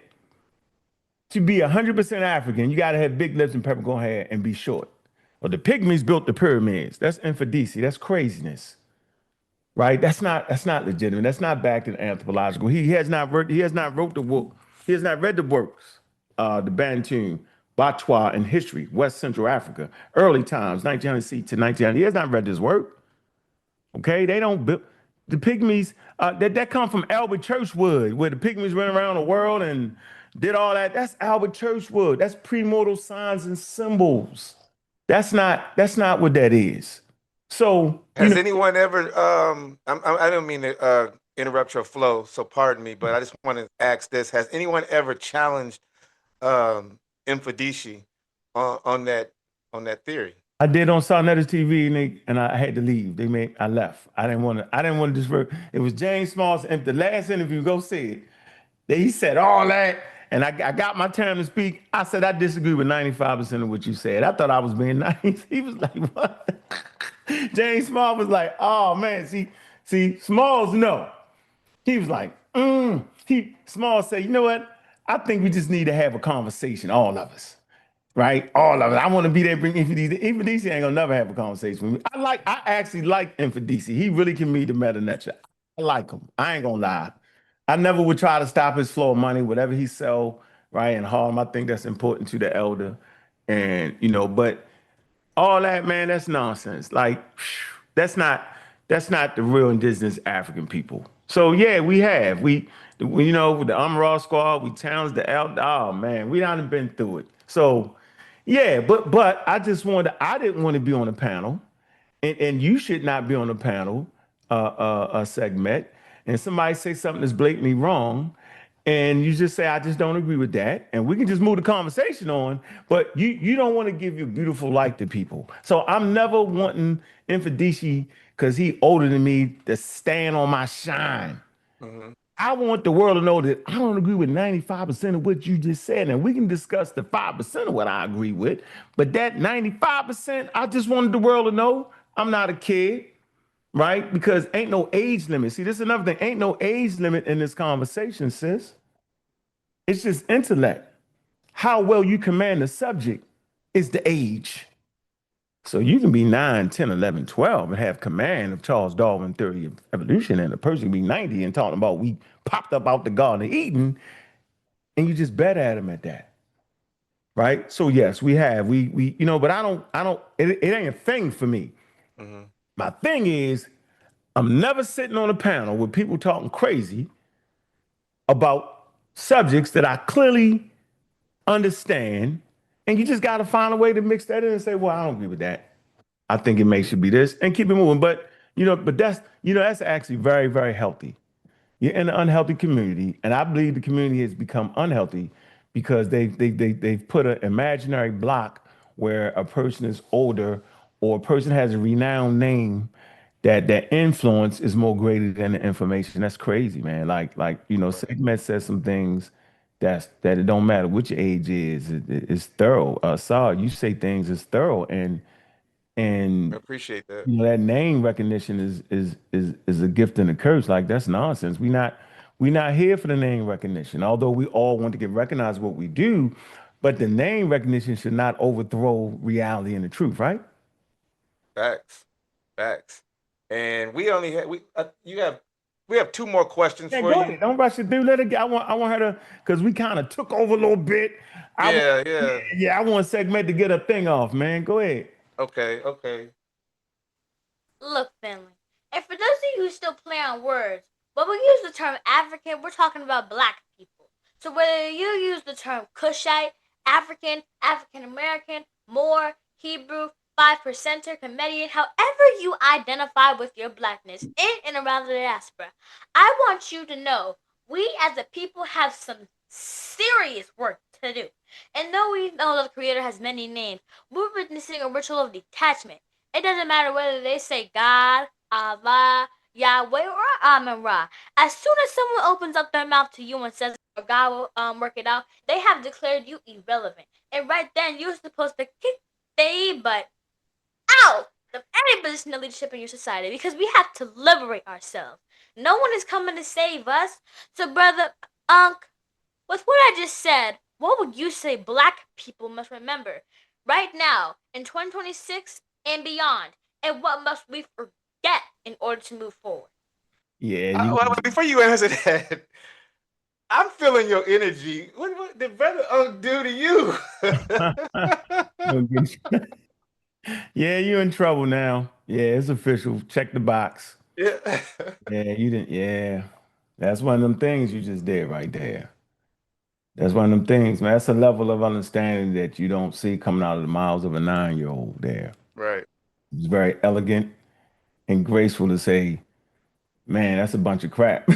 G: to be 100% African, you got to have big lips and peppercorn hair and be short. Well, the pygmies built the pyramids. That's infideci. That's craziness, right? That's not legitimate. That's not backed in anthropological. He has not wrote the book. He has not read the works, the Bantu, Batwa, and history, West Central Africa, early times, 1900 CE to 1900. He has not read this work. Okay, they don't build the pygmies. That come from Albert Churchwood, where the pygmies went around the world and did all that. That's Albert Churchwood. That's premortal signs and symbols. That's not what that is. So
F: has anyone ever? I don't mean to interrupt your flow, so pardon me, but I just want to ask this: has anyone ever challenged Infodici on that theory.
G: I did on Sarnetta's TV, and I had to leave. I left. I didn't want to disrupt. It was James Small's, and the last interview, go see it. He said all that, and I got my time to speak. I said I disagree with 95% of what you said. I thought I was being nice. He was like, "What?" James Small was like, "Oh man, see, Smalls no." He was like, Small said, "You know what? I think we just need to have a conversation, all of us." Right? All of it. I want to be there, bring Infodici. Infodici ain't gonna never have a conversation with me. I actually like Infodici. He really can meet the meta nature. I like him. I ain't gonna lie. I never would try to stop his flow of money, whatever he sell, right? In Harlem. I think that's important to the elder. And but all that, man, that's nonsense. Like, that's not the real indigenous African people. So yeah, we with the Aakhu'Ra squad, we challenged the elder. Oh man, we done been through it. So yeah, but I didn't want to be on the panel, and you should not be on the panel, segment, and somebody say something that's blatantly wrong, and you just say, I just don't agree with that, and we can just move the conversation on, but you don't want to give your beautiful light to people. So I'm never wanting Infodici, because he older than me, to stand on my shine. Mm-hmm. I want the world to know that I don't agree with 95% of what you just said. And we can discuss the 5% of what I agree with. But that 95%, I just wanted the world to know I'm not a kid, right? Because ain't no age limit. See, this is another thing. Ain't no age limit in this conversation, sis. It's just intellect. How well you command the subject is the age. So you can be 9, 10, 11, 12 and have command of Charles Darwin theory of evolution, and a person can be 90 and talking about we popped up out the Garden of Eden, and you just bet at him at that. Right? So yes, we have. But I don't, it ain't a thing for me. Mm-hmm. My thing is, I'm never sitting on a panel with people talking crazy about subjects that I clearly understand. And you just got to find a way to mix that in and say, well, I don't agree with that. I think it should be this, and keep it moving. But that's actually very, very healthy. You're in an unhealthy community, and I believe the community has become unhealthy because they've put an imaginary block where a person is older or a person has a renowned name that influence is more greater than the information. That's crazy, man. Sekhmet says some things that it don't matter what your age is. It's thorough. Saw you say things is thorough, and
F: I appreciate that.
G: That name recognition is a gift and a curse. Like, that's nonsense. We're not here for the name recognition. Although we all want to get recognized what we do, but the name recognition should not overthrow reality and the truth, right?
F: Facts. And we only have we have 2 more questions for you.
G: Ahead. Don't rush it through. Let it go. I want her to, because we kind of took over a little bit. I want Segment to get a thing off, man. Go ahead.
F: Okay.
E: Look, family, and for those of you who still play on words, when we use the term African, we're talking about black people. So whether you use the term Kushite, African, African American, Moor, Hebrew, 5%er, comedian, however you identify with your blackness in and around the diaspora, I want you to know we as a people have some serious work to do. And though we know the Creator has many names, we're witnessing a ritual of detachment. It doesn't matter whether they say God, Allah, Yahweh, or Amen-Ra. As soon as someone opens up their mouth to you and says, God will work it out, they have declared you irrelevant. And right then, you're supposed to kick they butt out of any position of leadership in your society, because we have to liberate ourselves. No one is coming to save us. So, brother Ankh, with what I just said, what would you say black people must remember right now in 2026 and beyond? And what must we forget in order to move forward?
G: Yeah.
F: Before you answer that, I'm feeling your energy. What did Brother Ankh do to you?
G: Yeah, you're in trouble now. Yeah, it's official. Check the box.
F: Yeah.
G: Yeah, you didn't. Yeah. That's one of them things you just did right there. That's one of them things, man. That's a level of understanding that you don't see coming out of the mouths of a 9-year-old there.
F: Right.
G: It's very elegant and graceful to say, man, that's a bunch of crap.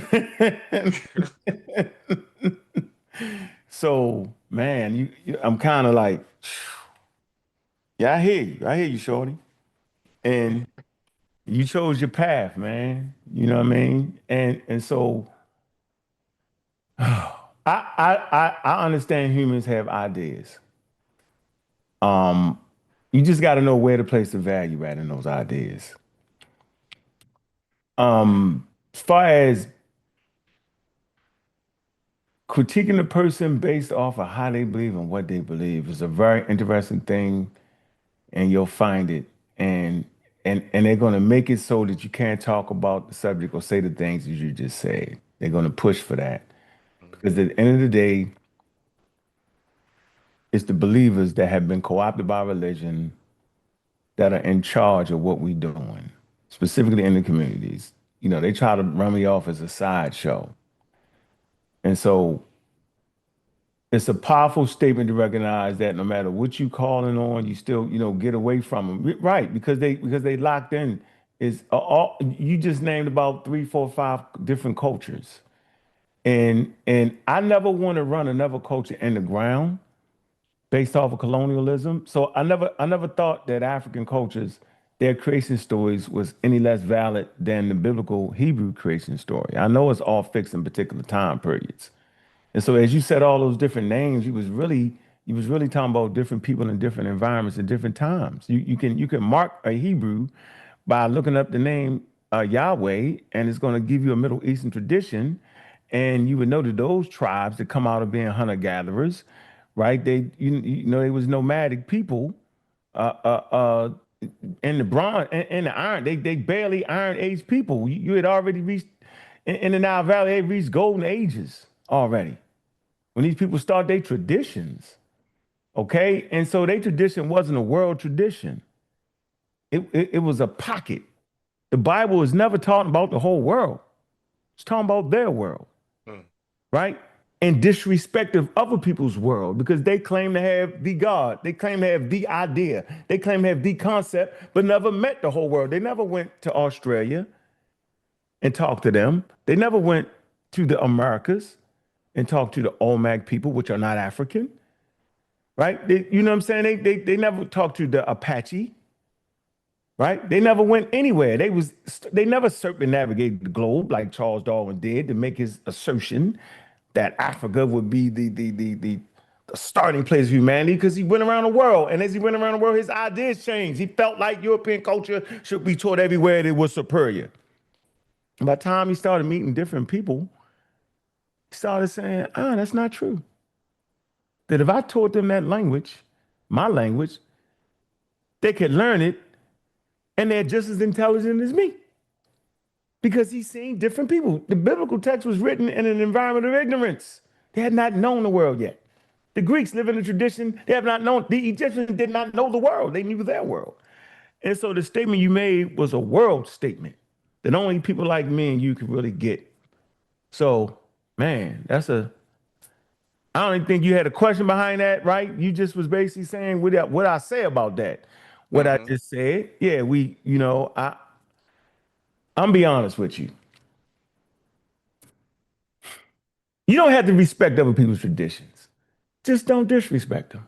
G: So man, I'm kind of like, yeah, I hear you, shorty, and you chose your path, man. You know what I mean? And so, I understand humans have ideas. Um, you just got to know where to place the value at in those ideas. As far as critiquing a person based off of how they believe and what they believe is a very interesting thing, and you'll find it. And they're gonna make it so that you can't talk about the subject or say the things that you just said. They're gonna push for that. Because at the end of the day, it's the believers that have been co-opted by religion that are in charge of what we're doing, specifically in the communities. You know, they try to run me off as a sideshow. And so it's a powerful statement to recognize that no matter what you calling on, you still, get away from them. Right, because they locked in is all you just named about three, four, five different cultures. And I never want to run another culture in the ground based off of colonialism. So I never thought that African cultures, their creation stories was any less valid than the biblical Hebrew creation story. I know it's all fixed in particular time periods. And so as you said all those different names, you was really talking about different people in different environments at different times. You can mark a Hebrew by looking up the name Yahweh, and it's going to give you a Middle Eastern tradition, and you would know that those tribes that come out of being hunter gatherers, right? They was nomadic people, uh, uh, uh, in the bronze and the iron. They barely iron age people. You had already reached in the Nile Valley. They reached golden ages already when these people start their traditions. Okay, and so their tradition wasn't a world tradition. It was a pocket. The Bible is never talking about the whole world. It's talking about their world,
F: Mm.
G: right? And disrespect of other people's world because they claim to have the God. They claim to have the idea. They claim to have the concept, but never met the whole world. They never went to Australia and talked to them. They never went to the Americas and talked to the Olmec people, which are not African, right? You know what I'm saying? They never talked to the Apache, right? They never went anywhere. They never circumnavigated the globe like Charles Darwin did to make his assertion that Africa would be the starting place of humanity because he went around the world. And as he went around the world, his ideas changed. He felt like European culture should be taught everywhere that it was superior. And by the time he started meeting different people, he started saying, that's not true. That if I taught them that language, my language, they could learn it and they're just as intelligent as me. Because he's seen different people. The biblical text was written in an environment of ignorance. They had not known the world yet. The Greeks live in a tradition they have not known. The Egyptians did not know the world. They knew their world. And so the statement you made was a world statement that only people like me and you could really get. So, man, I don't even think you had a question behind that, right? You just was basically saying what I say about that. What I just said. Yeah, I'm be honest with you. You don't have to respect other people's traditions. Just don't disrespect them.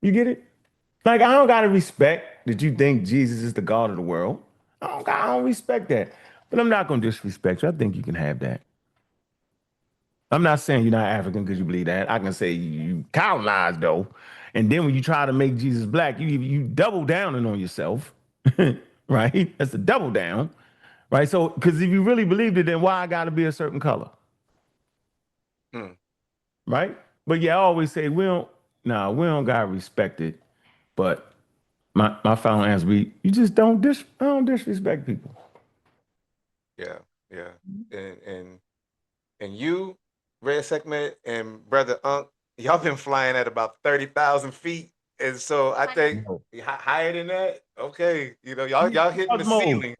G: You get it? Like I don't gotta respect that you think Jesus is the God of the world. I don't respect that. But I'm not gonna disrespect you. I think you can have that. I'm not saying you're not African because you believe that. I can say you colonized though. And then when you try to make Jesus black, you double down on yourself. Right? That's a double down. Right. So because if you really believed it, then why I gotta be a certain color?
F: Mm.
G: Right? But yeah, I always say we don't gotta respect it. But my final answer be you just I don't disrespect people.
F: Yeah, yeah. And you, Reya'Sekhmet and Brother Ankh, y'all been flying at about 30,000 feet. And so I think higher than that, okay. Y'all hitting the
G: Cosmos.
F: ceiling.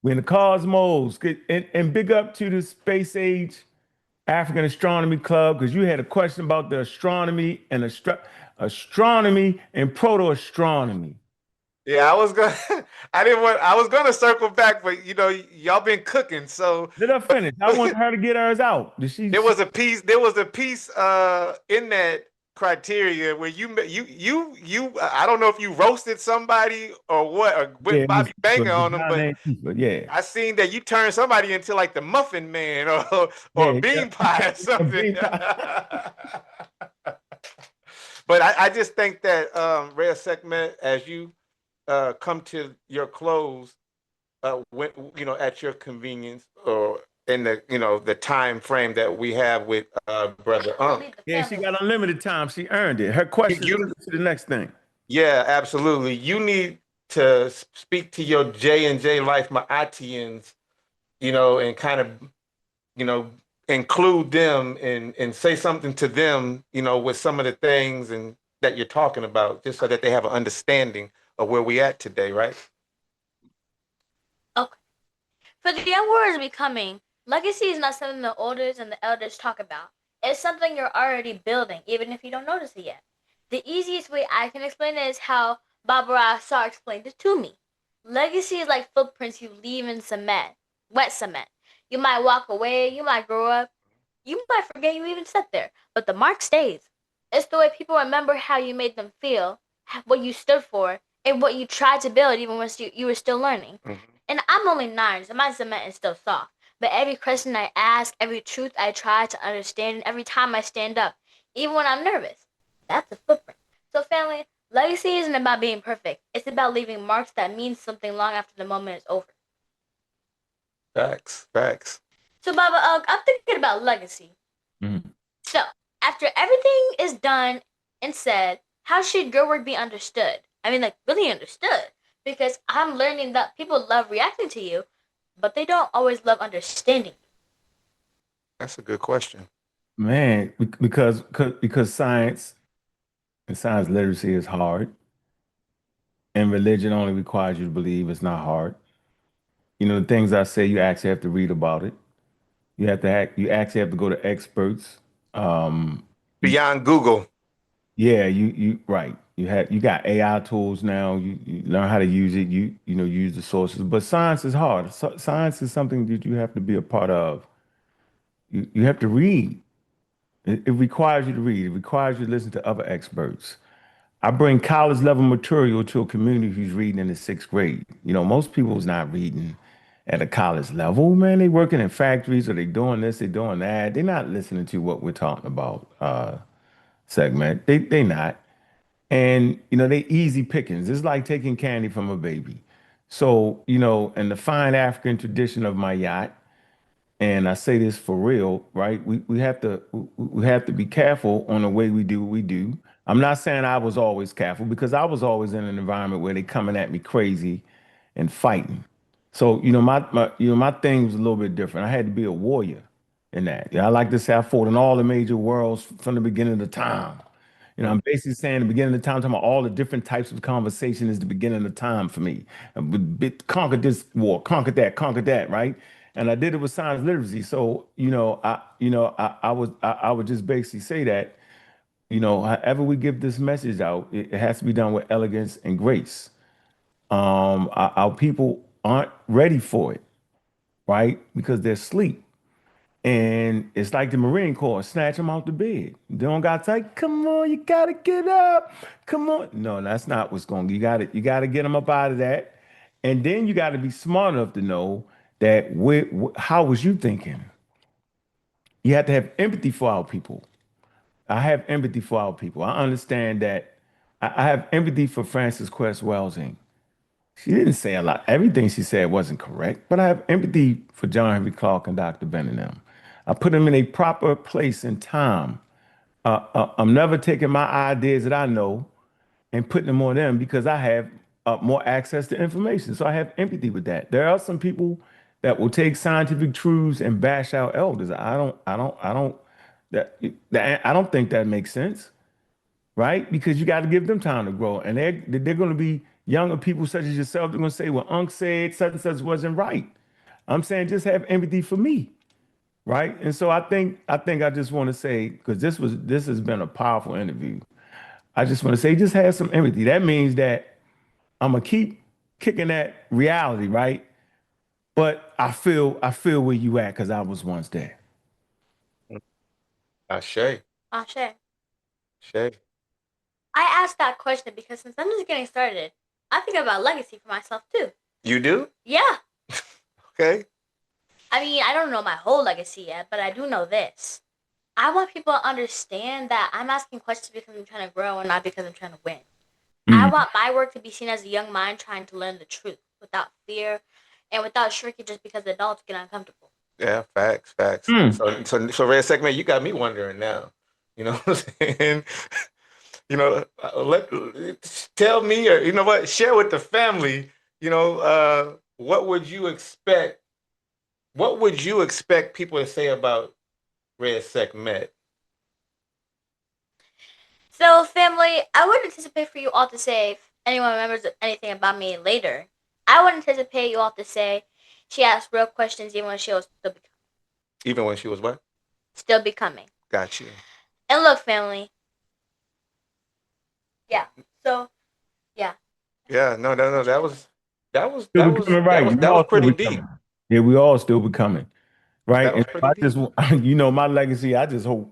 G: We're in the cosmos. And big up to the Space Age African Astronomy Club, because you had a question about the astronomy and astronomy and proto-astronomy.
F: Yeah, I was gonna. I was gonna circle back, but y'all been cooking. So
G: Let her finish. I want her to get hers out. Did she?
F: there was a piece. There was a piece in that criteria where you. I don't know if you roasted somebody or what, or
G: Yeah,
F: went
G: it was,
F: Bobby Banger
G: it was
F: on them,
G: down
F: but
G: there in Tifa, yeah.
F: I seen that you turned somebody into like the Muffin Man or
G: Yeah,
F: Bean Pie or
G: yeah.
F: something.
G: Bean pie.
F: But I just think that Reya'Sekhmet, as you come to your close, when at your convenience or in the time frame that we have with brother
G: Yeah, she got unlimited time. She earned it. Her question
F: You,
G: to the next thing.
F: yeah, absolutely. You need to speak to your J&J-Life Ma'atians, and kind of, you know, include them and say something to them, with some of the things and that you're talking about, just so that they have an understanding of where we at today, right?
E: Okay. For the young warriors becoming, legacy is not something the elders and the elders talk about. It's something you're already building, even if you don't notice it yet. The easiest way I can explain it is how Barbara Saar explained it to me. Legacy is like footprints you leave in cement, wet cement. You might walk away, you might grow up, you might forget you even sat there, but the mark stays. It's the way people remember how you made them feel, what you stood for, and what you tried to build even when you were still learning. And I'm only 9, so my cement is still soft. But every question I ask, every truth I try to understand, and every time I stand up, even when I'm nervous, that's a footprint. So, family, legacy isn't about being perfect. It's about leaving marks that mean something long after the moment is over.
F: Facts, facts.
E: So, Baba, I'm thinking about legacy.
G: Mhm.
E: So, after everything is done and said, how should your work be understood? I mean, like, really understood. Because I'm learning that people love reacting to you, but they don't always love understanding you.
F: That's a good question.
G: Man, because science and science literacy is hard, and religion only requires you to believe it's not hard. The things I say, you actually have to read about it. You actually have to go to experts. You,
F: Beyond Google.
G: yeah, you right. You got AI tools now. You learn how to use it. Use the sources. But science is hard. Science is something that you have to be a part of. You have to read. It requires you to read. It requires you to listen to other experts. I bring college level material to a community who's reading in the 6th grade. Most people's not reading at a college level, man. They working in factories or they doing this, they doing that. They're not listening to what we're talking about, segment. They not. And they easy pickings. It's like taking candy from a baby. So, in the fine African tradition of my yacht, and I say this for real, right? We have to be careful on the way we do what we do. I'm not saying I was always careful because I was always in an environment where they coming at me crazy and fighting. So my thing was a little bit different. I had to be a warrior in that. I like to say I fought in all the major worlds from the beginning of the time. I'm basically saying the beginning of the time, talking about all the different types of conversation is the beginning of time for me. Conquered this war, conquered that, right? And I did it with science literacy. So, I would just basically say that, however we give this message out, it has to be done with elegance and grace. Our people aren't ready for it, right? Because they're asleep. And it's like the Marine Corps, snatch them out the bed. They don't got to say, come on, you gotta get up. Come on. No, that's not what's going on. You gotta get them up out of that. And then you gotta be smart enough to know that how was you thinking? You have to have empathy for our people. I have empathy for our people. I understand that I have empathy for Frances Cress Welsing. She didn't say a lot. Everything she said wasn't correct, but I have empathy for John Henry Clark and Dr. Ben and them. I put them in a proper place and time. I'm never taking my ideas that I know and putting them on them because I have more access to information. So I have empathy with that. There are some people that will take scientific truths and bash out elders. I don't think that makes sense, right? Because you got to give them time to grow, and they're going to be younger people such as yourself. They're going to say, "Well, Unc said such and such wasn't right." I'm saying just have empathy for me, right? And so I just want to say because this has been a powerful interview. I just want to say just have some empathy. That means that I'm gonna keep kicking that reality, right? But I feel where you at because I was once there.
F: Ashe.
E: Ashe.
F: Shay.
E: I asked that question because since I'm just getting started, I think about legacy for myself too.
F: You do?
E: Yeah.
F: Okay.
E: I mean, I don't know my whole legacy yet, but I do know this. I want people to understand that I'm asking questions because I'm trying to grow and not because I'm trying to win. I want my work to be seen as a young mind trying to learn the truth without fear and without shrinking just because adults get uncomfortable.
F: Yeah, facts. So Reya'Sekhmet, you got me wondering now. You know what I'm saying? Tell me, or you know what, share with the family. What would you expect? What would you expect people to say about Reya'Sekhmet?
E: So, family, I wouldn't anticipate for you all to say if anyone remembers anything about me later. I would anticipate you all to say she asked real questions even when she was still becoming.
F: Even when she was what?
E: Still becoming.
F: Got you.
E: And look, family. Yeah. So, yeah.
F: Yeah. No. That was
G: Still becoming, right? We all still
F: pretty
G: becoming.
F: deep.
G: Yeah, we all still becoming, right?
F: That was
G: And
F: pretty
G: I
F: deep.
G: just, my legacy. I just hope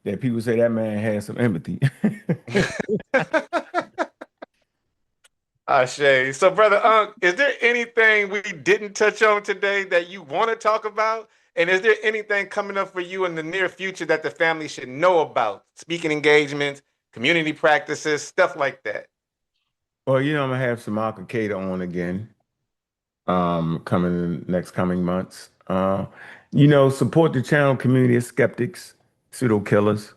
G: that people say that man had some empathy.
F: Ashe. So, Brother Unc, is there anything we didn't touch on today that you want to talk about? And is there anything coming up for you in the near future that the family should know about? Speaking engagements, community practices, stuff like that.
G: Well, I'm gonna have some Aakhu'Ra on again, coming in next coming months. Support the channel community of skeptics, pseudo killers.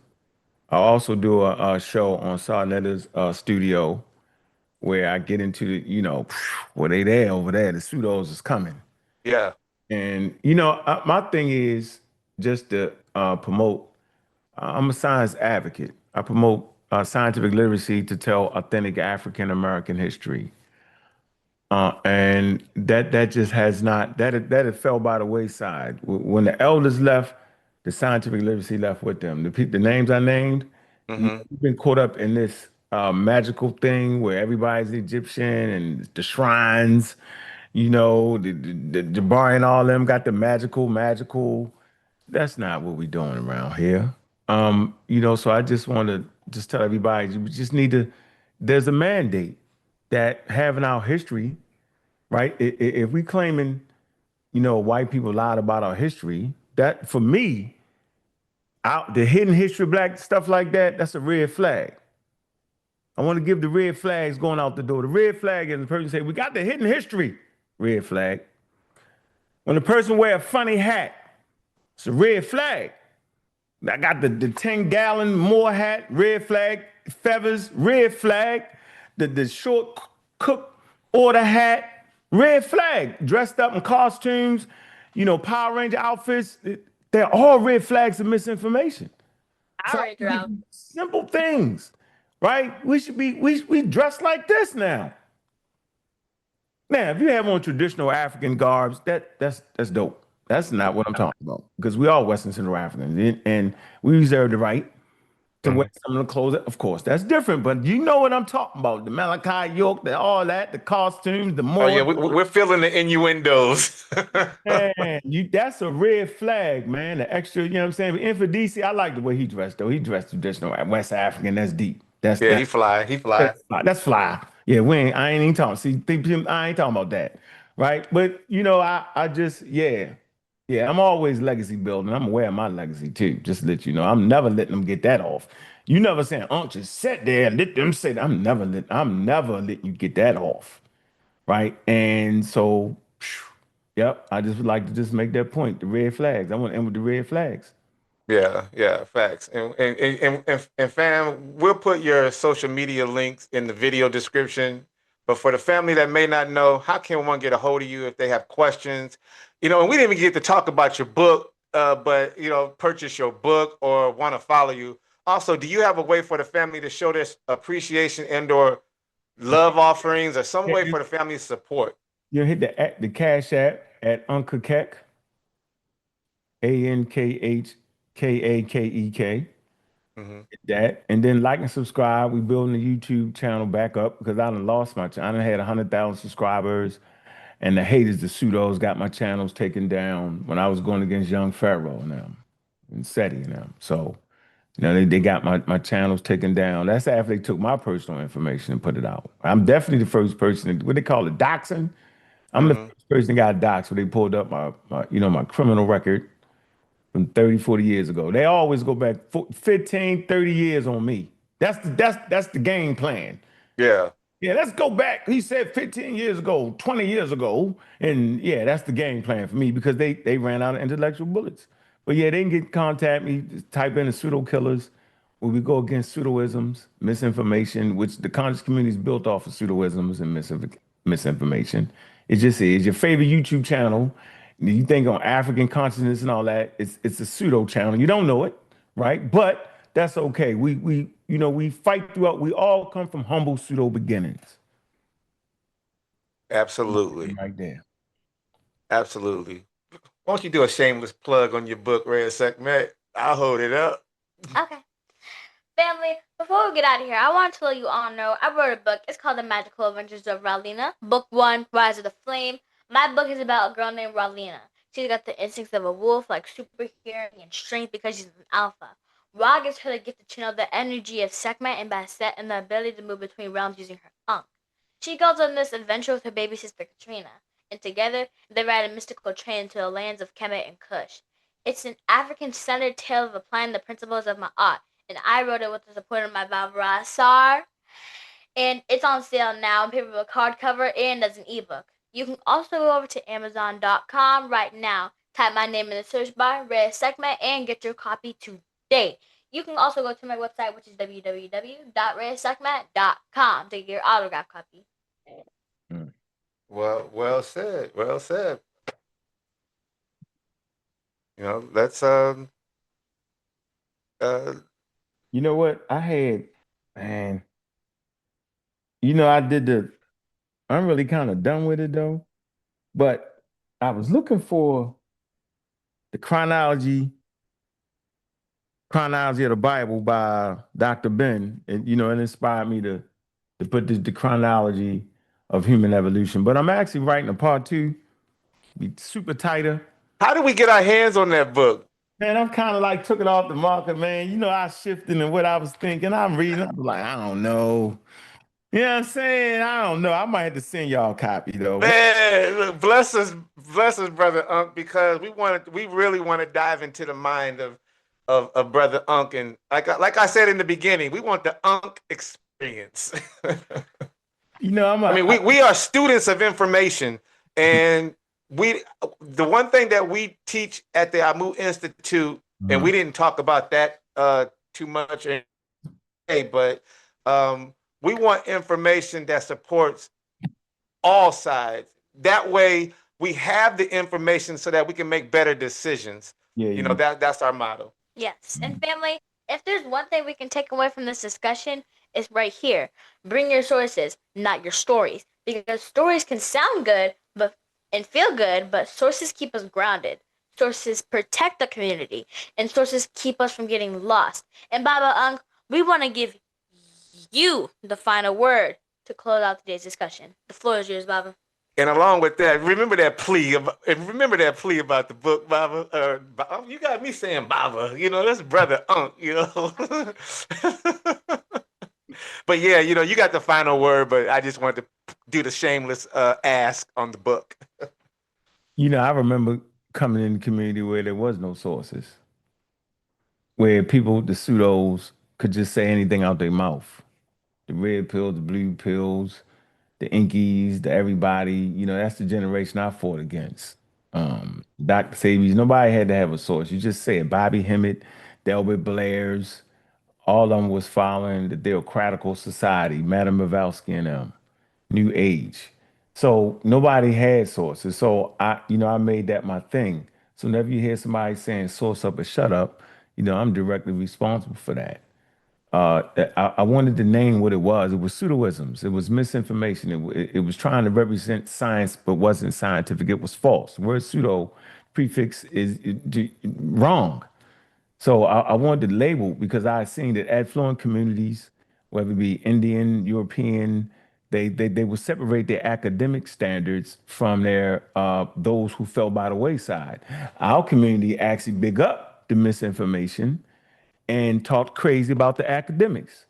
G: I also do a show on Sarnetta's studio where I get into well, they there over there. The pseudos is coming.
F: Yeah.
G: And my thing is just to promote. I'm a science advocate. I promote scientific literacy to tell authentic African American history, and that just has not that it fell by the wayside. When the elders left, the scientific literacy left with them. The names I named,
F: Mm-hmm.
G: we've been caught up in this magical thing where everybody's Egyptian and the shrines. The Jabari and all them got the magical. That's not what we're doing around here. So I just want to just tell everybody, we just need to, there's a mandate that having our history, right? If we claiming, white people lied about our history, that for me, out the hidden history of black stuff like that, that's a red flag. I want to give the red flags going out the door. The red flag is the person say, we got the hidden history. Red flag. When the person wear a funny hat, it's a red flag. I got the 10-gallon Moore hat, red flag, feathers, red flag, the short cook order hat, red flag, dressed up in costumes, Power Ranger outfits. They're all red flags of misinformation.
E: Power Ranger out.
G: Simple things, right? We dress like this now. Now, if you have on traditional African garbs, that's dope. That's not what I'm talking about because we are Western Central Africans and we reserve the right to wear some of the clothes. Of course, that's different, but you know what I'm talking about. The Malachi York, all that, the costumes, the more.
F: Oh, yeah, we're feeling the innuendos.
G: Man, that's a red flag, man. The extra, you know what I'm saying? But for DC, I like the way he dressed, though. He dressed traditional West African. That's deep.
F: He fly.
G: That's fly. Yeah, I ain't even talking. See, I ain't talking about that, right? But I just, yeah, I'm always legacy building. I'm aware of my legacy too. Just to let you know, I'm never letting them get that off. You never saying, "Unc, just sit there and let them say that." I'm never letting you get that off, right? And so, yep, I just would like to just make that point. The red flags. I want to end with the red flags.
F: Yeah, facts. And fam, we'll put your social media links in the video description. But for the family that may not know, how can one get a hold of you if they have questions? And we didn't even get to talk about your book, but purchase your book or want to follow you. Also, do you have a way for the family to show their appreciation and/or love offerings or some way for the family to support?
G: You hit the Cash App at Uncle Keck, ANKHKAKEK. That, and then like and subscribe. We building the YouTube channel back up because I done lost my channel. I done had 100,000 subscribers, and the haters, the pseudos, got my channels taken down when I was going against Young Pharaoh and them and Seti and them. So, they got my channels taken down. That's after they took my personal information and put it out. I'm definitely the first person, what they call it, doxing. I'm the first person that got doxed when they pulled up my criminal record from 30, 40 years ago. They always go back 15, 30 years on me. That's the game plan.
F: Yeah.
G: Yeah, let's go back. He said 15 years ago, 20 years ago. And yeah, that's the game plan for me because they ran out of intellectual bullets. But yeah, they can contact me, just type in the pseudo killers, where we go against pseudoisms, misinformation, which the conscious community is built off of pseudoisms and misinformation. It just is. Your favorite YouTube channel, you think on African consciousness and all that, it's a pseudo channel. You don't know it, right? But that's okay. We fight throughout. We all come from humble pseudo beginnings.
F: Absolutely.
G: Right there.
F: Absolutely. Why don't you do a shameless plug on your book, Reya'Sekhmet? I'll hold it up.
E: Okay. Family, before we get out of here, I want to let you all know I wrote a book. It's called The Magical Adventures of Ralina. Book 1, Rise of the Flame. My book is about a girl named Ralina. She's got the instincts of a wolf, like super hearing and strength because she's an alpha. Ra gives her the gift to channel the energy of Sekhmet and Bastet and the ability to move between realms using her Ankh. She goes on this adventure with her baby sister Katrina, and together they ride a mystical train to the lands of Kemet and Kush. It's an African-centered tale of applying the principles of Ma'at, and I wrote it with the support of my Barbara Sar. And it's on sale now in paperback hardcover and as an ebook. You can also go over to Amazon.com right now, type my name in the search bar, Reya'Sekhmet, and get your copy today. You can also go to my website, which is www.reya'Sekhmet.com to get your autograph copy.
F: Well said. Well said. Let's
G: You know what? I had, man, I'm really kind of done with it though, but I was looking for the chronology of the Bible by Dr. Ben, and it inspired me to put the chronology of human evolution. But I'm actually writing a part 2, be super tighter.
F: How do we get our hands on that book?
G: Man, I'm kind of like took it off the market, man. I shifted in what I was thinking. I'm reading. I'm like, I don't know. You know what I'm saying? I don't know. I might have to send y'all a copy though.
F: Man, look, bless us, brother Unc, because we really want to dive into the mind of brother Unc, and like I said in the beginning, we want the Unc experience. We are students of information, and the one thing that we teach at the Amu Institute, and we didn't talk about that too much today, but we want information that supports all sides. That way we have the information so that we can make better decisions. That's our motto.
E: Yes. And family, if there's one thing we can take away from this discussion, it's right here. Bring your sources, not your stories. Because stories can sound good and feel good, but sources keep us grounded. Sources protect the community, and sources keep us from getting lost. And Baba Ankh, we want to give you the final word to close out today's discussion. The floor is yours, Baba.
F: And along with that, remember that plea about the book, Baba. You got me saying Baba. That's brother Unc. But yeah, you got the final word. But I just wanted to do the shameless ask on the book.
G: I remember coming in the community where there was no sources, where people, the pseudos, could just say anything out their mouth. The red pills, the blue pills, the Inkies, the everybody, that's the generation I fought against. Dr. Sabies, nobody had to have a source. You just say it. Bobby Hemmett, Delbert Blairs, all of them was following the theocratical society, Madame Blavatsky and them, New Age. So nobody had sources. So I made that my thing. So whenever you hear somebody saying source up or shut up, I'm directly responsible for that. I wanted to name what it was. It was pseudoisms. It was misinformation. It was trying to represent science, but wasn't scientific. It was false. The word pseudo prefix is wrong. So I wanted to label because I seen that affluent communities, whether it be Indian, European, they will separate their academic standards from their those who fell by the wayside. Our community actually big up the misinformation and talked crazy about the academics.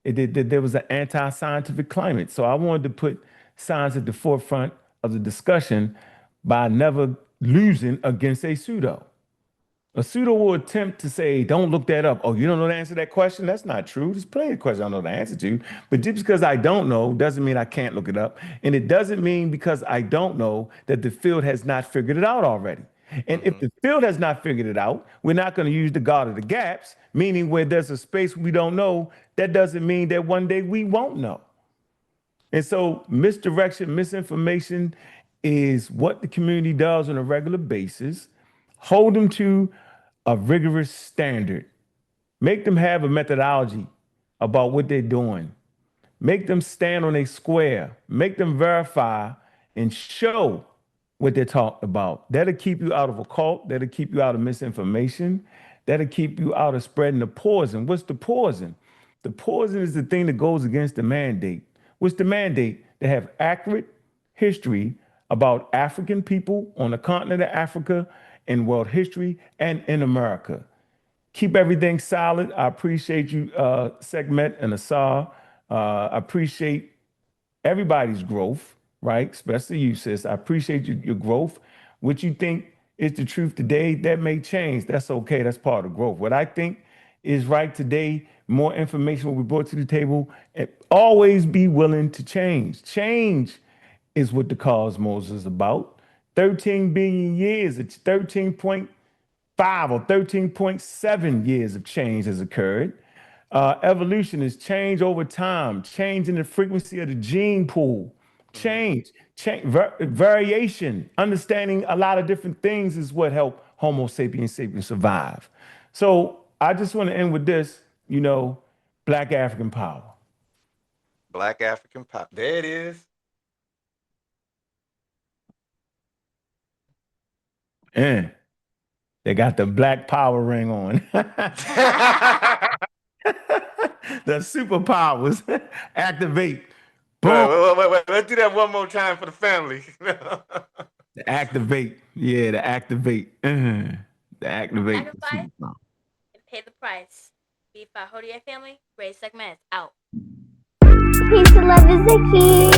G: There was an anti-scientific climate. So I wanted to put science at the forefront of the discussion by never losing against a pseudo. A pseudo will attempt to say, don't look that up. Oh, you don't know the answer to that question? That's not true. There's plenty of questions I know the answer to. But just because I don't know doesn't mean I can't look it up. And it doesn't mean because I don't know that the field has not figured it out already. And if the field has not figured it out, we're not going to use the God of the gaps, meaning where there's a space we don't know. That doesn't mean that one day we won't know. And so misdirection, misinformation is what the community does on a regular basis. Hold them to a rigorous standard. Make them have a methodology about what they're doing. Make them stand on a square. Make them verify and show what they're talking about. That'll keep you out of a cult. That'll keep you out of misinformation. That'll keep you out of spreading the poison. What's the poison? The poison is the thing that goes against the mandate. What's the mandate? To have accurate history about African people on the continent of Africa, in world history, and in America. Keep everything solid. I appreciate you, Sekhmet and Asar. I appreciate everybody's growth, right? Especially you, sis. I appreciate your growth. What you think is the truth today, that may change. That's okay. That's part of growth. What I think is right today, more information will be brought to the table, and always be willing to change. Change is what the cosmos is about. 13 billion years, it's 13.5 or 13.7 years of change has occurred. Evolution is change over time, change in the frequency of the gene pool, variation, understanding a lot of different things is what helped Homo sapiens survive. So I just want to end with this, Black African power.
F: Black African power. There it is.
G: And they got the black power ring on. The superpowers activate. Boom.
F: Wait. Let's do that one more time for the family.
G: The activate. Yeah, the activate. The activate.
E: Sacrifice and pay the price. B5 Hodier family, Reya'Sekhmet is out.
B: Peace and love is the key.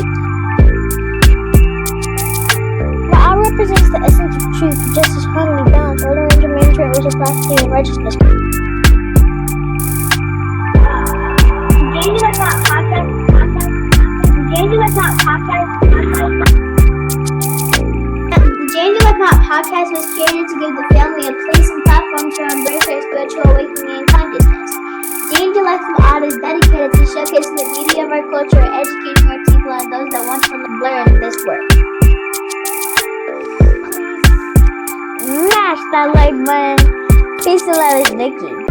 B: Ra represents the essence of truth, justice, harmony, balance, order, and arrangement, which is prosperity and righteousness.
D: J&J-Life podcast. The J&J-Life podcast was created to give the family a place and platform to embrace their spiritual awakening and consciousness. J&J-Life is dedicated to showcasing the beauty of our culture, educating our people and those that want to learn this work.
B: Smash that like button. Peace and love is Nikki.